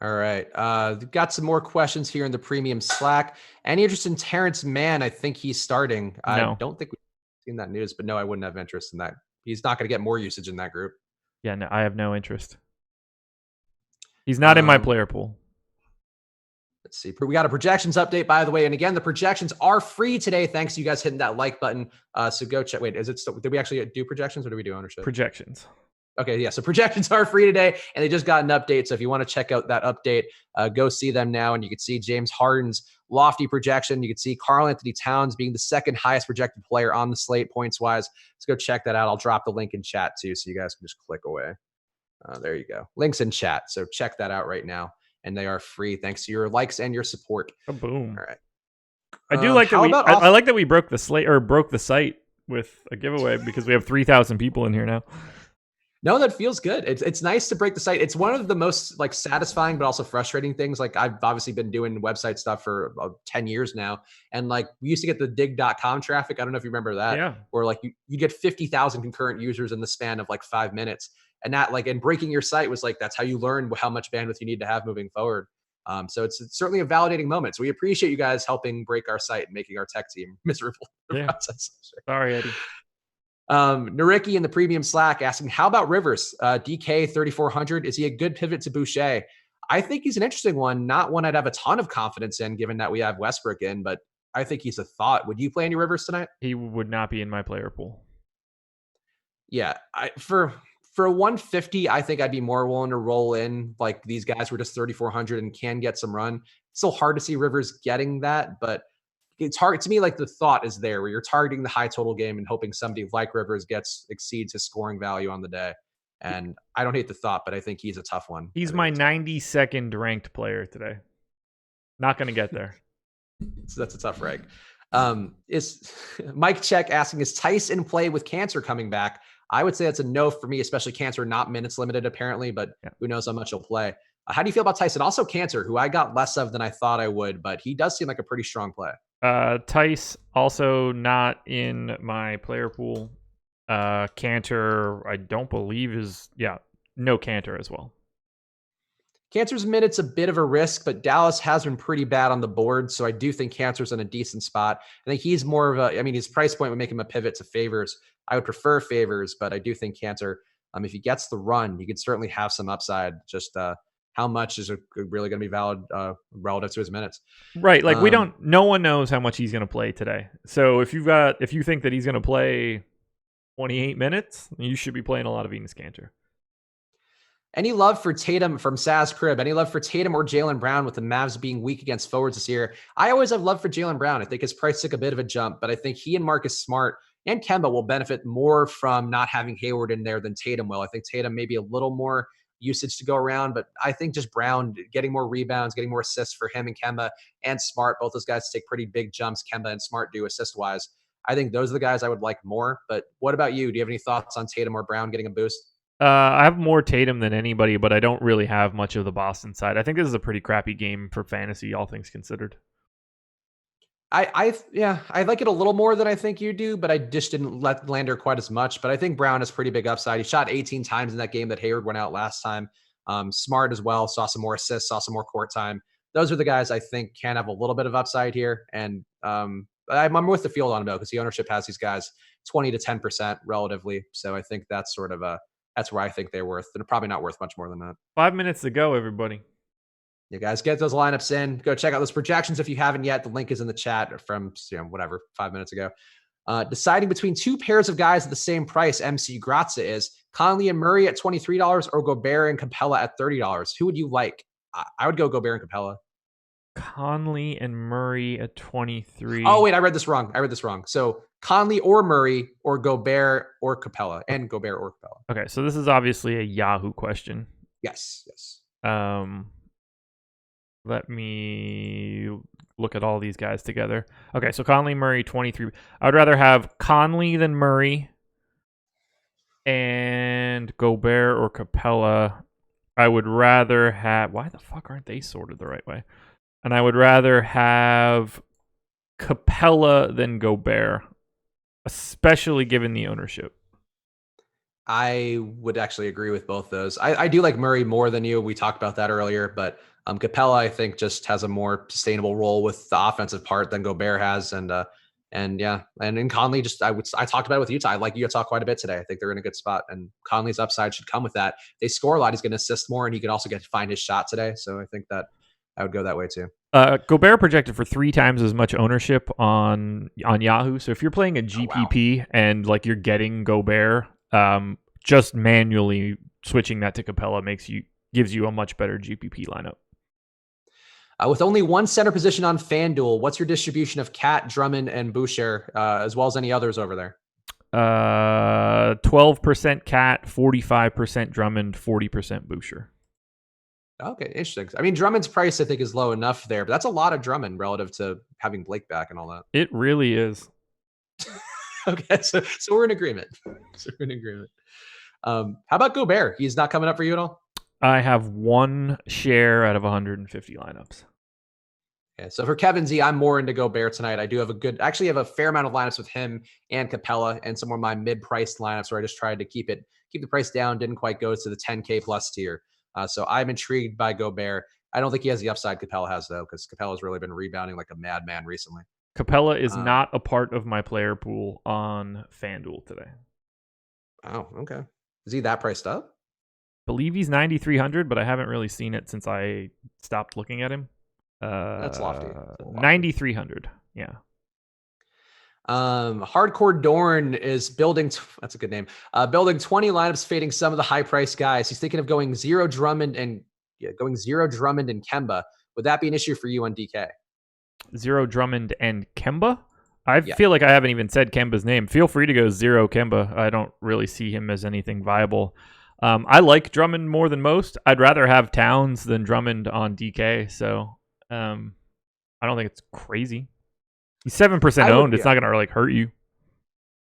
All right. Got some more questions here in the Premium Slack. Any interest in Terrence Mann? I think he's starting. No. I don't think we've seen that news, but no, I wouldn't have interest in that. He's not going to get more usage in that group. Yeah, no, I have no interest. He's not in my player pool. Let's see. We got a projections update, by the way. And again, the projections are free today. Thanks to you guys hitting that like button. So go check. Wait, is it still, did we actually do projections or do we do ownership? Projections. Okay, yeah. So projections are free today, and they just got an update. So if you want to check out that update, go see them now. And you can see James Harden's lofty projection. You can see Karl Anthony Towns being the second highest projected player on the slate points wise. Let's go check that out. I'll drop the link in chat too, so you guys can just click away. There you go. Links in chat. So check that out right now, and they are free thanks to your likes and your support. Oh, boom! All right. I do like that I like that we broke the slate or broke the site with a giveaway because we have 3,000 people in here now. No, that feels good. It's nice to break the site. It's one of the most like satisfying, but also frustrating things. Like I've obviously been doing website stuff for 10 years now. And like we used to get the dig.com traffic. I don't know if you remember that. Yeah. Where like you get 50,000 concurrent users in the span of like 5 minutes. And that like, and breaking your site was like, that's how you learn how much bandwidth you need to have moving forward. So it's certainly a validating moment. So we appreciate you guys helping break our site and making our tech team miserable. Yeah. Sorry, Eddie. Nariki in the Premium Slack asking, how about Rivers? DK 3,400. Is he a good pivot to Boucher? I think he's an interesting one. Not one I'd have a ton of confidence in, given that we have Westbrook in, but I think he's a thought. Would you play any Rivers tonight? He would not be in my player pool. Yeah. For 150, I think I'd be more willing to roll in. Like these guys were just 3,400 and can get some run. It's still hard to see Rivers getting that, but it's hard to me. Like the thought is there where you're targeting the high total game and hoping somebody like Rivers exceeds his scoring value on the day. And I don't hate the thought, but I think he's a tough one. He's my 92nd ranked player today. Not going to get there. So that's a tough rank. Is Mike Check asking, is Tice in play with Cancer coming back? I would say that's a no for me, especially Cancer, not minutes limited apparently, but who knows how much he'll play. How do you feel about Tice? And also Cancer, who I got less of than I thought I would, but he does seem like a pretty strong play. Tice also not in my player pool. Cantor, I don't believe no Cantor as well. Cantor's minutes a bit of a risk, but Dallas has been pretty bad on the board, so I do think Cantor's in a decent spot. I think he's more of his price point would make him a pivot to Favors. I would prefer Favors, but I do think Cantor, if he gets the run, he could certainly have some upside. Just how much is really going to be valid relative to his minutes? Right. Like no one knows how much he's going to play today. So if you think that he's going to play 28 minutes, you should be playing a lot of Venus Cantor. Any love for Tatum from Saz Crib? Any love for Tatum or Jaylen Brown with the Mavs being weak against forwards this year? I always have love for Jaylen Brown. I think his price took a bit of a jump, but I think he and Marcus Smart and Kemba will benefit more from not having Hayward in there than Tatum will. I think Tatum may be a little more usage to go around, but I think just Brown getting more rebounds, getting more assists for him and Kemba and Smart. Both those guys take pretty big jumps. Kemba and Smart do assist wise. I think those are the guys I would like more. But what about you? Do you have any thoughts on Tatum or Brown getting a boost? I have more Tatum than anybody, but I don't really have much of the Boston side. I think this is a pretty crappy game for fantasy, all things considered. I like it a little more than I think you do, but I just didn't let Lander quite as much. But I think Brown has pretty big upside. He shot 18 times in that game that Hayward went out last time. Smart as well. Saw some more assists, saw some more court time. Those are the guys I think can have a little bit of upside here. And I'm with the field on him though, because the ownership has these guys 20 to 10% relatively. So I think that's sort of that's where I think they're worth. They're probably not worth much more than that. 5 minutes to go, everybody. You guys get those lineups in. Go check out those projections if you haven't yet. The link is in the chat from 5 minutes ago. Deciding between two pairs of guys at the same price, MC Grazia is Conley and Murray at $23 or Gobert and Capella at $30. Who would you like? I would go Gobert and Capella. Conley and Murray at 23. Oh, wait, I read this wrong. So Conley or Murray or Gobert or Capella and Gobert or Capella. Okay, so this is obviously a Yahoo question. Yes. Let me look at all these guys together. Okay, so Conley, Murray, 23. I would rather have Conley than Murray and Gobert or Capella. I would rather have... Why the fuck aren't they sorted the right way? And I would rather have Capella than Gobert, especially given the ownership. I would actually agree with both those. I do like Murray more than you. We talked about that earlier, but Capella, I think, just has a more sustainable role with the offensive part than Gobert has. And in Conley, I talked about it with Utah. I like Utah quite a bit today. I think they're in a good spot, and Conley's upside should come with that. They score a lot. He's going to assist more, and he could also get to find his shot today. So I think that I would go that way too. Gobert projected for 3 times as much ownership on Yahoo. So if you're playing a GPP and like you're getting Gobert, just manually switching that to Capella gives you a much better GPP lineup. With only one center position on FanDuel, what's your distribution of Cat, Drummond, and Boucher, as well as any others over there? 12% Cat, 45% Drummond, 40% Boucher. Okay, interesting. I mean, Drummond's price, I think, is low enough there, but that's a lot of Drummond relative to having Blake back and all that. It really is. Okay, so we're in agreement. How about Gobert? He's not coming up for you at all? I have 1 share out of 150 lineups. Yeah, so for Kevin Z, I'm more into Gobert tonight. I do have actually have a fair amount of lineups with him and Capella and some of my mid-priced lineups where I just tried to keep the price down, didn't quite go to the 10K plus tier. So I'm intrigued by Gobert. I don't think he has the upside Capella has, though, because Capella's really been rebounding like a madman recently. Capella is not a part of my player pool on FanDuel today. Oh, okay. Is he that priced up? Believe he's 9,300, but I haven't really seen it since I stopped looking at him. That's lofty. 9,300. Yeah. Hardcore Dorn is building. That's a good name. Building 20 lineups, fading some of the high price guys. He's thinking of going zero Drummond and Kemba. Would that be an issue for you on DK? Zero Drummond and Kemba? I feel like I haven't even said Kemba's name. Feel free to go zero Kemba. I don't really see him as anything viable. I like Drummond more than most. I'd rather have Towns than Drummond on DK. So I don't think it's crazy. He's 7% owned. It's not going to really hurt you.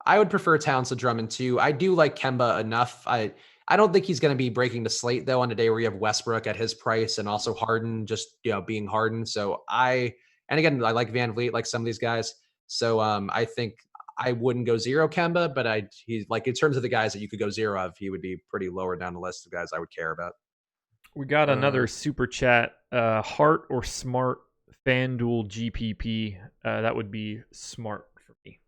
I would prefer Towns to Drummond too. I do like Kemba enough. I don't think he's going to be breaking the slate though on a day where you have Westbrook at his price and also Harden just being Harden. So I like Van Vliet, like some of these guys. So I think I wouldn't go zero Kemba, but he's like in terms of the guys that you could go zero of, he would be pretty lower down the list of guys I would care about. We got another super chat. Hart or Smart FanDuel GPP. That would be smart for me.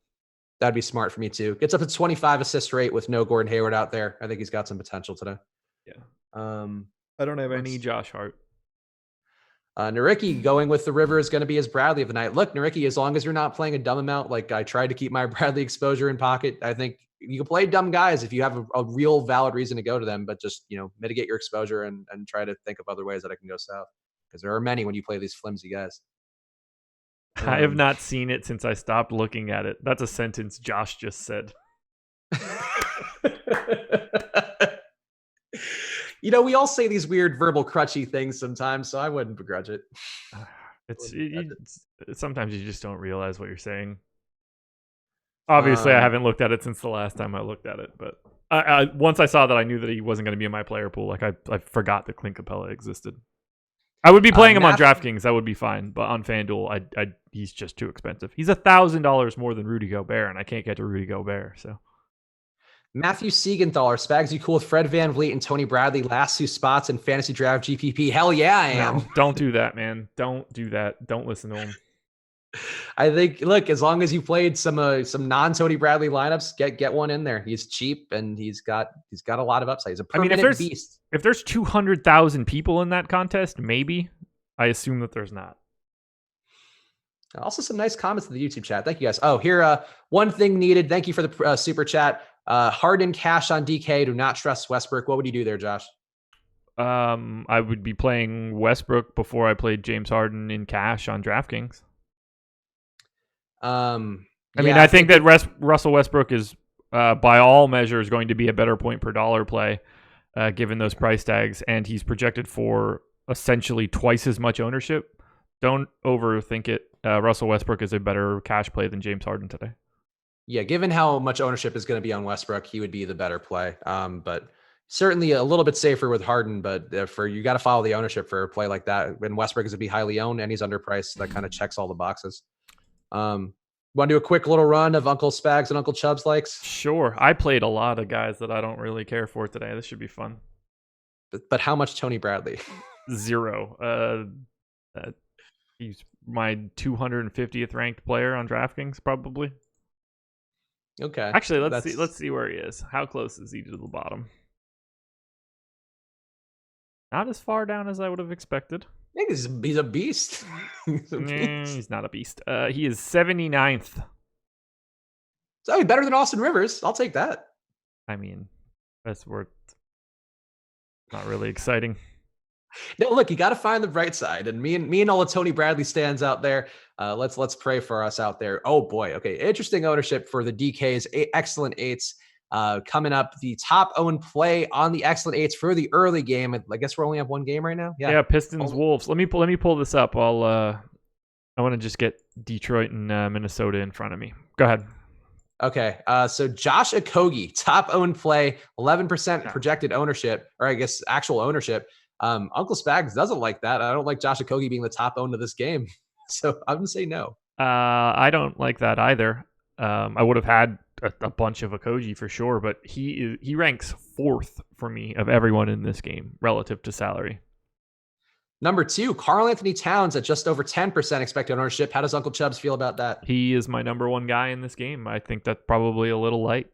That'd be smart for me too. Gets up to 25 assist rate with no Gordon Hayward out there. I think he's got some potential today. Yeah. I don't have any Josh Hart. Naricki going with the river is going to be his Bradley of the night. Look, Naricki, as long as you're not playing a dumb amount, like I tried to keep my Bradley exposure in pocket, I think you can play dumb guys if you have a real valid reason to go to them, but just, mitigate your exposure and try to think of other ways that I can go south. Because there are many when you play these flimsy guys. I have not seen it since I stopped looking at it. That's a sentence Josh just said. We all say these weird verbal crutchy things sometimes, so I wouldn't begrudge it. Sometimes you just don't realize what you're saying. Obviously, I haven't looked at it since the last time I looked at it, but Once I saw that, I knew that he wasn't going to be in my player pool. Like I forgot that Clint Capella existed. I would be playing him on DraftKings. That would be fine. But on FanDuel, he's just too expensive. He's $1,000 more than Rudy Gobert, and I can't get to Rudy Gobert. So Matthew Siegenthaler, Spags, you cool with Fred VanVleet and Tony Bradley last 2 spots in fantasy draft GPP? Hell yeah, I am. No, don't do that, man. Don't do that. Don't listen to him. I think, look, as long as you played some non-Tony Bradley lineups, get one in there. He's cheap and he's got a lot of upside. He's a permanent beast. If there's 200,000 people in that contest, maybe. I assume that there's not. Also, some nice comments in the YouTube chat. Thank you guys. Oh, here, one thing needed. Thank you for the super chat. Harden cash on DK. Do not trust Westbrook. What would you do there, Josh? I would be playing Westbrook before I played James Harden in cash on DraftKings. I think that Russell Westbrook is, by all measures, going to be a better point per dollar play, given those price tags, and he's projected for essentially twice as much ownership. Don't overthink it. Russell Westbrook is a better cash play than James Harden today. Yeah, given how much ownership is going to be on Westbrook, he would be the better play. But certainly a little bit safer with Harden. But you got to follow the ownership for a play like that. When Westbrook is to be highly owned and he's underpriced, that kind of checks all the boxes. Want to do a quick little run of Uncle Spags and Uncle Chubb's likes? Sure. I played a lot of guys that I don't really care for today. This should be fun. But how much Tony Bradley? 0. He's my 250th ranked player on DraftKings, probably. Okay. Actually, let's see where he is. How close is he to the bottom? Not as far down as I would have expected. I think he's a beast. He's not a beast. He is 79th. So better than Austin Rivers. I'll take that. I mean, that's worth not really exciting. No, look, you got to find the bright side. And me and all the Tony Bradley stands out there. Let's pray for us out there. Oh boy. Okay. Interesting ownership for the DKs. Excellent 8s. Coming up, the top owned play on the excellent 8s for the early game. I guess we only have one game right now. Yeah. Pistons Wolves. Let me pull this up. I want to just get Detroit and Minnesota in front of me. Go ahead. Okay. So Josh Okogie, top owned play, 11% projected ownership, or I guess actual ownership. Uncle Spags doesn't like that. I don't like Josh Okogie being the top owned of this game. So I'm going to say no. I don't like that either. I would have had a bunch of Okogie for sure, but he ranks 4th for me of everyone in this game relative to salary. Number 2, Karl Anthony Towns at just over 10% expected ownership. How does Uncle Chubbs feel about that? He is my number 1 guy in this game. I think that's probably a little light.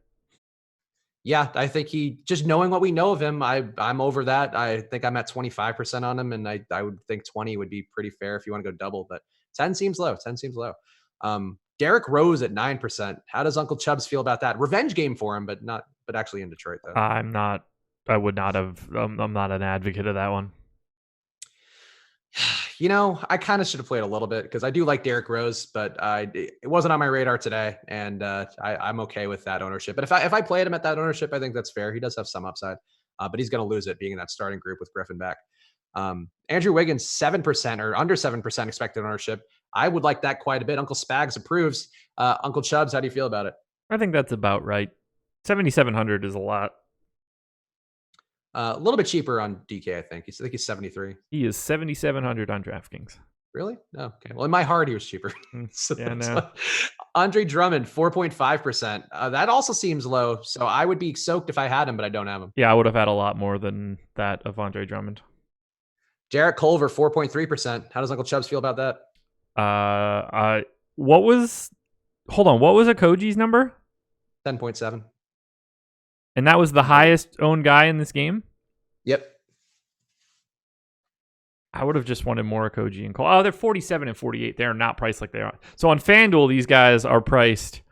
Yeah, I think just knowing what we know of him, I'm over that. I think I'm at 25% on him, and I would think 20 would be pretty fair if you want to go double, but 10 seems low. Derrick Rose at 9%. How does Uncle Chubbs feel about that? Revenge game for him, but actually in Detroit though. I'm not an advocate of that one. I kind of should have played a little bit because I do like Derrick Rose, but it wasn't on my radar today, and I'm okay with that ownership. But if I played him at that ownership, I think that's fair. He does have some upside, but he's going to lose it being in that starting group with Griffin back. Andrew Wiggins, 7% or under 7% expected ownership. I would like that quite a bit. Uncle Spags approves. Uncle Chubbs, how do you feel about it? I think that's about right. 7,700 is a lot. A little bit cheaper on DK, I think. He's 73. He is 7,700 on DraftKings. Really? No. Okay. Well, in my heart, he was cheaper. So yeah, no. Andre Drummond, 4.5%. That also seems low. So I would be soaked if I had him, but I don't have him. Yeah, I would have had a lot more than that of Andre Drummond. Jarrett Culver, 4.3%. How does Uncle Chubbs feel about that? What was Okogie's number? 10.7. And that was the highest owned guy in this game? Yep. I would have just wanted more Okogie and Cole. Oh, they're 47 and 48. They're not priced like they are. So on FanDuel, these guys are priced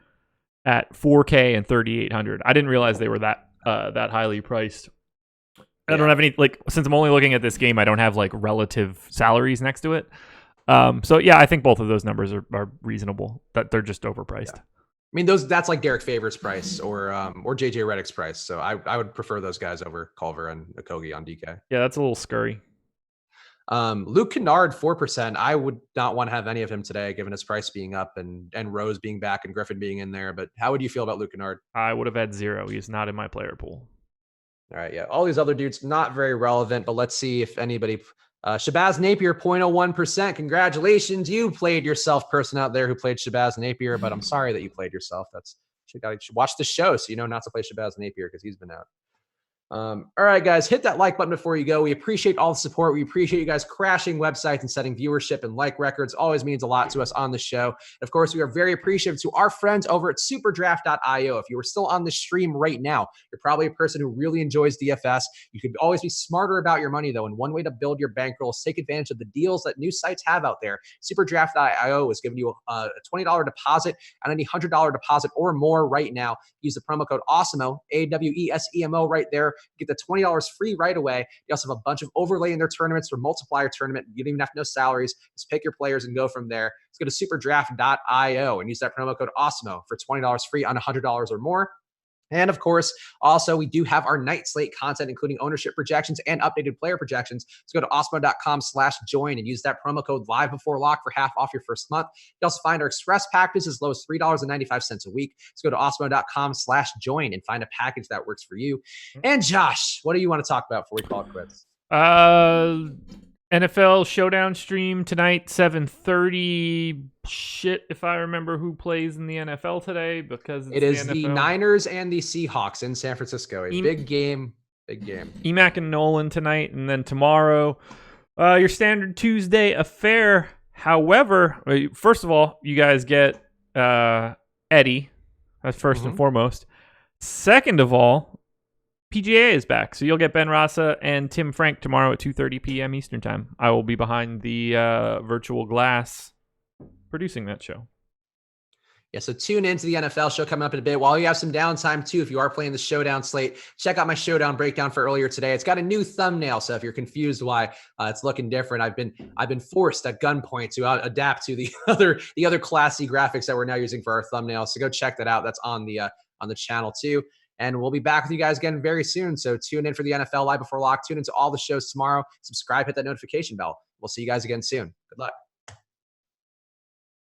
at 4K and 3,800. I didn't realize they were that highly priced. I don't have any, since I'm only looking at this game, I don't have relative salaries next to it. So yeah, I think both of those numbers are reasonable. That they're just overpriced. Yeah. I mean, that's like Derek Favors' price or JJ Redick's price. So I would prefer those guys over Culver and Okogie on DK. Yeah, that's a little scurry. Luke Kennard, 4%. I would not want to have any of him today, given his price being up and Rose being back and Griffin being in there. But how would you feel about Luke Kennard? I would have had 0. He's not in my player pool. All right, yeah. All these other dudes, not very relevant, but let's see if anybody... Shabazz Napier, 0.01%. Congratulations. You played yourself, person out there who played Shabazz Napier, but I'm sorry that you played yourself. You should watch the show so you know not to play Shabazz Napier because he's been out. All right, guys, hit that like button before you go. We appreciate all the support. We appreciate you guys crashing websites and setting viewership and like records. Always means a lot to us on the show. Of course, we are very appreciative to our friends over at superdraft.io. If you were still on the stream right now, you're probably a person who really enjoys DFS. You could always be smarter about your money, though, and one way to build your bankroll is take advantage of the deals that new sites have out there. Superdraft.io is giving you a $20 deposit and any $100 deposit or more right now. Use the promo code AWESEMO, AWESEMO right there. Get the $20 free right away. You also have a bunch of overlay in their tournaments for multiplier tournament. You don't even have to know salaries. Just pick your players and go from there. Let's go to superdraft.io and use that promo code AWESEMO for $20 free on $100 or more. And of course, also, we do have our night slate content, including ownership projections and updated player projections. Let's go to awesemo.com/join and use that promo code live before lock for half off your first month. You also find our express packages as low as $3.95 a week. Let's go to awesemo.com/join and find a package that works for you. And Josh, what do you want to talk about before we call it quits? NFL Showdown stream tonight, 7:30. Shit, if I remember who plays in the NFL today, because it is the Niners and the Seahawks in San Francisco. Big game. Emac and Nolan tonight, and then tomorrow, your standard Tuesday affair. However, first of all, you guys get Eddie. That's 1st and foremost. Second of all, PGA is back, so you'll get Ben Rasa and Tim Frank tomorrow at 2:30 p.m. Eastern Time. I will be behind the virtual glass producing that show. Yeah, so tune into the NFL show coming up in a bit. While you have some downtime, too, if you are playing the Showdown slate, check out my Showdown breakdown for earlier today. It's got a new thumbnail, so if you're confused why it's looking different, I've been forced at gunpoint to adapt to the other classy graphics that we're now using for our thumbnail. So go check that out. That's on the channel, too. And we'll be back with you guys again very soon. So tune in for the NFL Live Before Lock. Tune into all the shows tomorrow. Subscribe, hit that notification bell. We'll see you guys again soon. Good luck.